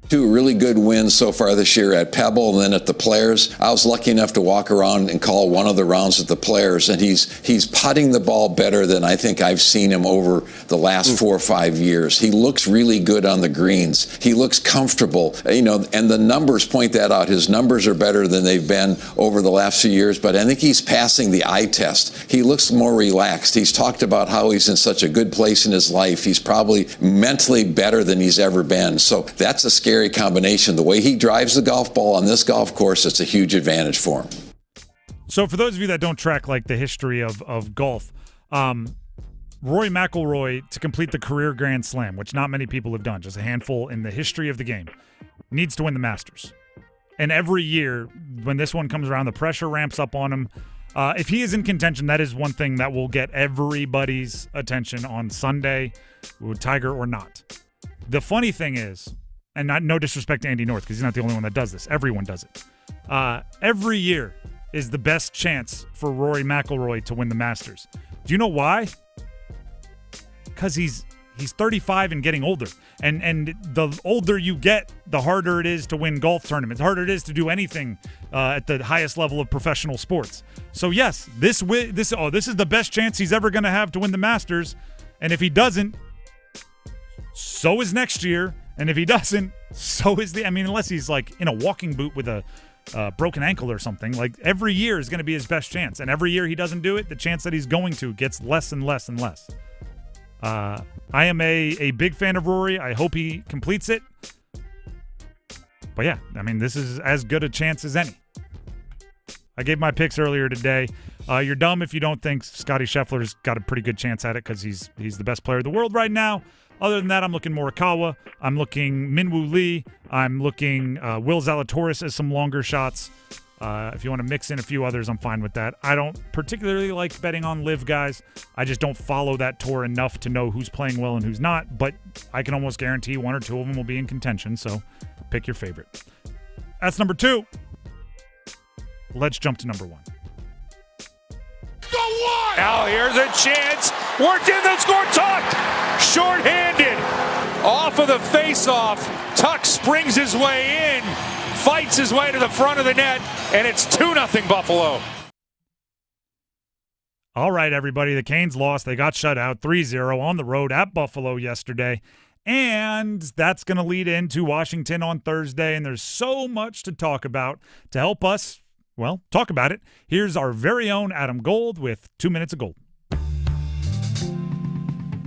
2 really good wins so far this year at Pebble and then at the Players. I was lucky enough to walk around and call one of the rounds at the Players, and he's putting the ball better than I think I've seen him over the last 4 or 5 years. He looks really good on the greens. He looks comfortable, and the numbers point that out. His numbers are better than they've been over the last few years, but I think he's passing the eye test. He looks more relaxed. He's talked about how he's in such a good place in his life. He's probably mentally better than he's ever been. So that's a scary combination. The way he drives the golf ball on this golf course, it's a huge advantage for him. So for those of you that don't track the history of golf, Rory McIlroy, to complete the career Grand Slam, which not many people have done, just a handful in the history of the game, needs to win the Masters. And every year when this one comes around, the pressure ramps up on him. If he is in contention, that is one thing that will get everybody's attention on Sunday, Tiger or not. The funny thing is, and no disrespect to Andy North, because he's not the only one that does this. Everyone does it. Every year is the best chance for Rory McIlroy to win the Masters. Do you know why? Because he's 35 and getting older. And the older you get, the harder it is to win golf tournaments. The harder it is to do anything at the highest level of professional sports. So yes, this is the best chance he's ever going to have to win the Masters. And if he doesn't, so is next year. And if he doesn't, so is unless he's in a walking boot with a broken ankle or something, every year is going to be his best chance. And every year he doesn't do it, the chance that he's going to gets less and less and less. I am a big fan of Rory. I hope he completes it. But yeah, this is as good a chance as any. I gave my picks earlier today. You're dumb if you don't think Scotty Scheffler's got a pretty good chance at it, because he's the best player in the world right now. Other than that, I'm looking Morikawa. I'm looking Minwoo Lee. I'm looking Will Zalatoris as some longer shots. If you want to mix in a few others, I'm fine with that. I don't particularly like betting on live guys. I just don't follow that tour enough to know who's playing well and who's not. But I can almost guarantee 1 or 2 of them will be in contention. So pick your favorite. That's number 2. Let's jump to number 1. Now here's a chance. Worked in the score, tucked. Short-handed. off of the face-off. Tuck springs his way in, fights his way to the front of the net, and it's 2-0 Buffalo. All right, everybody. The Canes lost. They got shut out 3-0 on the road at Buffalo yesterday. And that's going to lead into Washington on Thursday. And there's so much to talk about. To help us, well, talk about it, here's our very own Adam Gold with 2 minutes of gold.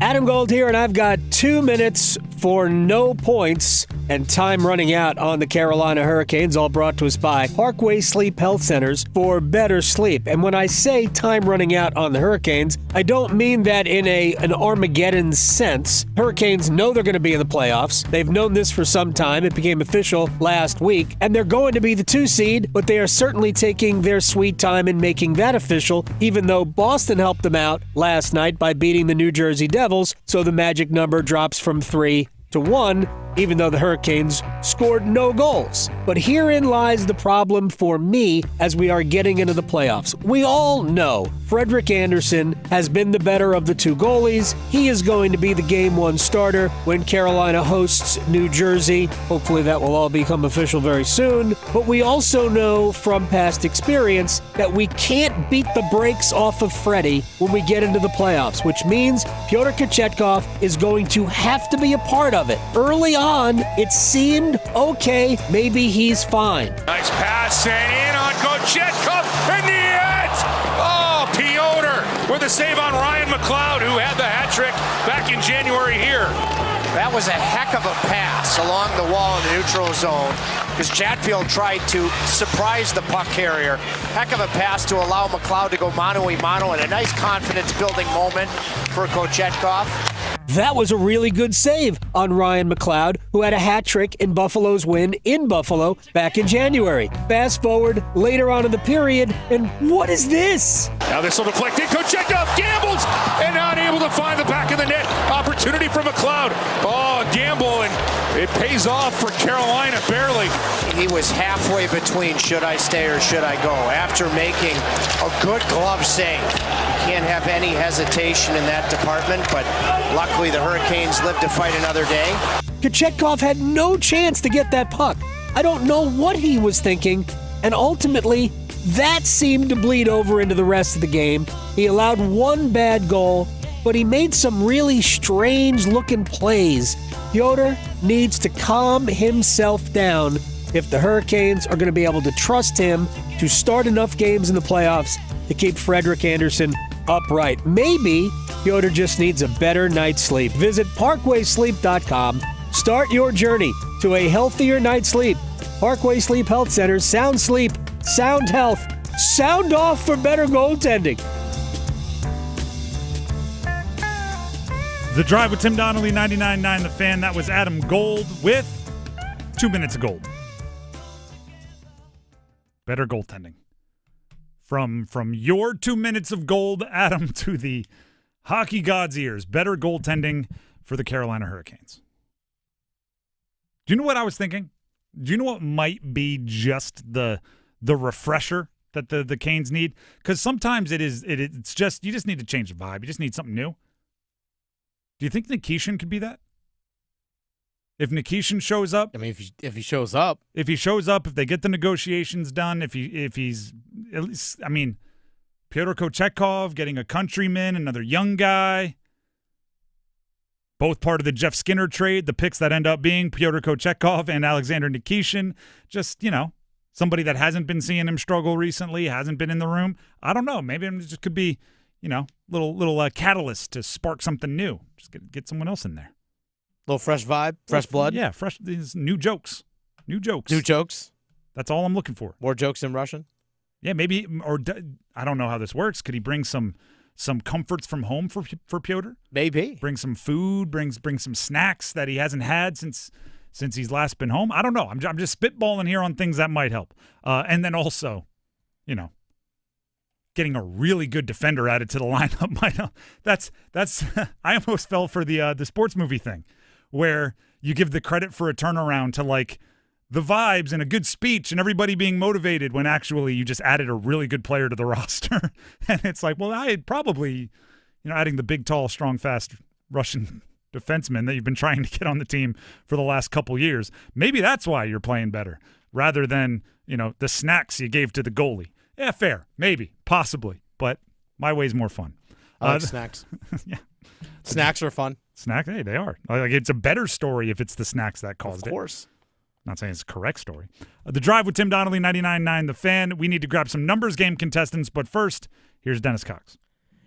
Adam Gold here, and I've got 2 minutes for no points and time running out on the Carolina Hurricanes, all brought to us by Parkway Sleep Health Centers for better sleep. And when I say time running out on the Hurricanes, I don't mean that in an Armageddon sense. Hurricanes know they're going to be in the playoffs. They've known this for some time. It became official last week, and they're going to be the 2 seed, but they are certainly taking their sweet time in making that official, even though Boston helped them out last night by beating the New Jersey Devils, so the magic number drops from 3 to 1, even though the Hurricanes scored no goals. But herein lies the problem for me as we are getting into the playoffs. We all know Frederik Andersen has been the better of the 2 goalies. He is going to be the Game 1 starter when Carolina hosts New Jersey. Hopefully that will all become official very soon. But we also know from past experience that we can't beat the brakes off of Freddie when we get into the playoffs, which means Pyotr Kochetkov is going to have to be a part of it. Early on, it seemed, okay, maybe he's fine. Nice pass and in on Kochetkov in the end. Oh, Pyotr with a save on Ryan McLeod, who had the hat trick back in January here. That was a heck of a pass along the wall in the neutral zone because Chatfield tried to surprise the puck carrier. Heck of a pass to allow McLeod to go mano-a-mano, and a nice confidence-building moment for Kochetkov. That was a really good save on Ryan McLeod, who had a hat trick in Buffalo's win in Buffalo back in January. Fast forward later on in the period, and what is this? Now this will deflect in. Kochetkov gambles and not able to find the back of the net. Opportunity for McLeod. Oh, gamble, and it pays off for Carolina barely. He was halfway between should I stay or should I go after making a good glove save. Can't have any hesitation in that department, but luckily the Hurricanes live to fight another day. Kochetkov had no chance to get that puck. I don't know what he was thinking, and ultimately that seemed to bleed over into the rest of the game. He allowed 1 bad goal, but he made some really strange-looking plays. Pyotr needs to calm himself down if the Hurricanes are going to be able to trust him to start enough games in the playoffs to keep Frederik Andersen upright. Maybe Pyotr just needs a better night's sleep. Visit ParkwaySleep.com. Start your journey to a healthier night's sleep. Parkway Sleep Health Centers. Sound sleep, sound health. Sound off for better goaltending. The Drive with Tim Donnelly, 99.9 The Fan. That was Adam Gold with 2 minutes of gold. Better goaltending. From your 2 minutes of gold, Adam, to the hockey god's ears. Better goaltending for the Carolina Hurricanes. Do you know what I was thinking? Do you know what might be just the refresher that the Canes need? Because sometimes it's just, you just need to change the vibe. You just need something new. Do you think Nikishin could be that? If Nikishin shows up, I mean, if he shows up, if they get the negotiations done, if he's at least, I mean, Pyotr Kochetkov getting a countryman, another young guy, both part of the Jeff Skinner trade, the picks that end up being Pyotr Kochetkov and Alexander Nikishin, just, somebody that hasn't been seeing him struggle recently, hasn't been in the room. I don't know. Maybe it just could be, little catalyst to spark something new. Just get someone else in there. Little fresh vibe, fresh blood. Yeah, these new jokes. New jokes. That's all I'm looking for. More jokes in Russian? Yeah, maybe, or I don't know how this works. Could he bring some comforts from home for Pyotr? Maybe. Bring some food, bring some snacks that he hasn't had since he's last been home. I don't know. I'm just spitballing here on things that might help. And then also, getting a really good defender added to the lineup might help. That's I almost fell for the sports movie thing, where you give the credit for a turnaround to like the vibes and a good speech and everybody being motivated when actually you just added a really good player to the roster. And it's like, well, I had probably, adding the big, tall, strong, fast Russian defenseman that you've been trying to get on the team for the last couple years. Maybe that's why you're playing better rather than, the snacks you gave to the goalie. Yeah, fair. Maybe. Possibly. But my way's more fun. I like snacks. Yeah. Snacks are fun. Snacks, hey, they are. Like, it's a better story if it's the snacks that caused it. Of course. Not saying it's a correct story. The Drive with Tim Donnelly, 99.9 The Fan. We need to grab some numbers game contestants, but first, here's Dennis Cox.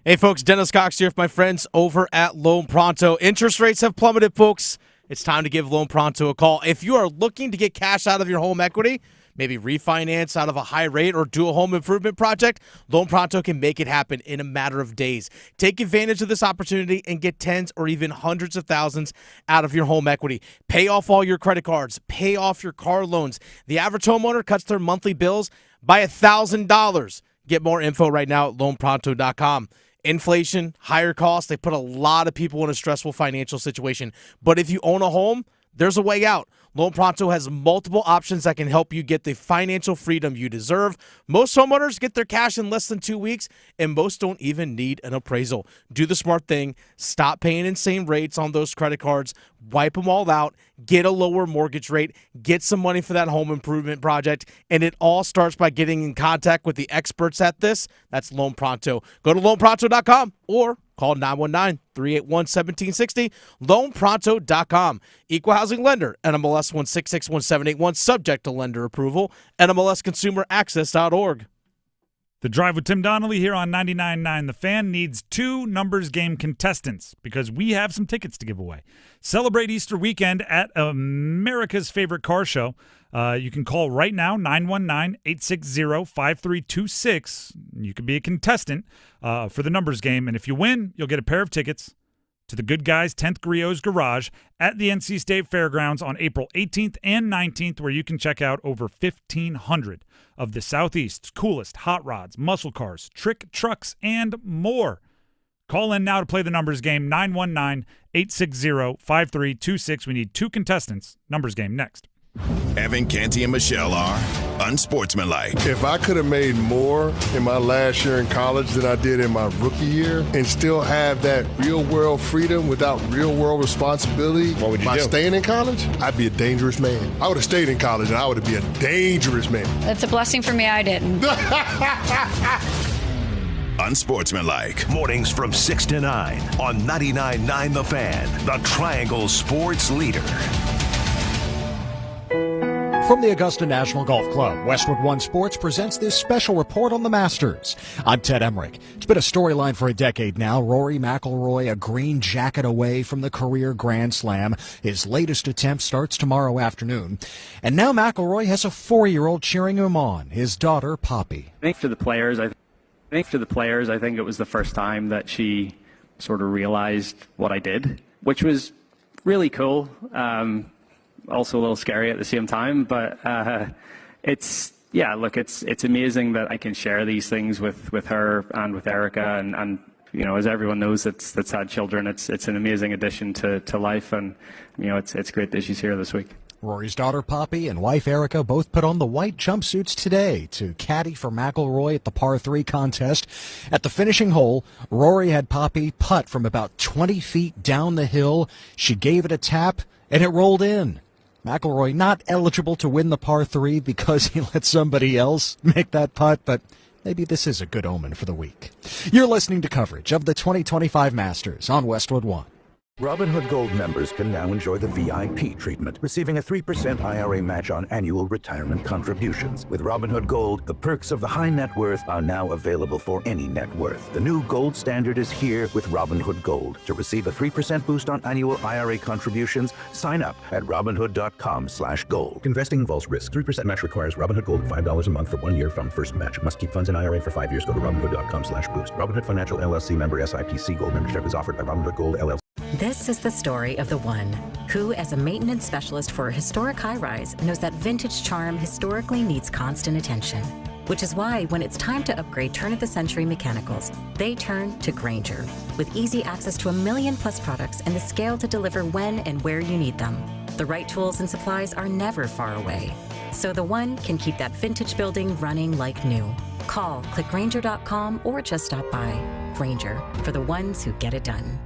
Hey, folks, Dennis Cox here with my friends over at Loan Pronto. Interest rates have plummeted, folks. It's time to give Loan Pronto a call. If you are looking to get cash out of your home equity, maybe refinance out of a high rate or do a home improvement project, Loan Pronto can make it happen in a matter of days. Take advantage of this opportunity and get tens or even hundreds of thousands out of your home equity. Pay off all your credit cards. Pay off your car loans. The average homeowner cuts their monthly bills by $1,000. Get more info right now at loanpronto.com. Inflation, higher costs, they put a lot of people in a stressful financial situation. But if you own a home, there's a way out. Loan Pronto has multiple options that can help you get the financial freedom you deserve. Most homeowners get their cash in less than 2 weeks, and most don't even need an appraisal. Do the smart thing. Stop paying insane rates on those credit cards. Wipe them all out. Get a lower mortgage rate. Get some money for that home improvement project. And it all starts by getting in contact with the experts at this. That's Loan Pronto. Go to loanpronto.com or call 919-381-1760, loanpronto.com. Equal housing lender, NMLS 1661781, subject to lender approval, NMLSconsumeraccess.org. The Drive with Tim Donnelly here on 99.9 The Fan needs 2 numbers game contestants because we have some tickets to give away. Celebrate Easter weekend at America's favorite car show. You can call right now, 919-860-5326. You could be a contestant for the numbers game, and if you win, you'll get a pair of tickets to the Good Guys 10th Griots Garage at the NC State Fairgrounds on April 18th and 19th, where you can check out over 1,500 of the Southeast's coolest hot rods, muscle cars, trick trucks, and more. Call in now to play the numbers game, 919-860-5326. We need 2 contestants. Numbers game next. Evan, Canty, and Michelle are unsportsmanlike. If I could have made more in my last year in college than I did in my rookie year and still have that real-world freedom without real-world responsibility what would you by do? Staying in college, I'd be a dangerous man. I would have stayed in college and I would be a dangerous man. That's a blessing for me. I didn't. Unsportsmanlike. Mornings from 6 to 9 on 99.9 The Fan, the Triangle Sports Leader. From the Augusta National Golf Club, Westwood One Sports presents this special report on the Masters. I'm Ted Emmerich. It's been a storyline for a decade now. Rory McIlroy, a green jacket away from the career Grand Slam. His latest attempt starts tomorrow afternoon. And now McIlroy has a 4-year-old cheering him on, his daughter, Poppy. I think to the players, I think it was the first time that she sort of realized what I did, which was really cool. Also a little scary at the same time, but it's amazing that I can share these things with her and with Erica, and as everyone knows that's had children, it's an amazing addition to life, and it's great that she's here this week. Rory's daughter Poppy and wife Erica both put on the white jumpsuits today to caddy for McIlroy at the par 3 contest. At the finishing hole, Rory had Poppy putt from about 20 feet down the hill. She gave it a tap and it rolled in. McIlroy not eligible to win the par 3 because he let somebody else make that putt, but maybe this is a good omen for the week. You're listening to coverage of the 2025 Masters on Westwood One. Robinhood Gold members can now enjoy the VIP treatment, receiving a 3% IRA match on annual retirement contributions. With Robinhood Gold, the perks of the high net worth are now available for any net worth. The new gold standard is here with Robinhood Gold. To receive a 3% boost on annual IRA contributions, sign up at Robinhood.com/gold. Investing involves risk. 3% match requires Robinhood Gold $5 a month for 1 year from first match. Must keep funds in IRA for 5 years. Go to Robinhood.com/boost. Robinhood Financial LLC member SIPC. Gold membership is offered by Robinhood Gold LLC. This is the story of the one who, as a maintenance specialist for a historic high-rise, knows that vintage charm historically needs constant attention. Which is why, when it's time to upgrade turn-of-the-century mechanicals, they turn to Grainger. With easy access to 1 million+ products and the scale to deliver when and where you need them. The right tools and supplies are never far away. So the one can keep that vintage building running like new. Call, click Grainger.com, or just stop by. Grainger, for the ones who get it done.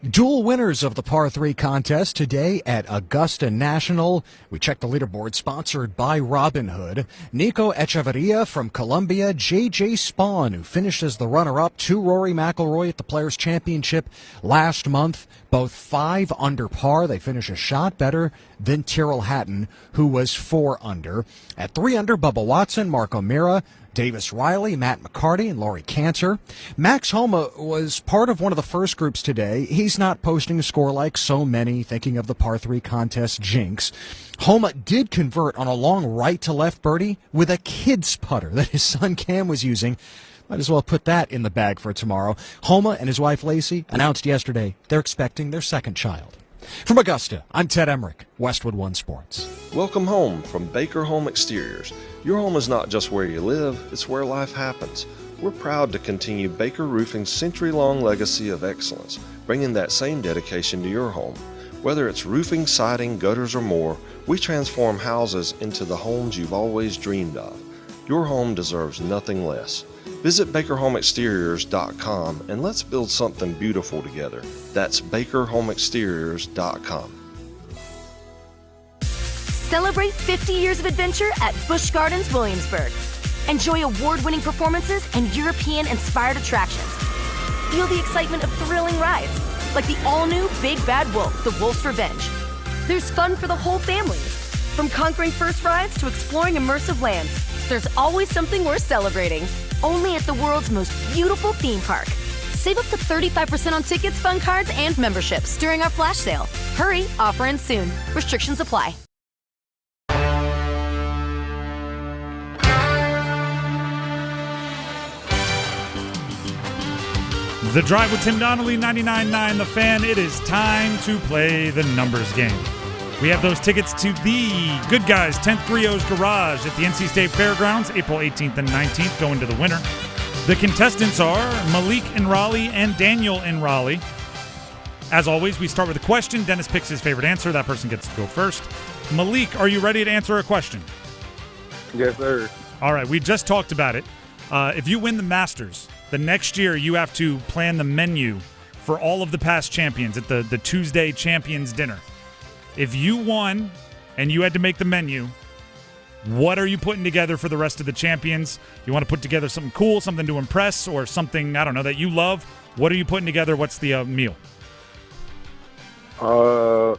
Dual winners of the par 3 contest today at Augusta National. We checked the leaderboard, sponsored by Robinhood. Nico Echeverria from Colombia, J.J. Spawn, who finished as the runner-up to Rory McIlroy at the Players' Championship last month. Both 5 under par. They finish a shot better than Tyrrell Hatton, who was 4 under. At 3 under, Bubba Watson, Marco Mira, Davis Riley, Matt McCarty, and Laurie Cantor. Max Homa was part of one of the first groups today. He's not posting a score like so many, thinking of the par 3 contest jinx. Homa did convert on a long right-to-left birdie with a kid's putter that his son Cam was using. Might as well put that in the bag for tomorrow. Homa and his wife Lacey announced yesterday they're expecting their second child. From Augusta, I'm Ted Emmerich, Westwood One Sports. Welcome home from Baker Home Exteriors. Your home is not just where you live, it's where life happens. We're proud to continue Baker Roofing's century-long legacy of excellence, bringing that same dedication to your home. Whether it's roofing, siding, gutters, or more, we transform houses into the homes you've always dreamed of. Your home deserves nothing less. Visit BakerHomeExteriors.com and let's build something beautiful together. That's BakerHomeExteriors.com. Celebrate 50 years of adventure at Busch Gardens Williamsburg. Enjoy award-winning performances and European-inspired attractions. Feel the excitement of thrilling rides, like the all-new Big Bad Wolf, The Wolf's Revenge. There's fun for the whole family. From conquering first rides to exploring immersive lands, there's always something worth celebrating. Only at the world's most beautiful theme park. Save up to 35% on tickets, fun cards, and memberships during our flash sale. Hurry, offer ends soon. Restrictions apply. The Drive with Tim Donnelly, 99.9 The Fan. It is time to play the numbers game. We have those tickets to the Good Guys 10th Griot's Garage at the NC State Fairgrounds, April 18th and 19th, going to the winner. The contestants are Malik in Raleigh and Daniel in Raleigh. As always, we start with a question. Dennis picks his favorite answer. That person gets to go first. Malik, are you ready to answer a question? Yes, sir. All right, we just talked about it. If you win the Masters, the next year you have to plan the menu for all of the past champions at the Tuesday Champions Dinner. If you won and you had to make the menu, what are you putting together for the rest of the champions? You want to put together something cool, something to impress, or something, I don't know, that you love? What are you putting together? What's the meal? I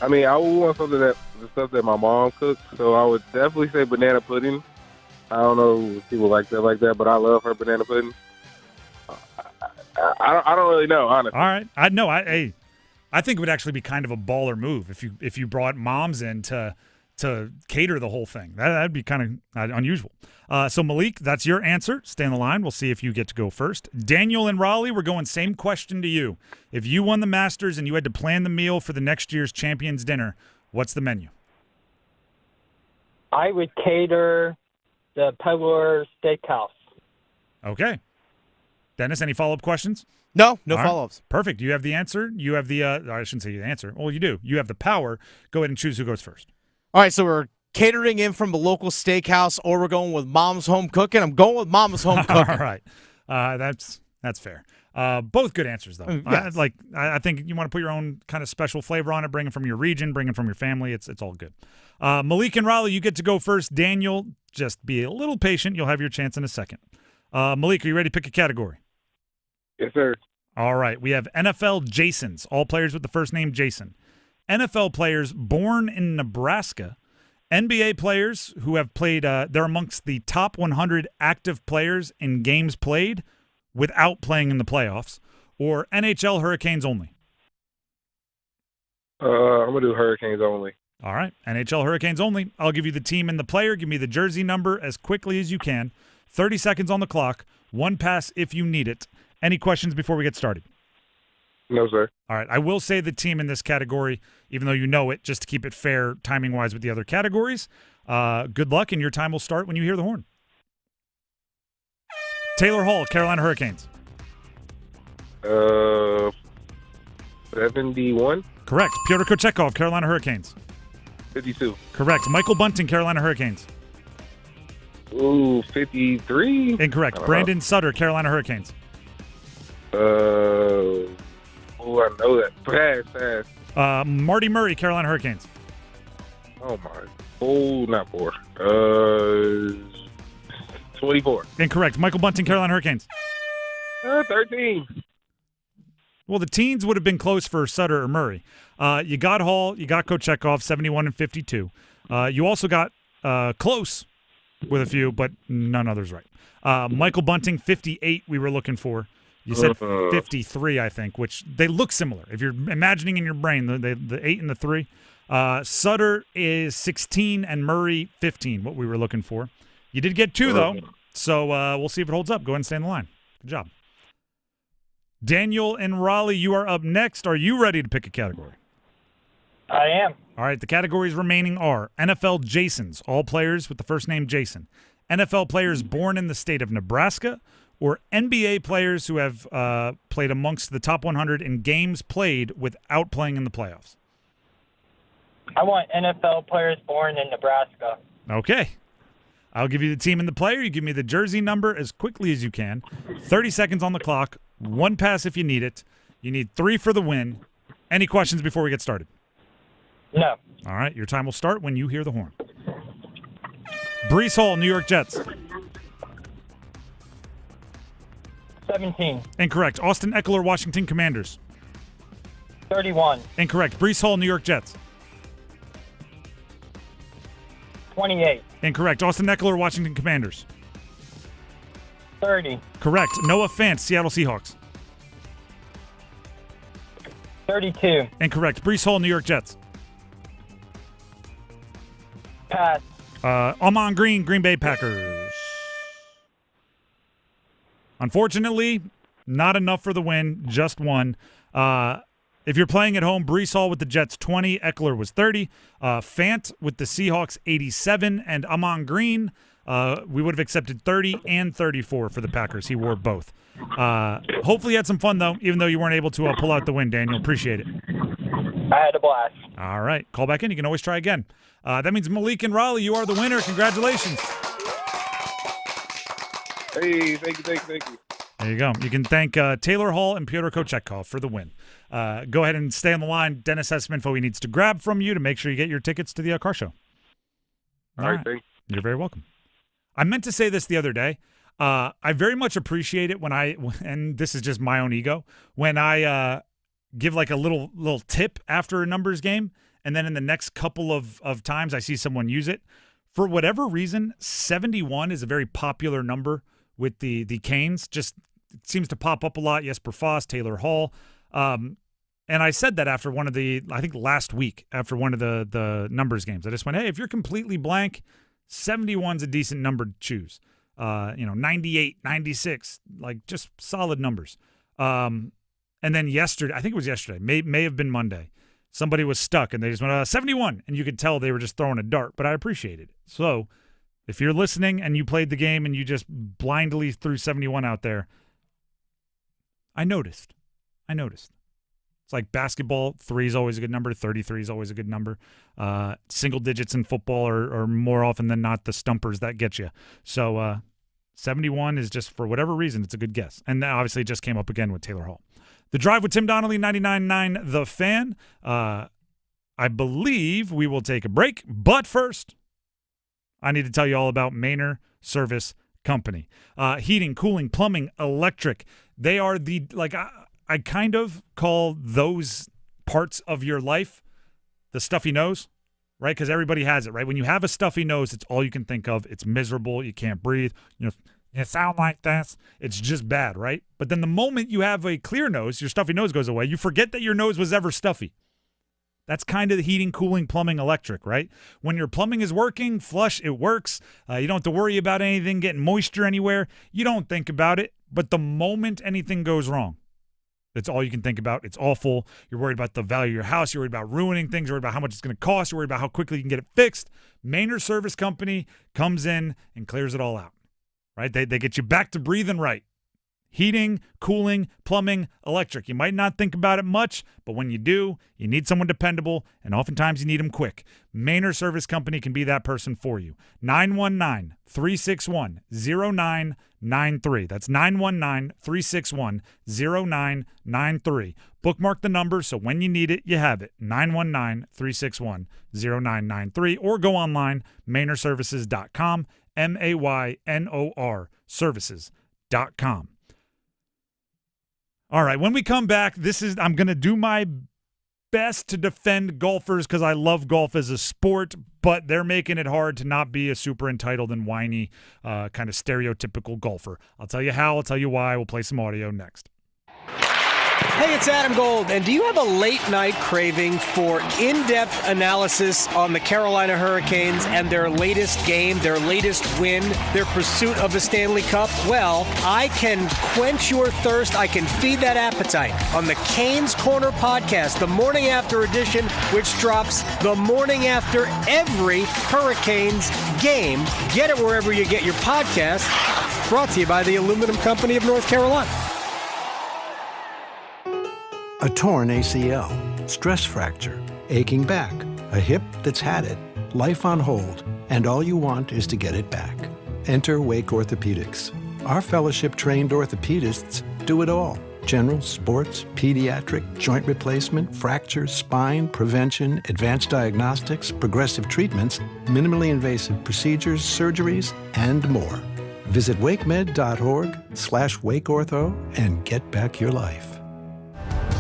mean, I would want something the stuff that my mom cooks, so I would definitely say banana pudding. I don't know if people like that, but I love her banana pudding. I don't really know, honestly. All right. I think it would actually be kind of a baller move if you brought moms in to cater the whole thing. That'd be kind of unusual. So Malik, that's your answer. Stay on the line. We'll see if you get to go first. Daniel and Raleigh, we're going same question to you. If you won the Masters and you had to plan the meal for the next year's Champions Dinner, what's the menu? I would cater the Peddler Steakhouse. Okay. Dennis, any follow-up questions? No All right. follow-ups. Perfect. You have the answer. You have the I shouldn't say the answer. Well, you do. You have the power. Go ahead and choose who goes first. All right, so we're catering in from a local steakhouse, or we're going with Mom's Home Cooking. I'm going with Mom's Home Cooking. All right. That's fair. Both good answers, though. Yes. I think you want to put your own kind of special flavor on it, bring it from your region, bring it from your family. It's all good. Malik and Raleigh, you get to go first. Daniel, just be a little patient. You'll have your chance in a second. Malik, are you ready to pick a category? Yes, sir. All right. We have NFL Jasons, all players with the first name Jason. NFL players born in Nebraska. NBA players who have played, they're amongst the top 100 active players in games played without playing in the playoffs. Or NHL Hurricanes only. I'm going to do Hurricanes only. All right. NHL Hurricanes only. I'll give you the team and the player. Give me the jersey number as quickly as you can. 30 seconds on the clock. One pass if you need it. Any questions before we get started? No, sir. All right. I will say the team in this category, even though you know it, just to keep it fair timing-wise with the other categories. Good luck, and your time will start when you hear the horn. Taylor Hall, Carolina Hurricanes. 71. Correct. Pyotr Kochetkov, Carolina Hurricanes. 52. Correct. Michael Bunting, Carolina Hurricanes. Ooh, 53. Incorrect. Brandon Sutter, Carolina Hurricanes. Oh, I know that. Pass. Marty Murray, Carolina Hurricanes. Oh, my. Oh, not 4. 24. Incorrect. Michael Bunting, Carolina Hurricanes. 13. Well, the teens would have been close for Sutter or Murray. You got Hall, you got Kochetkov, 71 and 52. You also got close with a few, but none others right. Michael Bunting, 58 we were looking for. You said 53, I think, which they look similar. If you're imagining in your brain the 8 and the 3. Sutter is 16 and Murray 15, what we were looking for. You did get 2, though, so we'll see if it holds up. Go ahead and stay in the line. Good job. Daniel and Raleigh, you are up next. Are you ready to pick a category? I am. All right, the categories remaining are NFL Jasons, all players with the first name Jason, NFL players born in the state of Nebraska, or NBA players who have played amongst the top 100 in games played without playing in the playoffs. I want NFL players born in Nebraska. Okay. I'll give you the team and the player. You give me the jersey number as quickly as you can. 30 seconds on the clock. 1 pass if you need it. You need 3 for the win. Any questions before we get started? No. All right. Your time will start when you hear the horn. Bryce Hall, New York Jets. 17. Incorrect. Austin Eckler, Washington Commanders. 31. Incorrect. Bryce Hall, New York Jets. 28. Incorrect. Austin Eckler, Washington Commanders. 30. Correct. Noah Fant, Seattle Seahawks. 32. Incorrect. Bryce Hall, New York Jets. Pass. Amon Green, Green Bay Packers. Unfortunately, not enough for the win, just 1. If you're playing at home, Bryce Hall with the Jets, 20. Eckler was 30. Fant with the Seahawks, 87. And Amon Green, we would have accepted 30 and 34 for the Packers. He wore both. Hopefully you had some fun, though, even though you weren't able to pull out the win, Daniel. Appreciate it. I had a blast. All right. Call back in. You can always try again. That means Malik and Raleigh, you are the winner. Congratulations. Hey, thank you. There you go. You can thank Taylor Hall and Pyotr Kochetkov for the win. Go ahead and stay on the line. Dennis has some info he needs to grab from you to make sure you get your tickets to the car show. All right, thanks. You're very welcome. I meant to say this the other day. I very much appreciate it when and this is just my own ego, when I give like a little tip after a numbers game, and then in the next couple of times I see someone use it. For whatever reason, 71 is a very popular number with the Canes. Just it seems to pop up a lot. Jesper Foss, Taylor Hall. And I said that after one of I think last week, after one of the numbers games. I just went, hey, if you're completely blank, 71's a decent number to choose. 98, 96, like just solid numbers. And then yesterday, I think it was yesterday, may have been Monday, somebody was stuck and they just went 71, and you could tell they were just throwing a dart, but I appreciated it. So if you're listening and you played the game and you just blindly threw 71 out there, I noticed. It's like basketball, 3 is always a good number, 33 is always a good number. Single digits in football are more often than not the stumpers that get you. So 71 is just, for whatever reason, it's a good guess. And obviously it just came up again with Taylor Hall. The Drive with Tim Donnelly, 99.9 The Fan. I believe we will take a break, but first, I need to tell you all about Maynard Service Company. Heating, cooling, plumbing, electric. They are the, I kind of call those parts of your life the stuffy nose, right? Because everybody has it, right? When you have a stuffy nose, it's all you can think of. It's miserable. You can't breathe. You sound like this. It's just bad, right? But then the moment you have a clear nose, your stuffy nose goes away. You forget that your nose was ever stuffy. That's kind of the heating, cooling, plumbing, electric, right? When your plumbing is working, flush, it works. You don't have to worry about anything getting moisture anywhere. You don't think about it. But the moment anything goes wrong, that's all you can think about. It's awful. You're worried about the value of your house. You're worried about ruining things. You're worried about how much it's going to cost. You're worried about how quickly you can get it fixed. Maynard Service Company comes in and clears it all out, right? They get you back to breathing right. Heating, cooling, plumbing, electric. You might not think about it much, but when you do, you need someone dependable, and oftentimes you need them quick. Mainer Service Company can be that person for you. 919-361-0993. That's 919-361-0993. Bookmark the number so when you need it, you have it. 919-361-0993. Or go online, MainerServices.com, MAYNOR Services.com. All right, when we come back, I'm going to do my best to defend golfers because I love golf as a sport, but they're making it hard to not be a super entitled and whiny kind of stereotypical golfer. I'll tell you how, I'll tell you why. We'll play some audio next. Hey, it's Adam Gold, and do you have a late-night craving for in-depth analysis on the Carolina Hurricanes and their latest game, their latest win, their pursuit of the Stanley Cup? Well, I can quench your thirst. I can feed that appetite on the Canes Corner podcast, the morning after edition, which drops the morning after every Hurricanes game. Get it wherever you get your podcast. Brought to you by the Aluminum Company of North Carolina. A torn ACL, stress fracture, aching back, a hip that's had it, life on hold, and all you want is to get it back. Enter Wake Orthopedics. Our fellowship-trained orthopedists do it all. General, sports, pediatric, joint replacement, fractures, spine, prevention, advanced diagnostics, progressive treatments, minimally invasive procedures, surgeries, and more. Visit wakemed.org/wakeortho and get back your life.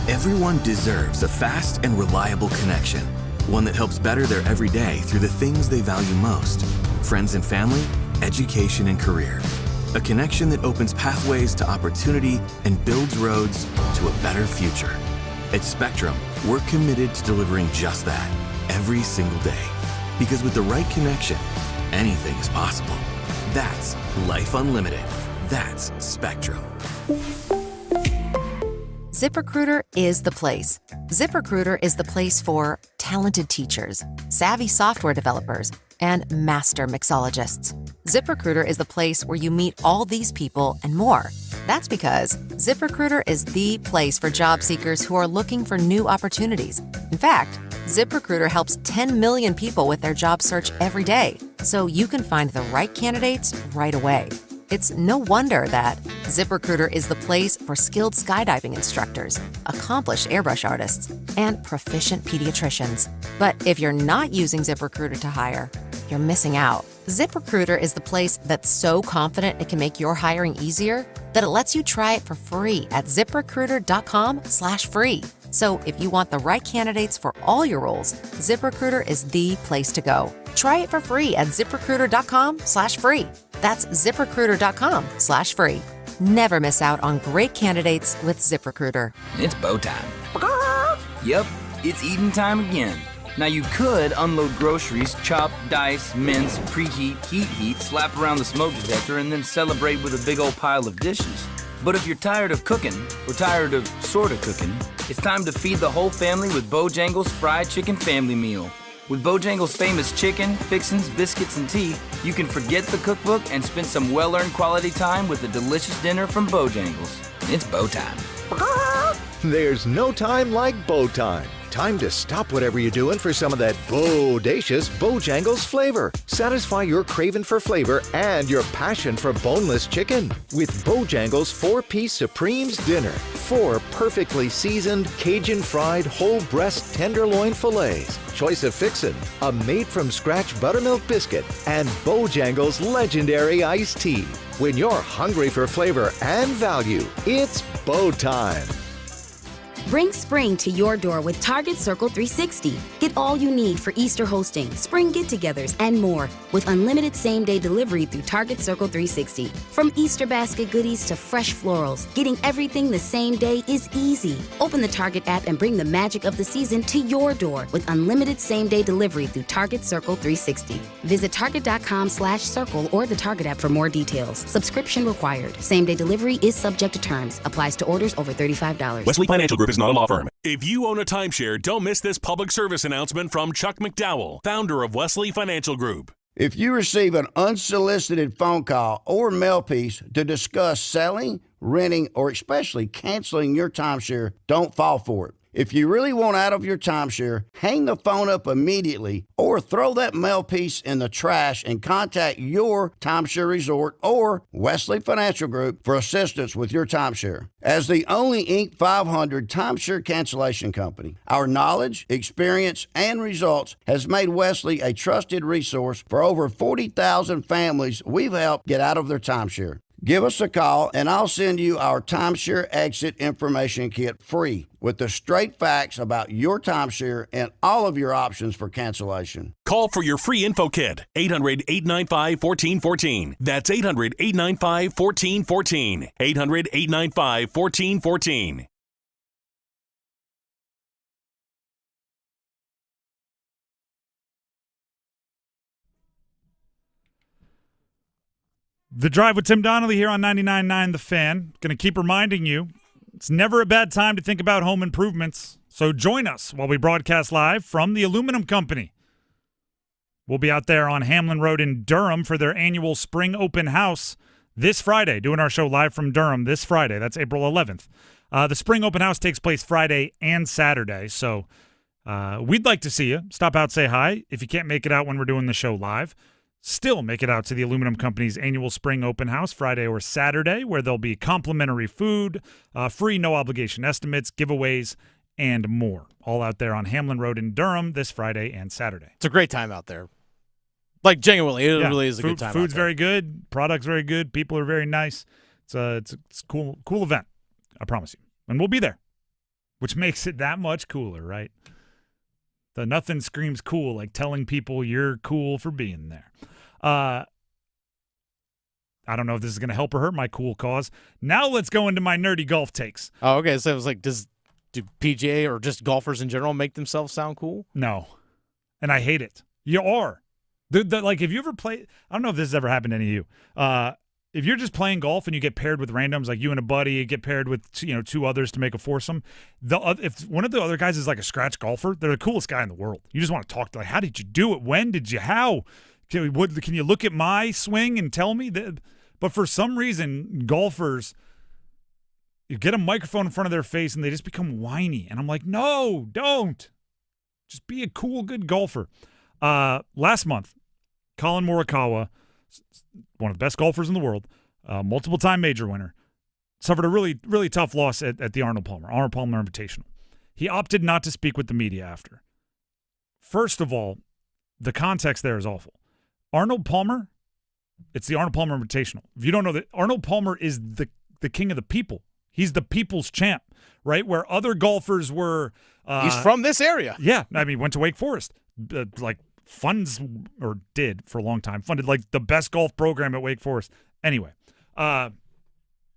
Everyone deserves a fast and reliable connection, one that helps better their everyday through the things they value most: friends and family, education and career. A connection that opens pathways to opportunity and builds roads to a better future. At Spectrum, we're committed to delivering just that every single day. Because with the right connection, anything is possible. That's Life Unlimited. That's Spectrum. ZipRecruiter is the place. ZipRecruiter is the place for talented teachers, savvy software developers, and master mixologists. ZipRecruiter is the place where you meet all these people and more. That's because ZipRecruiter is the place for job seekers who are looking for new opportunities. In fact, ZipRecruiter helps 10 million people with their job search every day, so you can find the right candidates right away. It's no wonder that ZipRecruiter is the place for skilled skydiving instructors, accomplished airbrush artists, and proficient pediatricians. But if you're not using ZipRecruiter to hire, you're missing out. ZipRecruiter is the place that's so confident it can make your hiring easier that it lets you try it for free at ZipRecruiter.com/free. So if you want the right candidates for all your roles, ZipRecruiter is the place to go. Try it for free at ZipRecruiter.com/free. That's ZipRecruiter.com/free. Never miss out on great candidates with ZipRecruiter. It's bow time. Yep, it's eating time again. Now you could unload groceries, chop, dice, mince, preheat, heat, slap around the smoke detector, and then celebrate with a big old pile of dishes. But if you're tired of cooking, or tired of sorta cooking, it's time to feed the whole family with Bojangles Fried Chicken Family Meal. With Bojangles' famous chicken, fixins, biscuits, and tea, you can forget the cookbook and spend some well-earned quality time with a delicious dinner from Bojangles. It's bow time. There's no time like bow time. Time to stop whatever you're doing for some of that bodacious Bojangles flavor. Satisfy your craving for flavor and your passion for boneless chicken with Bojangles 4-piece Supremes dinner. 4 perfectly seasoned Cajun fried whole breast tenderloin fillets. Choice of fixin', a made-from-scratch buttermilk biscuit, and Bojangles legendary iced tea. When you're hungry for flavor and value, it's bow time. Bring spring to your door with Target Circle 360. Get all you need for Easter hosting, spring get-togethers, and more with unlimited same-day delivery through Target Circle 360. From Easter basket goodies to fresh florals, getting everything the same day is easy. Open the Target app and bring the magic of the season to your door with unlimited same-day delivery through Target Circle 360. Visit target.com/circle or the Target app for more details. Subscription required. Same-day delivery is subject to terms. Applies to orders over $35. Wesley Financial Group is not a law firm. If you own a timeshare, don't miss this public service announcement from Chuck McDowell, founder of Wesley Financial Group. If you receive an unsolicited phone call or mail piece to discuss selling, renting, or especially canceling your timeshare, don't fall for it. If you really want out of your timeshare, hang the phone up immediately or throw that mail piece in the trash and contact your timeshare resort or Wesley Financial Group for assistance with your timeshare. As the only Inc. 500 timeshare cancellation company, our knowledge, experience, and results has made Wesley a trusted resource for over 40,000 families we've helped get out of their timeshare. Give us a call and I'll send you our timeshare exit information kit free with the straight facts about your timeshare and all of your options for cancellation. Call for your free info kit. 800-895-1414. That's 800-895-1414. 800-895-1414. The Drive with Tim Donnelly here on 99.9 The Fan. Going to keep reminding you, it's never a bad time to think about home improvements. So join us while we broadcast live from the Aluminum Company. We'll be out there on Hamlin Road in Durham for their annual spring open house this Friday, doing our show live from Durham this Friday. That's April 11th. The spring open house takes place Friday and Saturday, so we'd like to see you. Stop out, say hi. If you can't make it out when we're doing the show live, still make it out to the Aluminum Company's annual spring open house Friday or Saturday, where there'll be complimentary food, free no-obligation estimates, giveaways, and more. All out there on Hamlin Road in Durham this Friday and Saturday. It's a great time out there. Like, genuinely, it really is a good time. Food's very good. Product's very good. People are very nice. It's a cool event, I promise you. And we'll be there, which makes it that much cooler, right? The nothing screams cool like telling people you're cool for being there. I don't know if this is going to help or hurt my cool cause. Now let's go into my nerdy golf takes. Oh, okay. So it was like, do PGA or just golfers in general make themselves sound cool? No. And I hate it. You are. Like, if you ever play, I don't know if this has ever happened to any of you. If you're just playing golf and you get paired with randoms, like you and a buddy, you get paired with two others to make a foursome. If one of the other guys is like a scratch golfer, they're the coolest guy in the world. You just want to talk to, like, how did you do it? When did you? How? Can you look at my swing and tell me that? But for some reason, golfers, you get a microphone in front of their face and they just become whiny. And I'm like, no, don't. Just be a cool, good golfer. Last month, Colin Morikawa, one of the best golfers in the world, multiple-time major winner, suffered a really, really tough loss at the Arnold Palmer Invitational. He opted not to speak with the media after. First of all, the context there is awful. Arnold Palmer, it's the Arnold Palmer Invitational. If you don't know that, Arnold Palmer is the king of the people. He's the people's champ, right? Where other golfers were... he's from this area. Yeah. I mean, went to Wake Forest. Funded for a long time, funded like the best golf program at Wake Forest. Anyway,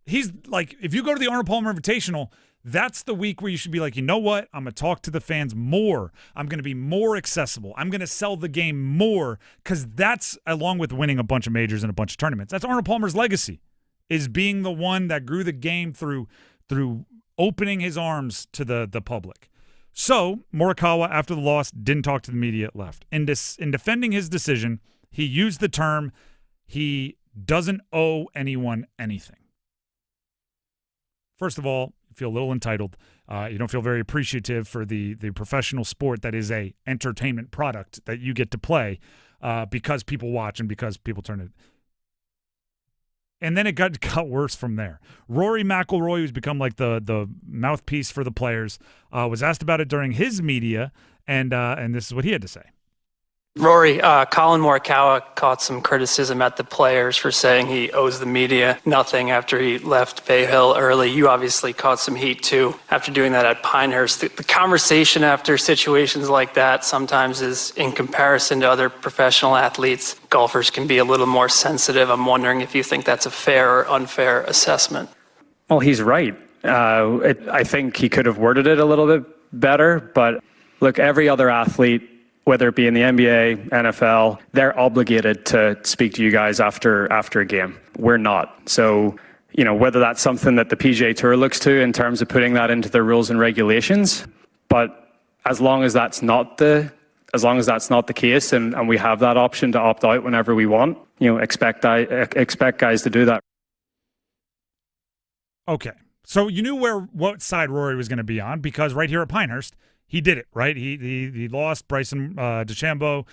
he's like, if you go to the Arnold Palmer Invitational, that's the week where you should be like, you know what? I'm going to talk to the fans more. I'm going to be more accessible. I'm going to sell the game more, because that's, along with winning a bunch of majors and a bunch of tournaments, that's Arnold Palmer's legacy, is being the one that grew the game through opening his arms to the public. So Morikawa, after the loss, didn't talk to the media, left. In defending his decision, he used the term, he doesn't owe anyone anything. First of all, you feel a little entitled. You don't feel very appreciative for the professional sport that is a entertainment product that you get to play because people watch and because people turn it. And then it got worse from there. Rory McIlroy, who's become like the mouthpiece for the players, was asked about it during his media, and this is what he had to say. Rory, Colin Morikawa caught some criticism at the players for saying he owes the media nothing after he left Bay Hill early. You obviously caught some heat too after doing that at Pinehurst. The conversation after situations like that sometimes is, in comparison to other professional athletes, golfers can be a little more sensitive. I'm wondering if you think that's a fair or unfair assessment. Well, he's right. I think he could have worded it a little bit better, but look, every other athlete, whether it be in the NBA, NFL, they're obligated to speak to you guys after a game. We're not. So, whether that's something that the PGA Tour looks to in terms of putting that into their rules and regulations, but as long as that's not the as long as that's not the case and we have that option to opt out whenever we want, expect guys to do that. Okay. So you knew what side Rory was going to be on because right here at Pinehurst, he did it, right? He lost. Bryson DeChambeau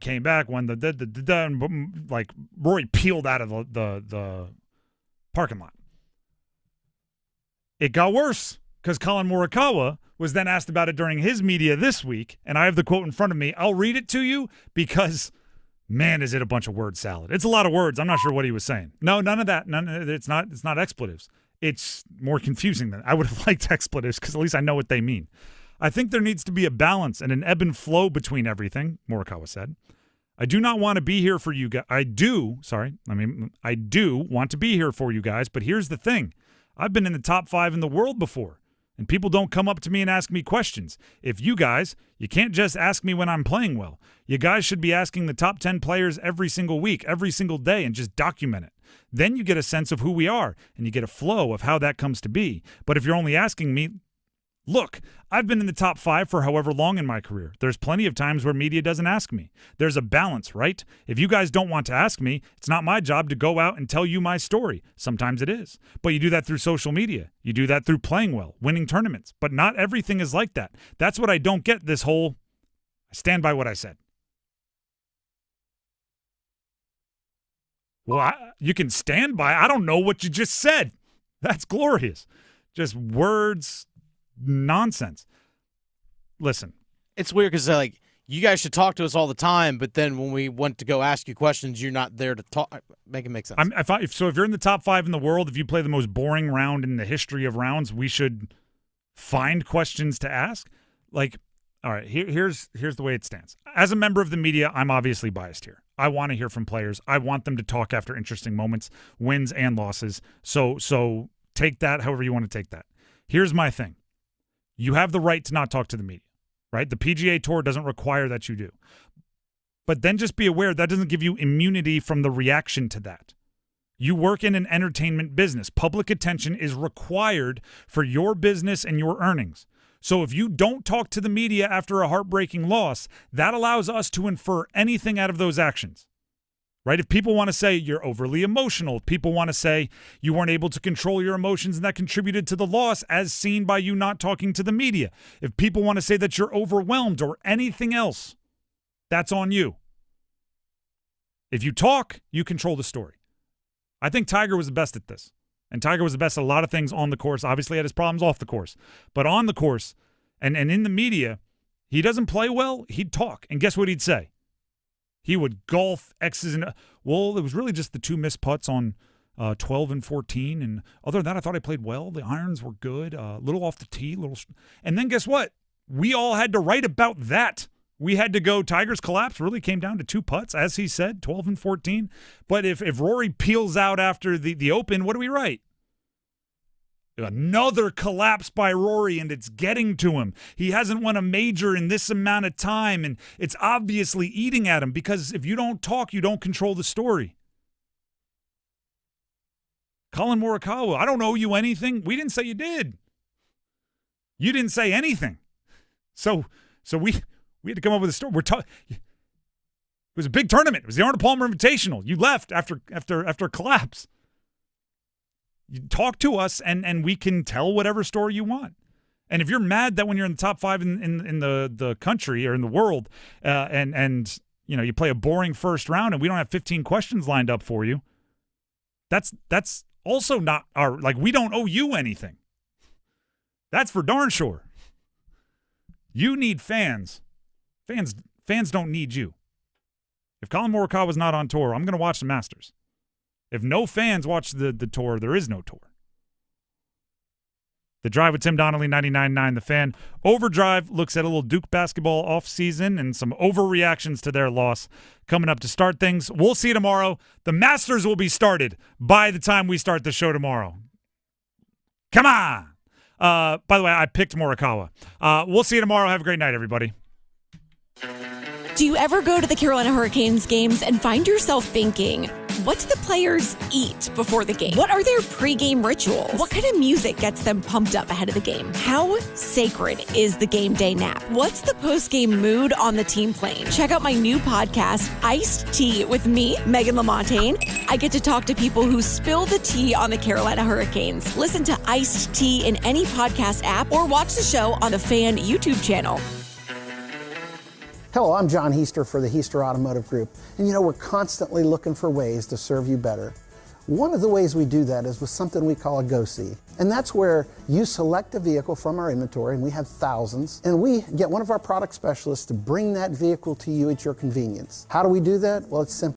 came back, won and like Rory peeled out of the parking lot. It got worse because Colin Morikawa was then asked about it during his media this week, and I have the quote in front of me. I'll read it to you because, man, is it a bunch of word salad. It's a lot of words. I'm not sure what he was saying. No, none of that. It's not expletives. It's more confusing than I would have liked expletives because at least I know what they mean. I think there needs to be a balance and an ebb and flow between everything, Morikawa said. I do not want to be here for you guys. I do want to be here for you guys, but here's the thing. I've been in the top 5 in the world before, and people don't come up to me and ask me questions. If you can't just ask me when I'm playing well. You guys should be asking the top 10 players every single week, every single day, and just document it. Then you get a sense of who we are, and you get a flow of how that comes to be. But if you're only asking me, look, I've been in the top 5 for however long in my career. There's plenty of times where media doesn't ask me. There's a balance, right? If you guys don't want to ask me, it's not my job to go out and tell you my story. Sometimes it is. But you do that through social media. You do that through playing well, winning tournaments. But not everything is like that. That's what I don't get this whole, I stand by what I said. Well, you can stand by. I don't know what you just said. That's glorious. Just words, nonsense. Listen. It's weird because you guys should talk to us all the time, but then when we went to go ask you questions, you're not there to talk. Make it make sense. If you're in the top 5 in the world, if you play the most boring round in the history of rounds, we should find questions to ask. All right, here's the way it stands. As a member of the media, I'm obviously biased here. I want to hear from players. I want them to talk after interesting moments, wins and losses. So take that however you want to take that. Here's my thing. You have the right to not talk to the media, right? The PGA Tour doesn't require that you do. But then just be aware that doesn't give you immunity from the reaction to that. You work in an entertainment business. Public attention is required for your business and your earnings. So if you don't talk to the media after a heartbreaking loss, that allows us to infer anything out of those actions, right? If people want to say you're overly emotional, if people want to say you weren't able to control your emotions and that contributed to the loss as seen by you not talking to the media, if people want to say that you're overwhelmed or anything else, that's on you. If you talk, you control the story. I think Tiger was the best at this. And Tiger was the best at a lot of things on the course. Obviously, had his problems off the course. But on the course and in the media, he doesn't play well, he'd talk. And guess what he'd say? He would golf X's and well, it was really just the 2 missed putts on 12 and 14. And other than that, I thought I played well. The irons were good. A little off the tee. And then guess what? We all had to write about that. We had to go, Tiger's collapse really came down to 2 putts, as he said, 12 and 14. But if Rory peels out after the Open, what do we write? Another collapse by Rory, and it's getting to him. He hasn't won a major in this amount of time, and it's obviously eating at him because if you don't talk, you don't control the story. Colin Morikawa, I don't owe you anything. We didn't say you did. You didn't say anything. So we had to come up with a story. It was a big tournament. It was the Arnold Palmer Invitational. You left after a collapse. You talk to us, and we can tell whatever story you want. And if you're mad that when you're in the top 5 in the country or in the world, and you play a boring first round and we don't have 15 questions lined up for you, that's also not we don't owe you anything. That's for darn sure. You need fans. Fans don't need you. If Colin Morikawa was not on tour, I'm going to watch the Masters. If no fans watch the tour, there is no tour. The Drive with Tim Donnelly, 99.9 The Fan. Overdrive looks at a little Duke basketball offseason and some overreactions to their loss coming up to start things. We'll see you tomorrow. The Masters will be started by the time we start the show tomorrow. Come on! By the way, I picked Morikawa. We'll see you tomorrow. Have a great night, everybody. Do you ever go to the Carolina Hurricanes games and find yourself thinking, What do the players eat before the game? What are their pregame rituals? What kind of music gets them pumped up ahead of the game? How sacred is the game day nap? What's the postgame mood on the team plane? Check out my new podcast, Iced Tea, with me, Megan LaMontagne. I get to talk to people who spill the tea on the Carolina Hurricanes. Listen to Iced Tea in any podcast app or watch the show on the Fan YouTube channel. Hello, I'm John Heister for the Heister Automotive Group. And we're constantly looking for ways to serve you better. One of the ways we do that is with something we call a Go-See. And that's where you select a vehicle from our inventory, and we have thousands, and we get one of our product specialists to bring that vehicle to you at your convenience. How do we do that? Well, it's simple.